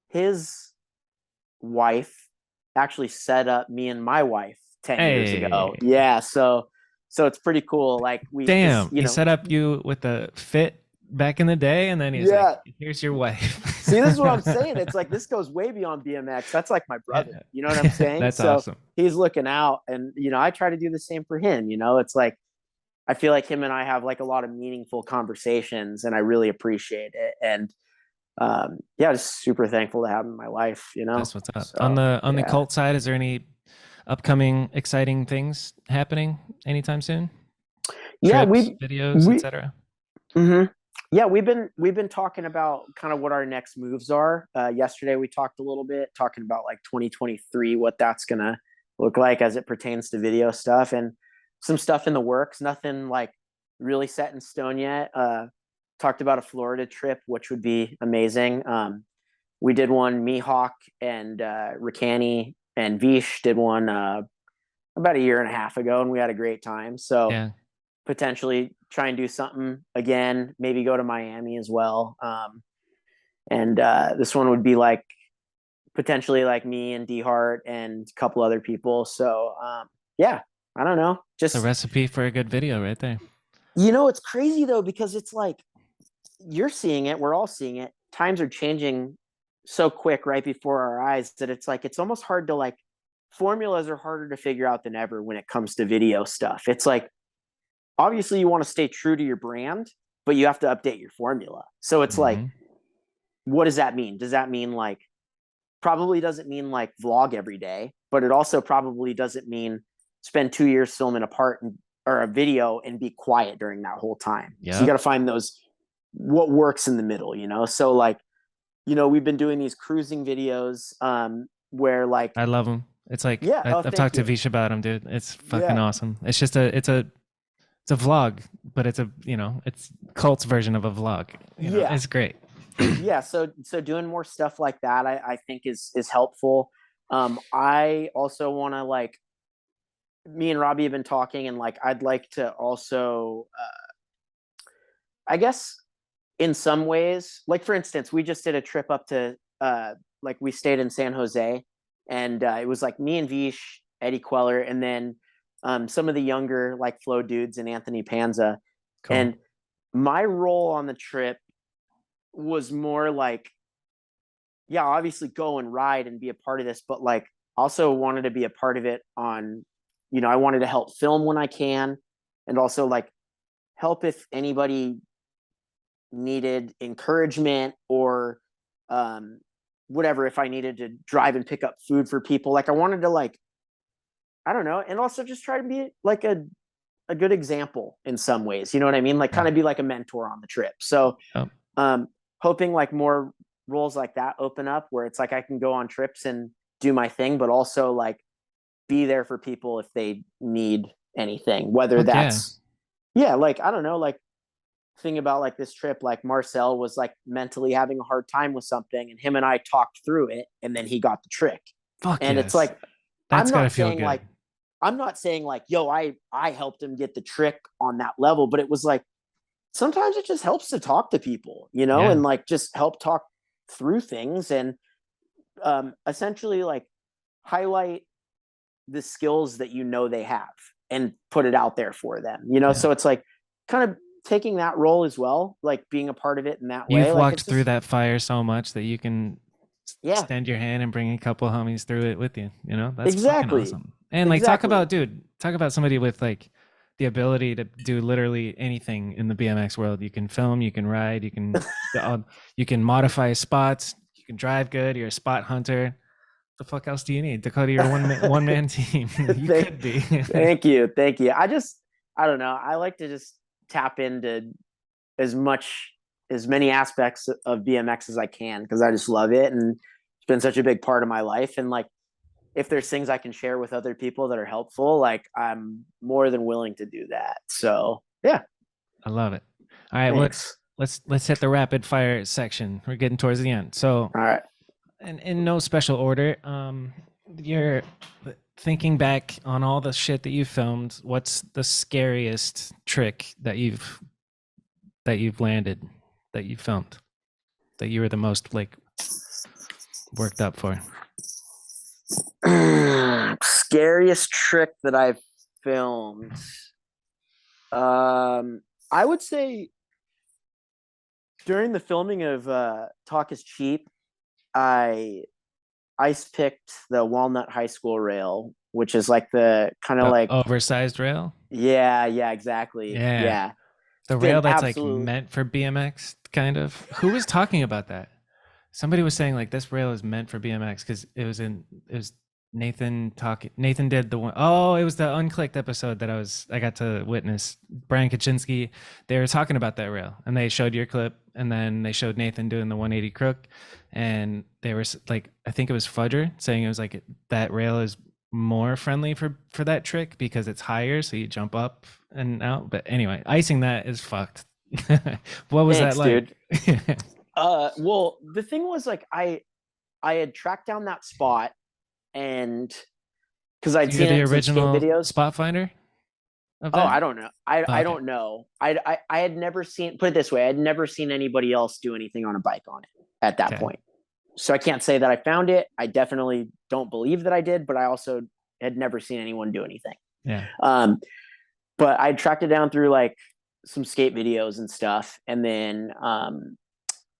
his wife actually set up me and my wife 10 years ago. Hey. Yeah, so it's pretty cool. Like because Damn. He set up you with a fit back in the day, and then he's like, yeah. here's your wife. See, this is what I'm saying. It's like this goes way beyond BMX. That's like my brother. Yeah. You know what I'm saying? That's So awesome. he's looking out, and I try to do the same for him. It's like I feel like him and I have like a lot of meaningful conversations, and I really appreciate it. And yeah, just super thankful to have him in my life. That's what's up. On So the yeah. cult side, is there any upcoming exciting things happening anytime soon? Yeah, Trips, videos, we etc. hmm yeah, we've been talking about kind of what our next moves are. Yesterday we talked a little bit, talking about like 2023, what that's gonna look like as it pertains to video stuff, and some stuff in the works. Nothing like really set in stone yet. Talked about a Florida trip, which would be amazing. We did one. Mihawk and Ricani and Vish did one about a year and a half ago, and we had a great time. So Yeah. potentially try and do something again, maybe go to Miami as well. And this one would be like potentially like me and D Hart and a couple other people. So yeah, I don't know. It's a Just recipe for a good video right there. it's crazy though, because it's like you're seeing it, we're all seeing it. Times are changing so quick right before our eyes that it's like it's almost hard to like formulas are harder to figure out than ever when it comes to video stuff. It's like obviously you want to stay true to your brand, but you have to update your formula. So it's like, Mm-hmm. what does that mean? Does that mean like, probably doesn't mean like vlog every day, but it also probably doesn't mean spend 2 years filming a part or a video and be quiet during that whole time. So you got Yep. to find those, what works in the middle, So like, we've been doing these cruising videos where like, I love them. It's like yeah, oh, I've thank talked to you. Vish about them, dude. It's fucking Yeah. awesome. It's just it's a vlog, but it's cult's version of a vlog. Yeah. It's great. Yeah, so doing more stuff like that I think is helpful. I also want to like, me and Robbie have been talking, and like I'd like to also I guess in some ways, like for instance, we just did a trip up to like we stayed in San Jose, and it was like me and Vish, Eddie Queller, and then some of the younger like Flow dudes and Anthony Panza. Cool. And my role on the trip was more like, yeah, obviously go and ride and be a part of this, but like also wanted to be a part of it on, I wanted to help film when I can, and also like help if anybody needed encouragement or whatever, if I needed to drive and pick up food for people. Like I wanted to like, I don't know, and also just try to be like a good example in some ways. You know what I mean? Like kind of be like a mentor on the trip. So Oh, hoping like more roles like that open up where it's like I can go on trips and do my thing, but also like be there for people if they need anything, whether fuck yeah. that's, yeah, like, I don't know, like thing about like this trip, like Marcel was like mentally having a hard time with something, and him and I talked through it, and then he got the trick. Fuck And it's yes. like, That's I'm gotta not feel saying good. like, yo, I helped him get the trick on that level, but it was like, sometimes it just helps to talk to people, Yeah. and like just help talk through things, and essentially like highlight the skills that they have and put it out there for them. Yeah. So it's like kind of taking that role as well, like being a part of it in that way. You've Like walked it's through just, that fire so much that you can yeah, extend your hand and bring a couple homies through it with you. You know, that's fucking exactly. awesome. And like, Exactly. talk about somebody with like the ability to do literally anything in the BMX world. You can film, you can ride, you can modify spots, you can drive good. You're a spot hunter. The fuck else do you need, Dakota? You're a one man team. You thank, could be. thank you. Thank you. I don't know. I like to just tap into as much, as many aspects of BMX as I can because I just love it. And it's been such a big part of my life. And like, if there's things I can share with other people that are helpful, like I'm more than willing to do that. So yeah, I love it. All right, thanks. let's hit the rapid fire section. We're getting towards the end. So, All right. in no special order, you're thinking back on all the shit that you filmed. What's the scariest trick that you've landed, that you filmed, that you were the most like worked up for? Scariest trick that I've filmed. I would say during the filming of Talk is Cheap, I ice picked the Walnut High School rail, which is like the kind of The like, oversized rail? yeah, exactly. Yeah. Yeah. The It's been rail that's like absolute. meant for BMX, kind of. Who was talking about that? Somebody was saying like this rail is meant for BMX because it was Nathan did the one, oh, it was the unclicked episode that I got to witness. Brian Kaczynski, they were talking about that rail and they showed your clip and then they showed Nathan doing the 180 crook and they were like, I think it was Fudger saying it was like that rail is more friendly for that trick because it's higher, so you jump up and out. But anyway, icing that is fucked. What was that Thanks, like? dude. Well, the thing was like I had tracked down that spot and because I'd You're seen it the in some skate original videos. spot finder of Oh, that? I don't know. Oh, I okay. don't know. I had never seen, put it this way, I had never seen anybody else do anything on a bike on it at that Okay. point. So I can't say that I found it. I definitely don't believe that I did, but I also had never seen anyone do anything. Yeah. Um, but I tracked it down through like some skate videos and stuff, and then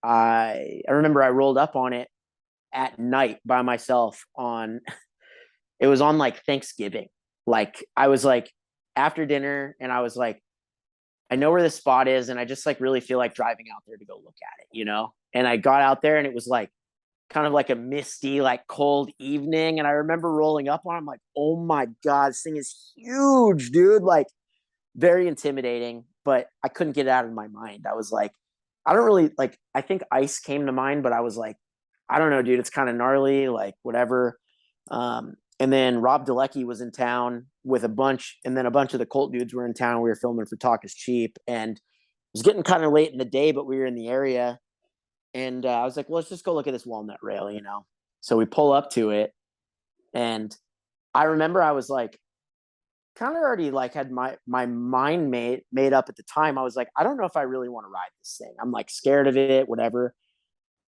I remember I rolled up on it at night by myself on it was on like Thanksgiving. Like I was like after dinner and I was like, I know where this spot is and I just like really feel like driving out there to go look at it, you know? And I got out there and it was like kind of like a misty, like cold evening. And I remember rolling up on it, I'm like, oh my God, this thing is huge, dude. Like very intimidating, but I couldn't get it out of my mind. I was like, I don't really like, I think ice came to mind, but I was like, I don't know, dude, it's kind of gnarly, like whatever. And then Rob Delecki was in town with a bunch, and then a bunch of the Colt dudes were in town. We were filming for Talk is Cheap, and it was getting kind of late in the day, but we were in the area. And I was like, well, let's just go look at this walnut rail, you know? So we pull up to it, and I remember I was like, kind of already like had my mind made up at the time. I was like, I don't know if I really want to ride this thing. I'm like scared of it, whatever.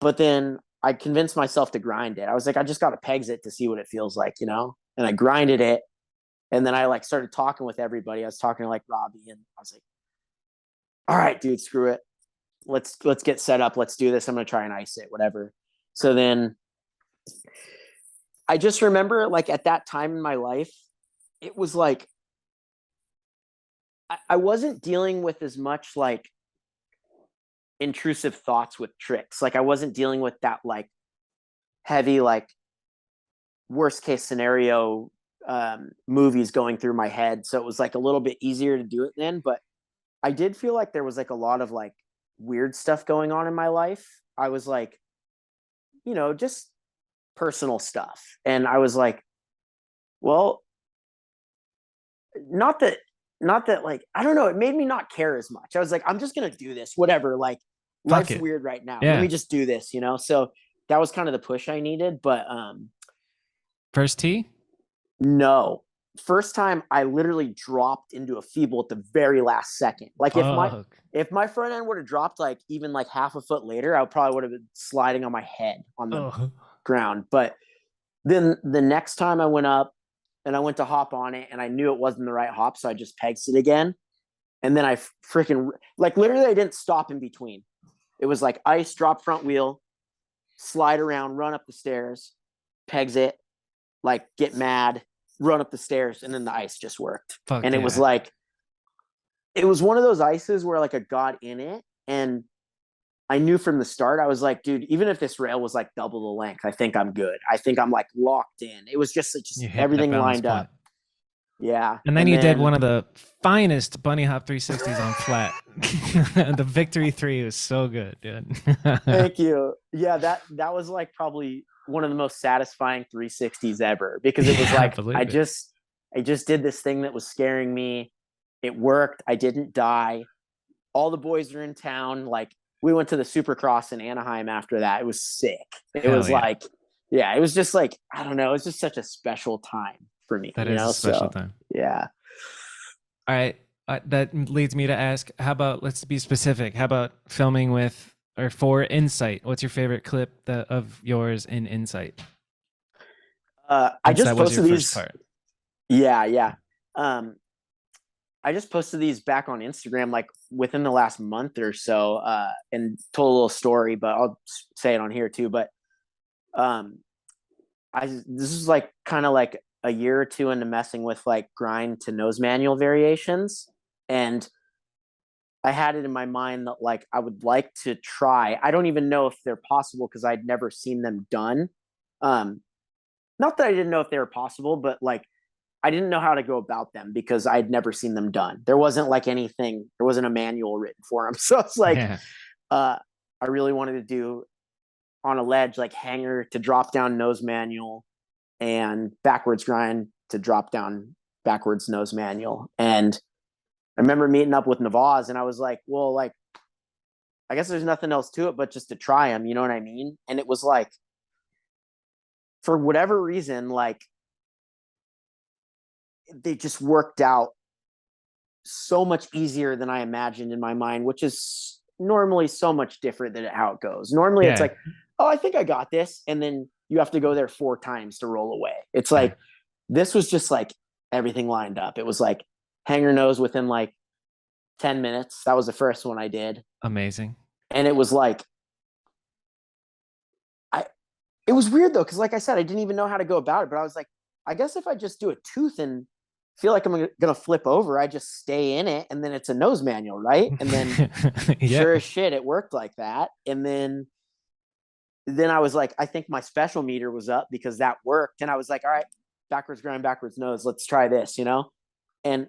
But then I convinced myself to grind it. I was like, I just got to pegs it to see what it feels like, you know? And I grinded it. And then I like started talking with everybody. I was talking to like Robbie and I was like, all right, dude, screw it. Let's get set up. Let's do this. I'm going to try and ice it, whatever. So then I just remember like at that time in my life, it was like, I wasn't dealing with as much like intrusive thoughts with tricks. Like I wasn't dealing with that like heavy, like worst case scenario movies going through my head. So it was like a little bit easier to do it then. But I did feel like there was like a lot of like weird stuff going on in my life. I was like, you know, just personal stuff. And I was like, well, not that, not that like, I don't know, it made me not care as much. I was like, I'm just going to do this, whatever. Like, Fuck life's it. weird right now. Let Yeah. me just do this, you know? So that was kind of the push I needed. But First tee? no, first time I literally dropped into a feeble at the very last second. Like Fuck. if my front end would have dropped like even like half a foot later, I probably would have been sliding on my head on the Oh. ground. But then the next time I went up and I went to hop on it and I knew it wasn't the right hop, so I just pegs it again. And then I freaking, like, literally I didn't stop in between. It was like ice, drop front wheel, slide around, run up the stairs, pegs it, like get mad, run up the stairs, and then the ice just worked. Fuck and it yeah. was like, it was one of those ices where like I got in it, and I knew from the start, I was like, dude, even if this rail was like double the length, I think I'm good. I think I'm like locked in. It was just You hit that everything balance lined point. up. Yeah. And then you did one of the finest bunny hop 360s on flat. The Victory 3 was so good, dude. Thank you. Yeah, that was like probably one of the most satisfying 360s ever, because it was like I just did this thing that was scaring me. It worked. I didn't die. All the boys are in town. Like, we went to the Supercross in Anaheim after that. It was sick. It was like, yeah, it was just like, I don't know. It was just such a special time for me. That is a special time. Yeah. All right. That leads me to ask, how about, let's be specific. How about filming with or for Insight? What's your favorite clip of yours in Insight? I just posted these. Yeah. I just posted these back on Instagram, like within the last month or so, and told a little story, but I'll say it on here too. But this is like kind of like a year or two into messing with like grind to nose manual variations. And I had it in my mind that like I would like to try. I don't even know if they're possible because I'd never seen them done. Not that I didn't know if they were possible, but like I didn't know how to go about them because I'd never seen them done. There wasn't like anything, there wasn't a manual written for them. So it's like, I really wanted to do on a ledge, like hanger to drop down nose manual and backwards grind to drop down backwards nose manual. And I remember meeting up with Navaz, and I was like, well, like, I guess there's nothing else to it but just to try them. You know what I mean? And it was like, for whatever reason, like, they just worked out so much easier than I imagined in my mind, which is normally so much different than how it goes. Normally it's like, oh, I think I got this. And then you have to go there 4 times to roll away. It's like, this was just like everything lined up. It was like hanger nose within like 10 minutes. That was the first one I did. Amazing. And it was like, it was weird though. Cause like I said, I didn't even know how to go about it, but I was like, I guess if I just do a tooth and feel like I'm going to flip over, I just stay in it. And then it's a nose manual. Right. And then sure as shit, it worked like that. And then I was like, I think my special meter was up because that worked. And I was like, all right, backwards grind, backwards nose. Let's try this, you know? And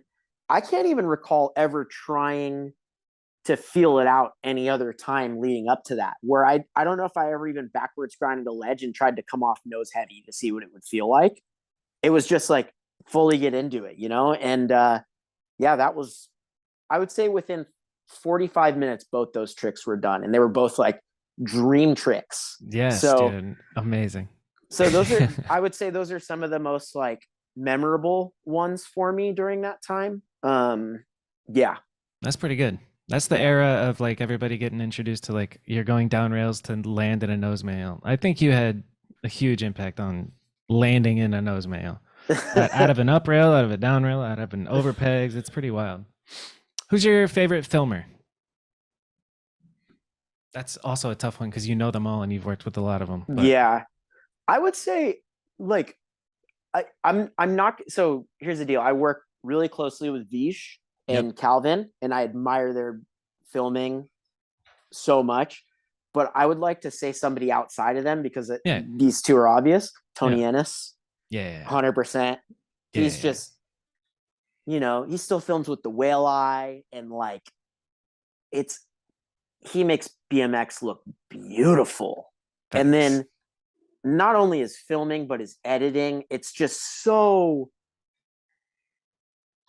I can't even recall ever trying to feel it out any other time leading up to that, where I don't know if I ever even backwards grinded a ledge and tried to come off nose heavy to see what it would feel like. It was just like fully get into it, you know? And yeah, that was, I would say within 45 minutes, both those tricks were done. And they were both like dream tricks. Yes, so, dude. Amazing. So those are, I would say those are some of the most like memorable ones for me during that time. Yeah. That's pretty good. That's the era of like everybody getting introduced to like you're going down rails to land in a nose mail. I think you had a huge impact on landing in a nose mail. Out of an up rail, out of a down rail, out of an over pegs. It's pretty wild. Who's your favorite filmer? That's also a tough one because you know them all and you've worked with a lot of them. But. Yeah. I would say like I'm not, so here's the deal. I work really closely with Vish and Calvin, and I admire their filming so much, but I would like to say somebody outside of them because these two are obvious. Tony Ennis. 100%. He's just, you know, he still films with the whale eye, and like, he makes BMX look beautiful. Thanks. And then not only his filming, but his editing, it's just so,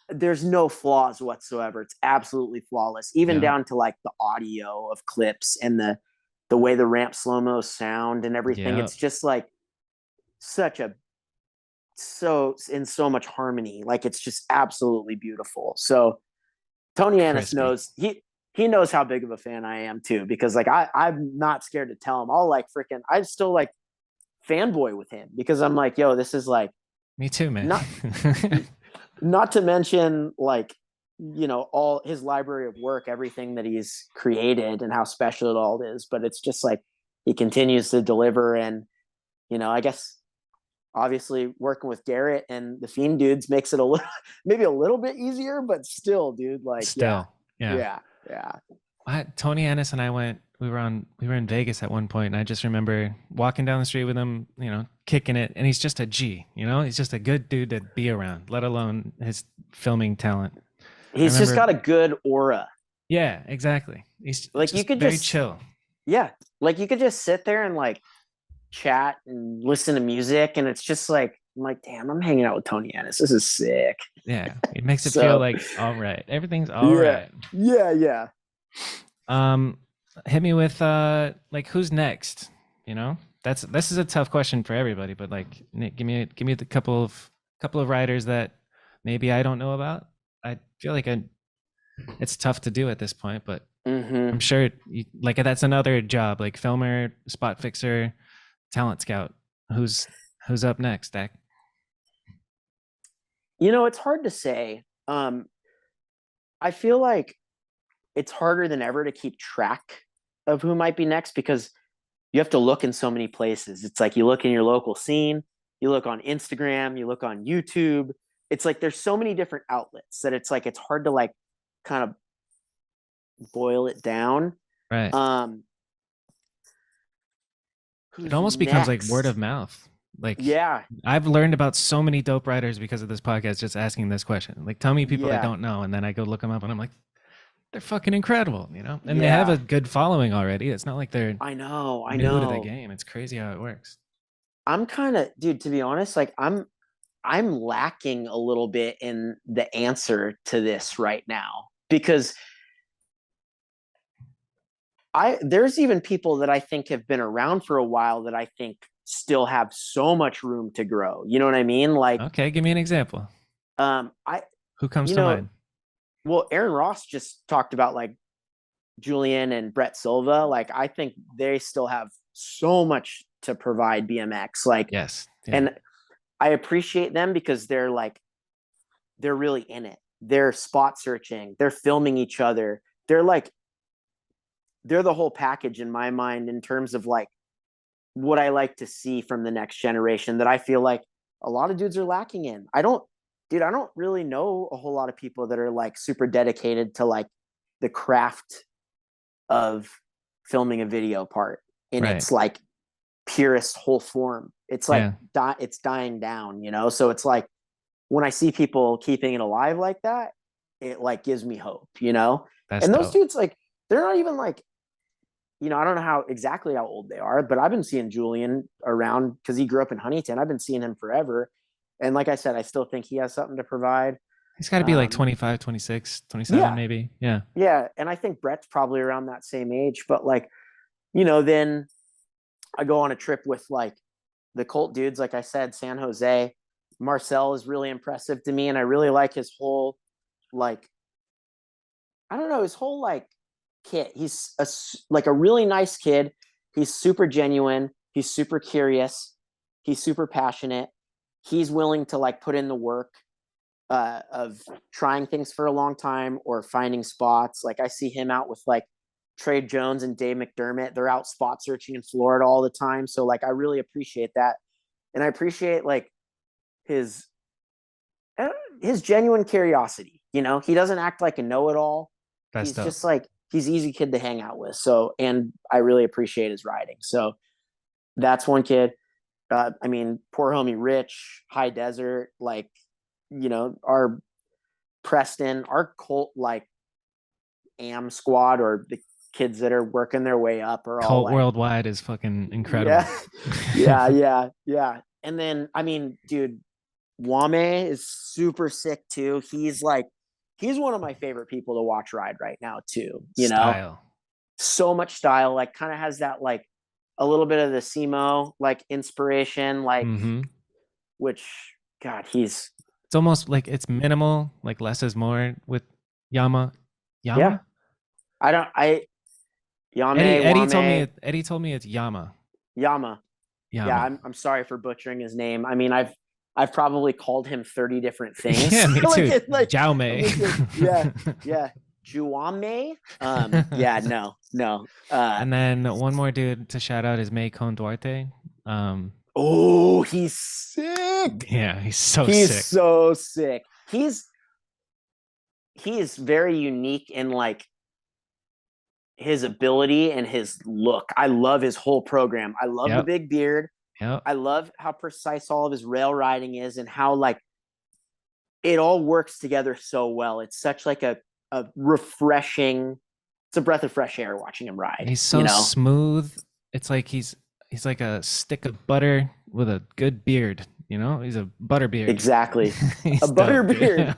there's no flaws whatsoever. It's absolutely flawless, even down to like the audio of clips and the way the ramp slow-mo sound and everything. It's just like in so much harmony. Like, it's just absolutely beautiful. So Tony Ennis knows, he knows how big of a fan I am too, because like I'm not scared to tell him. I'll like I still like fanboy with him because I'm like, yo, this is like, me too, man. Not to mention, like, all his library of work, everything that he's created and how special it all is. But it's just like he continues to deliver. And, I guess obviously working with Garrett and the Fiend dudes makes it a little, maybe a little bit easier, but still, dude, like, Still, yeah. Tony Ennis and I we were in Vegas at one point, and I just remember walking down the street with him, kicking it, and he's just a G, he's just a good dude to be around, let alone his filming talent. He's just got a good aura. Yeah, exactly. He's like, you could very just chill. Yeah. Like, you could just sit there and like chat and listen to music, and it's just like, I'm like, damn, I'm hanging out with Tony Ennis. This is sick. Yeah. It makes it feel like all right. Everything's all right. Yeah. Hit me with like, who's next? This is a tough question for everybody, but like, Nick, give me the couple of riders that maybe I don't know about. I feel like it's tough to do at this point, but I'm sure like that's another job, like filmer, spot fixer, talent scout. Who's up next, Dak? It's hard to say. I feel like it's harder than ever to keep track of who might be next, because you have to look in so many places. It's like you look in your local scene, you look on Instagram, you look on YouTube. It's like there's so many different outlets that it's like it's hard to like kind of boil it down. Right. It almost becomes like word of mouth. Like, yeah, I've learned about so many dope writers because of this podcast, just asking this question. Like, tell me people I don't know, and then I go look them up, and I'm like, they're fucking incredible, and they have a good following already. It's not like they're I know new to the game. It's crazy how it works. I'm kind of, dude, to be honest, like I'm lacking a little bit in the answer to this right now, because there's even people that I think have been around for a while that I think still have so much room to grow. You know what I mean? Like, okay, give me an example. Who comes to mind? Well, Aaron Ross just talked about like Julian and Brett Silva. Like, I think they still have so much to provide BMX. Like, yes. Yeah. And I appreciate them because they're really in it. They're spot searching. They're filming each other. They're the whole package in my mind in terms of like what I like to see from the next generation that I feel like a lot of dudes are lacking in. I don't really know a whole lot of people that are like super dedicated to like the craft of filming a video part in its like purest whole form. It's like it's dying down, So it's like when I see people keeping it alive like that, it like gives me hope, That's and those dope. dudes, like, they're not even like, I don't know exactly how old they are, but I've been seeing Julian around because he grew up in Huntington. I've been seeing him forever. And like I said, I still think he has something to provide. He's got to be like 25, 26, 27, maybe. Yeah. Yeah. And I think Brett's probably around that same age. But like, then I go on a trip with like the Colt dudes, like I said, San Jose. Marcel is really impressive to me. And I really like his whole, like, I don't know, his whole like kid. He's like a really nice kid. He's super genuine. He's super curious. He's super passionate. He's willing to like put in the work of trying things for a long time or finding spots. Like, I see him out with like Trey Jones and Dave McDermott. They're out spot searching in Florida all the time. So like, I really appreciate that. And I appreciate like his genuine curiosity. He doesn't act like a know-it-all. He's dope. Just like, he's an easy kid to hang out with. So, and I really appreciate his riding. So that's one kid. I mean, poor homie Rich, High Desert, like, our Preston, our Colt, like, AM squad, or the kids that are working their way up are Colt all like, worldwide is fucking incredible. Yeah. And then, I mean, dude, Wame is super sick too. He's one of my favorite people to watch ride right now too. Style. So much style, like kind of has that like a little bit of the Simo like inspiration, like which, God, it's almost like it's minimal, like less is more with Yama. Yeah. Eddie told me it's Yama. Yeah, I'm sorry for butchering his name. I mean, I've probably called him 30 different things. Yeah, me like, too. Jiao Mei. yeah. Juame. Yeah, no. And then one more dude to shout out is Macon Duarte. Oh, he's sick. Yeah, he's so He's sick. so sick. He is very unique in like his ability and his look. I love his whole program. I love the big beard. Yep. I love how precise all of his rail riding is and how like it all works together so well. It's such like a refreshing, it's a breath of fresh air watching him ride. He's so smooth. It's like he's like a stick of butter with a good beard. You know, he's a butterbeard. Exactly. A butterbeard.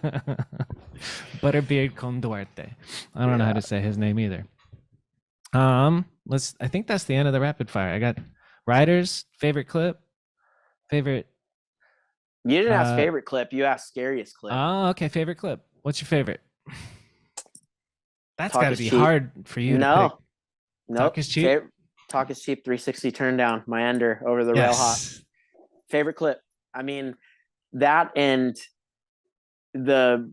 Butterbeard con Duarte. I don't know how to say his name either. I think that's the end of the rapid fire. I got riders, favorite clip, favorite. You didn't ask favorite clip. You asked scariest clip. Oh, okay. Favorite clip. What's your favorite? That's got to be hard for you to pick. No. Talk is cheap. Talk is cheap. 360 turn down. My ender over the rail hop. Favorite clip. I mean, that and the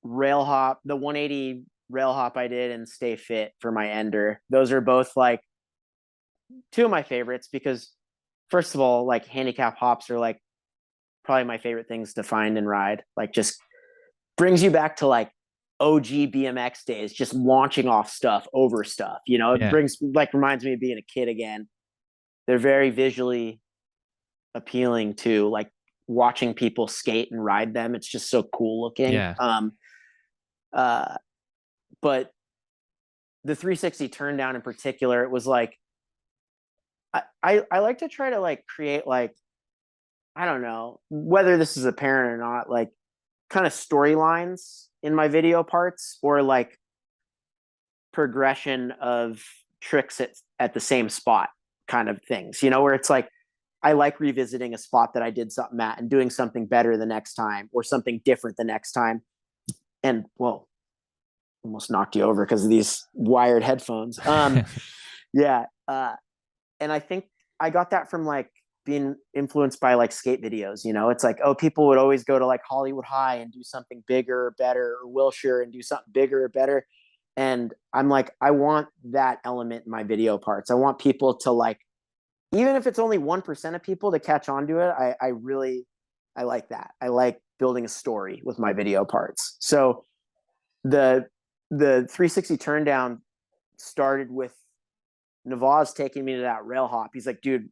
rail hop, the 180 rail hop I did and Stay Fit for my ender. Those are both like two of my favorites because first of all, like handicap hops are like probably my favorite things to find and ride. Like just brings you back to like OG BMX days, just launching off stuff over stuff. You know, it brings like reminds me of being a kid again. They're very visually appealing to like watching people skate and ride them. It's just so cool looking. Yeah. But the 360 turn down in particular, it was like I like to try to like create like, I don't know whether this is apparent or not, like kind of storylines in my video parts or like progression of tricks at the same spot kind of things, you know, where it's like I like revisiting a spot that I did something at and doing something better the next time or something different the next time. And well, almost knocked you over because of these wired headphones. Yeah. And I think I got that from like being influenced by like skate videos, you know, it's like, oh, people would always go to like Hollywood High and do something bigger or better, or Wilshire and do something bigger or better. And I'm like, I want that element in my video parts. I want people to like, even if it's only 1% of people to catch on to it, I like that. I like building a story with my video parts. So the 360 turn down started with Navaz taking me to that rail hop. He's like, dude,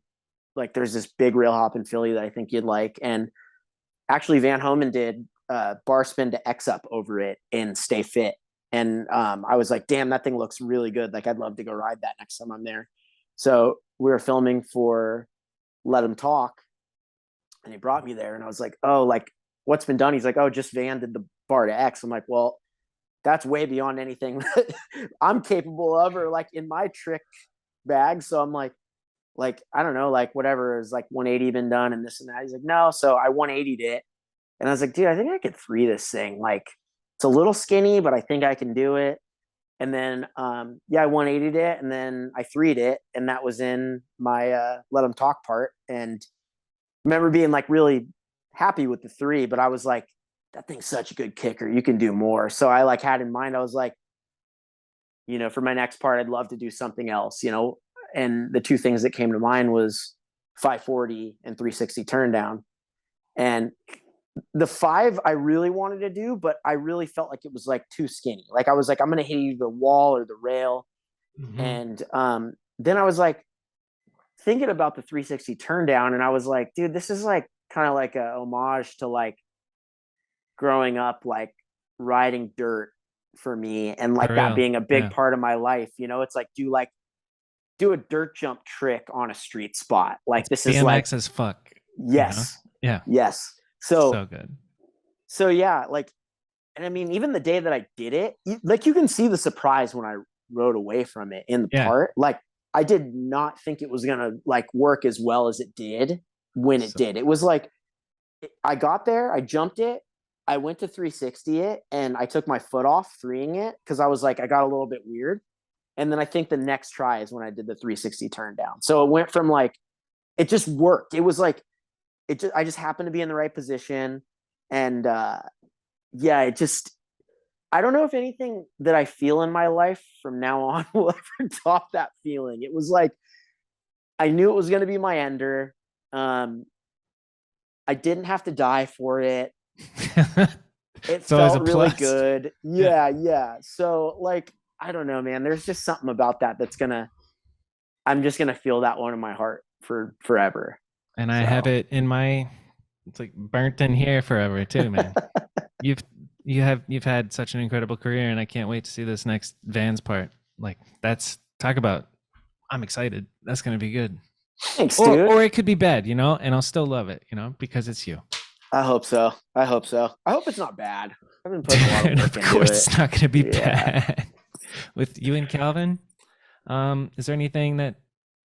like there's this big rail hop in Philly that I think you'd like. And actually Van Homan did bar spin to X up over it and Stay Fit. And I was like, damn, that thing looks really good. Like I'd love to go ride that next time I'm there. So we were filming for Let Him Talk and he brought me there and I was like, oh, like what's been done? He's like, oh, just Van did the bar to X. I'm like, well, that's way beyond anything that I'm capable of or like in my trick bag. So I'm like, I don't know, like whatever is like 180 been done and this and that. He's like, no. So I 180'd it. And I was like, dude, I think I could 3 this thing. Like it's a little skinny, but I think I can do it. And then, I 180'd it and then I 3'd it. And that was in my Let Him Talk part. And I remember being like really happy with the 3, but I was like, that thing's such a good kicker. You can do more. So I like had in mind, I was like, you know, for my next part, I'd love to do something else, you know? And the 2 things that came to mind was 540 and 360 turn down. And the 5 I really wanted to do, but I really felt like it was like too skinny. Like I was like, I'm going to hit either the wall or the rail. Mm-hmm. And then I was like thinking about the 360 turn down. And I was like, dude, this is like kind of like a homage to like growing up, like riding dirt for me. And like that being a big part of my life, you know, it's like, do a dirt jump trick on a street spot. Like this is BMX like as fuck. Yes. You know? Yeah. Yes. So good. So yeah, like, and I mean, even the day that I did it, like you can see the surprise when I rode away from it in the part. Like I did not think it was going to like work as well as it did when it did. It was like, I got there, I jumped it, I went to 360 it and I took my foot off 3ing it. Cause I was like, I got a little bit weird. And then I think the next try is when I did the 360 turn down. So it went from like, it just worked. It was like, I just happened to be in the right position. And yeah, I don't know if anything that I feel in my life from now on will ever top that feeling. It was like, I knew it was going to be my ender. Um, I didn't have to die for it. It It's always a felt really plus. good. Yeah, yeah. So like, I don't know, man. There's just something about that I'm just gonna feel that one in my heart for forever. And I have So it in my, it's like burnt in here forever too, man. You've you've had such an incredible career, and I can't wait to see this next Vans part. Like that's talk about. I'm excited. That's gonna be good. thanks, dude. Or it could be bad, and I'll still love it, because it's you. I hope so. I hope so. I hope it's not bad. I've been putting a lot of work Of into course, it. it's not gonna be Yeah. bad. With you and Calvin, is there anything that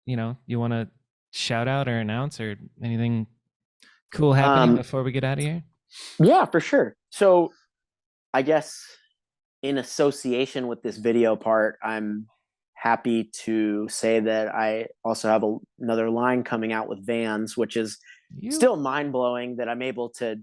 you want to shout out or announce, or anything cool happening Um, before we get out of here? yeah, for sure. So I guess in association with this video part, I'm happy to say that I also have another line coming out with Vans, which is You still mind blowing that I'm able to,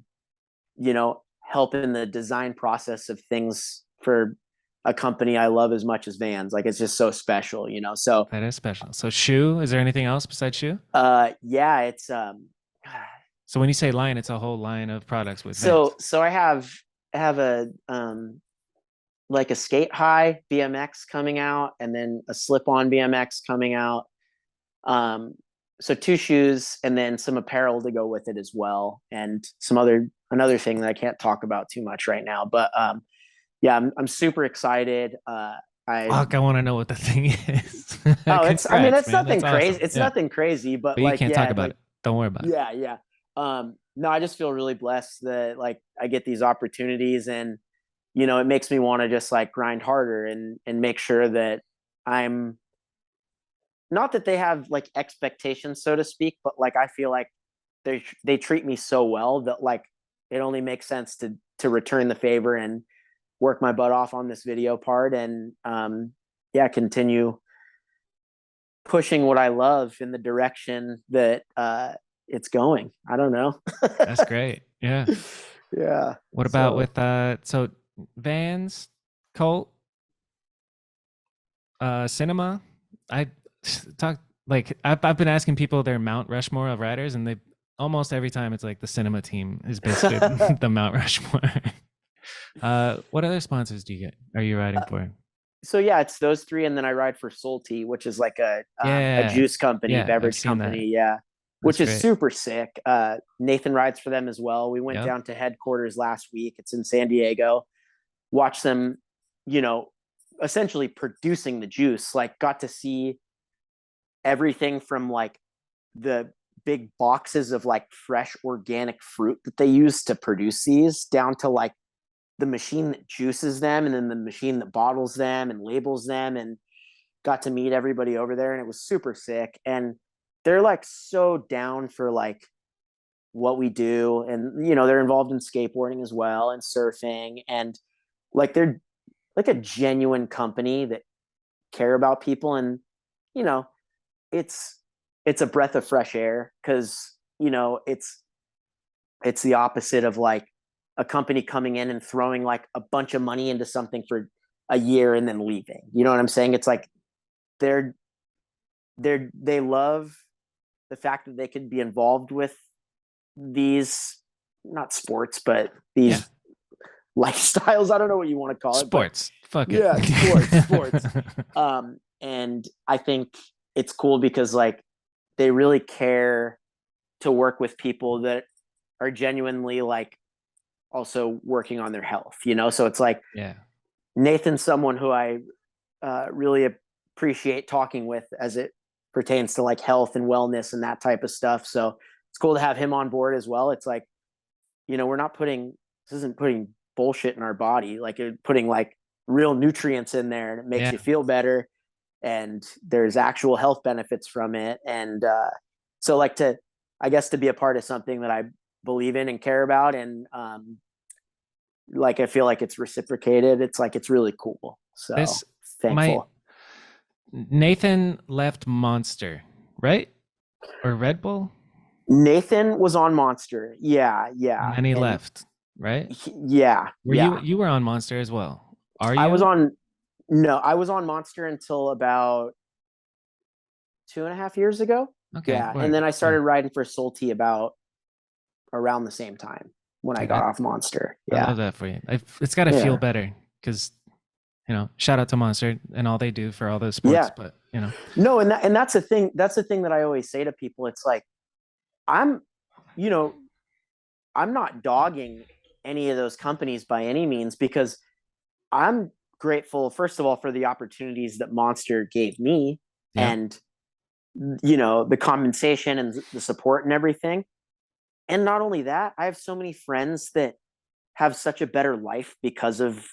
help in the design process of things for a company I love as much as Vans. Like it's just so special. So, That is special. So shoe, is there anything else besides shoe? yeah, it's So when you say line, it's a whole line of products with so Vans. so I have a like a skate high BMX coming out, and then a slip on BMX coming out. Um, so two shoes and then some apparel to go with it as well, and another thing that I can't talk about too much right now. But yeah, I'm super excited. I Fuck, I want to know what the thing is. it's Congrats, man. nothing That's crazy. awesome. It's Yeah. nothing crazy, but But you like can't talk yeah, about like it. Don't worry about it. yeah, yeah. No, I just feel really blessed that like I get these opportunities, and it makes me want to just like grind harder and make sure that I'm not that they have like expectations, so to speak, but like I feel like they treat me so well that like it only makes sense to return the favor and work my butt off on this video part, and yeah, continue pushing what I love in the direction that it's going. I don't know. That's great. Yeah. Yeah. What about So with so Vans, Colt, Cinema? I talk like I've been asking people their Mount Rushmore of riders, and they almost every time it's like the Cinema team is basically the Mount Rushmore. What other sponsors are you riding for? so yeah, it's those three, and then I ride for Salty, which is like a Yeah, juice company, yeah, I've beverage seen that. company. Yeah, That's which is great. super sick. Nathan rides for them as well. We went Yep. down to headquarters last week. It's in San Diego. Watch them, you know, essentially producing the juice. Like, got to see everything from like the big boxes of like fresh organic fruit that they use to produce these down to like the machine that juices them and then the machine that bottles them and labels them, and got to meet everybody over there, and it was super sick. And they're like so down for like what we do, and they're involved in skateboarding as well and surfing, and like they're like a genuine company that care about people. And you know it's it's a breath of fresh air, because it's the opposite of like a company coming in and throwing like a bunch of money into something for a year and then leaving. You know what I'm saying? It's like they're they love the fact that they could be involved with these, not sports, but Yeah. these lifestyles. I don't know what you want to call it, but Sports. Fuck it. yeah, sports. And I think it's cool because like they really care to work with people that are genuinely like also working on their health. So it's like Yeah. Nathan's someone who I really appreciate talking with as it pertains to like health and wellness and that type of stuff. So it's cool to have him on board as well. It's like, we're not this isn't putting bullshit in our body. Like, it's putting like real nutrients in there, and it makes Yeah. you feel better. And there's actual health benefits from it. And so like I guess to be a part of something that I believe in and care about, and like I feel like it's reciprocated. It's like it's really cool. So This my thankful. Nathan left Monster, right? Or Red Bull? Nathan was on Monster. Yeah, And yeah. then he And left, right? yeah, Were yeah. you were on Monster as well? Are I was you? on No, I was on Monster until about 2.5 years ago. Okay, Yeah. And word. then I Yeah. started riding for Salty about around the same time when I Dude, got off Monster. I Yeah. love that for you. It's got to feel Yeah. better because, shout out to Monster and all they do for all those sports. Yeah. But, No, and that's the thing. That's the thing that I always say to people. It's like, I'm, you know, I'm not dogging any of those companies by any means, because I'm grateful, first of all, for the opportunities that Monster gave me, yeah. and, the compensation and the support and everything. And not only that, I have so many friends that have such a better life because of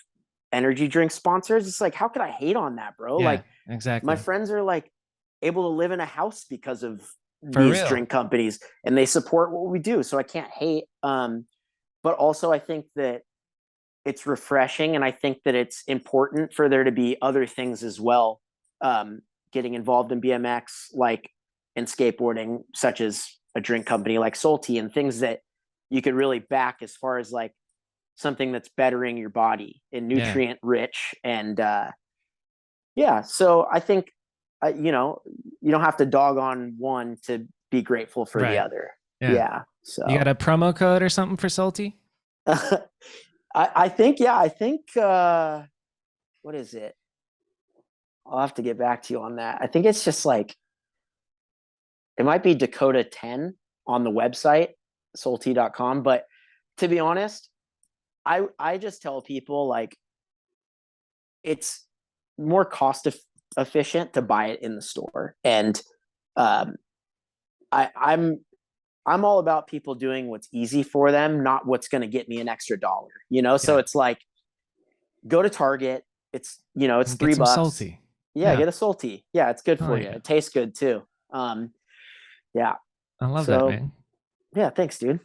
energy drink sponsors. It's like, how could I hate on that, bro? Yeah, Like, my exactly. friends are like able to live in a house because of For these real. drink companies, and they support what we do. So I can't hate. But also I think that it's refreshing, and I think that it's important for there to be other things as well, getting involved in BMX, like in skateboarding, such as a drink company like Salty, and things that you could really back as far as like something that's bettering your body and Yeah. nutrient rich. And yeah, so I think, you don't have to dog on one to be grateful for the Right. other. Yeah. Yeah. You got So a promo code or something for Salty? I think, yeah, I think, what is it? I'll have to get back to you on that. I think it's just like, it might be Dakota 10 on the website, salty.com. But to be honest, I just tell people, like, it's more efficient to buy it in the store. And um, I'm all about people doing what's easy for them, not what's going to get me an extra dollar. So Yeah. it's like, go to Target. It's And get some $3. Salty. Yeah, Yeah. get a Salty. Yeah, it's good Oh for you. yeah. It tastes good too. Yeah. I love that, So man. yeah, thanks, dude.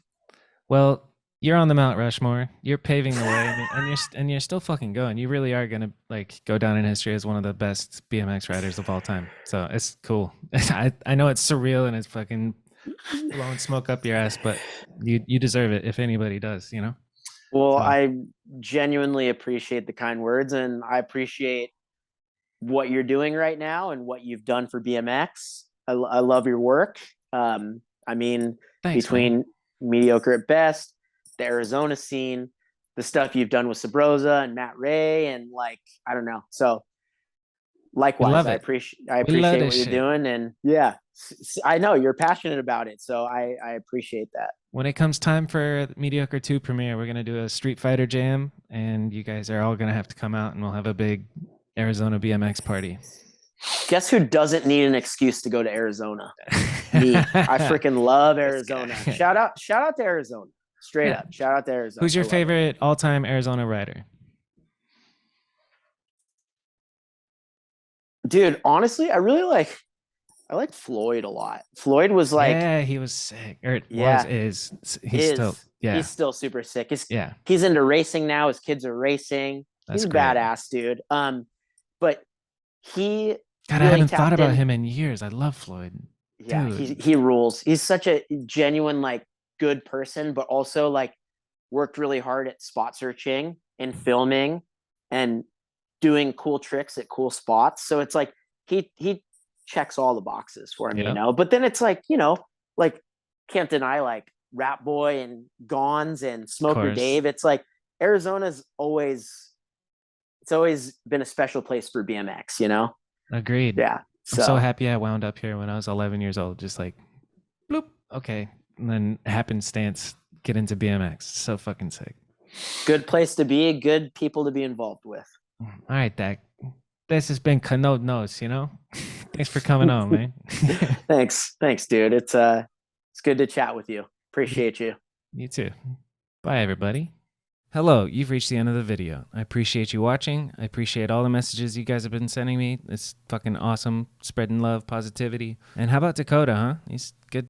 Well, you're on the Mount Rushmore. You're paving the way, and you're still fucking going. You really are gonna like go down in history as one of the best BMX riders of all time. So it's cool. I know it's surreal and it's fucking blowing smoke up your ass, but you deserve it if anybody does. Well, So I genuinely appreciate the kind words, and I appreciate what you're doing right now and what you've done for BMX. I love your work. I mean, thanks, man. between mediocre at best, the Arizona scene, the stuff you've done with Sabrosa and Matt Ray, and like, I don't know. So We likewise, love I it. appreciate I We love appreciate this what you're shit. doing, and yeah, I know you're passionate about it, so I appreciate that. When it comes time for Mediocre 2 premiere, we're gonna do a Street Fighter jam, and you guys are all gonna have to come out, and we'll have a big Arizona BMX party. Guess who doesn't need an excuse to go to Arizona? Me. I freaking love Arizona. Shout out to Arizona. Straight Yeah. up. Shout out to Arizona. Who's I your love it. favorite all-time Arizona rider? Dude, honestly, I like Floyd a lot. Floyd was like, Yeah, he was sick. Or yeah, he's still, he's yeah, still super sick. yeah, He's into racing now. His kids are racing. He's that's a great. badass dude. But he God, I really haven't thought tapped about in. him in years. I love Floyd. Yeah, Dude, he rules. He's such a genuine, like, good person, but also like worked really hard at spot searching and filming and doing cool tricks at cool spots. So it's like he checks all the boxes for me. yeah, But then it's like, like, can't deny, like, Rat Boy and Gons and of Smoker course. Dave. It's like Arizona's always it's always been a special place for BMX. Agreed. Yeah. I'm so So happy I wound up here when I was 11 years old. Just like, bloop, okay. And then happenstance, get into BMX. So fucking sick. good place to be, good people to be involved with. All right, Dak. This has been Kanode Knows. Thanks for coming on, man. Thanks, dude. It's good to chat with you. you, Appreciate you. you too. Bye, everybody. Hello, you've reached the end of the video. I appreciate you watching. I appreciate all the messages you guys have been sending me. It's fucking awesome. Spreading love, positivity. And how about Dakota, huh? He's good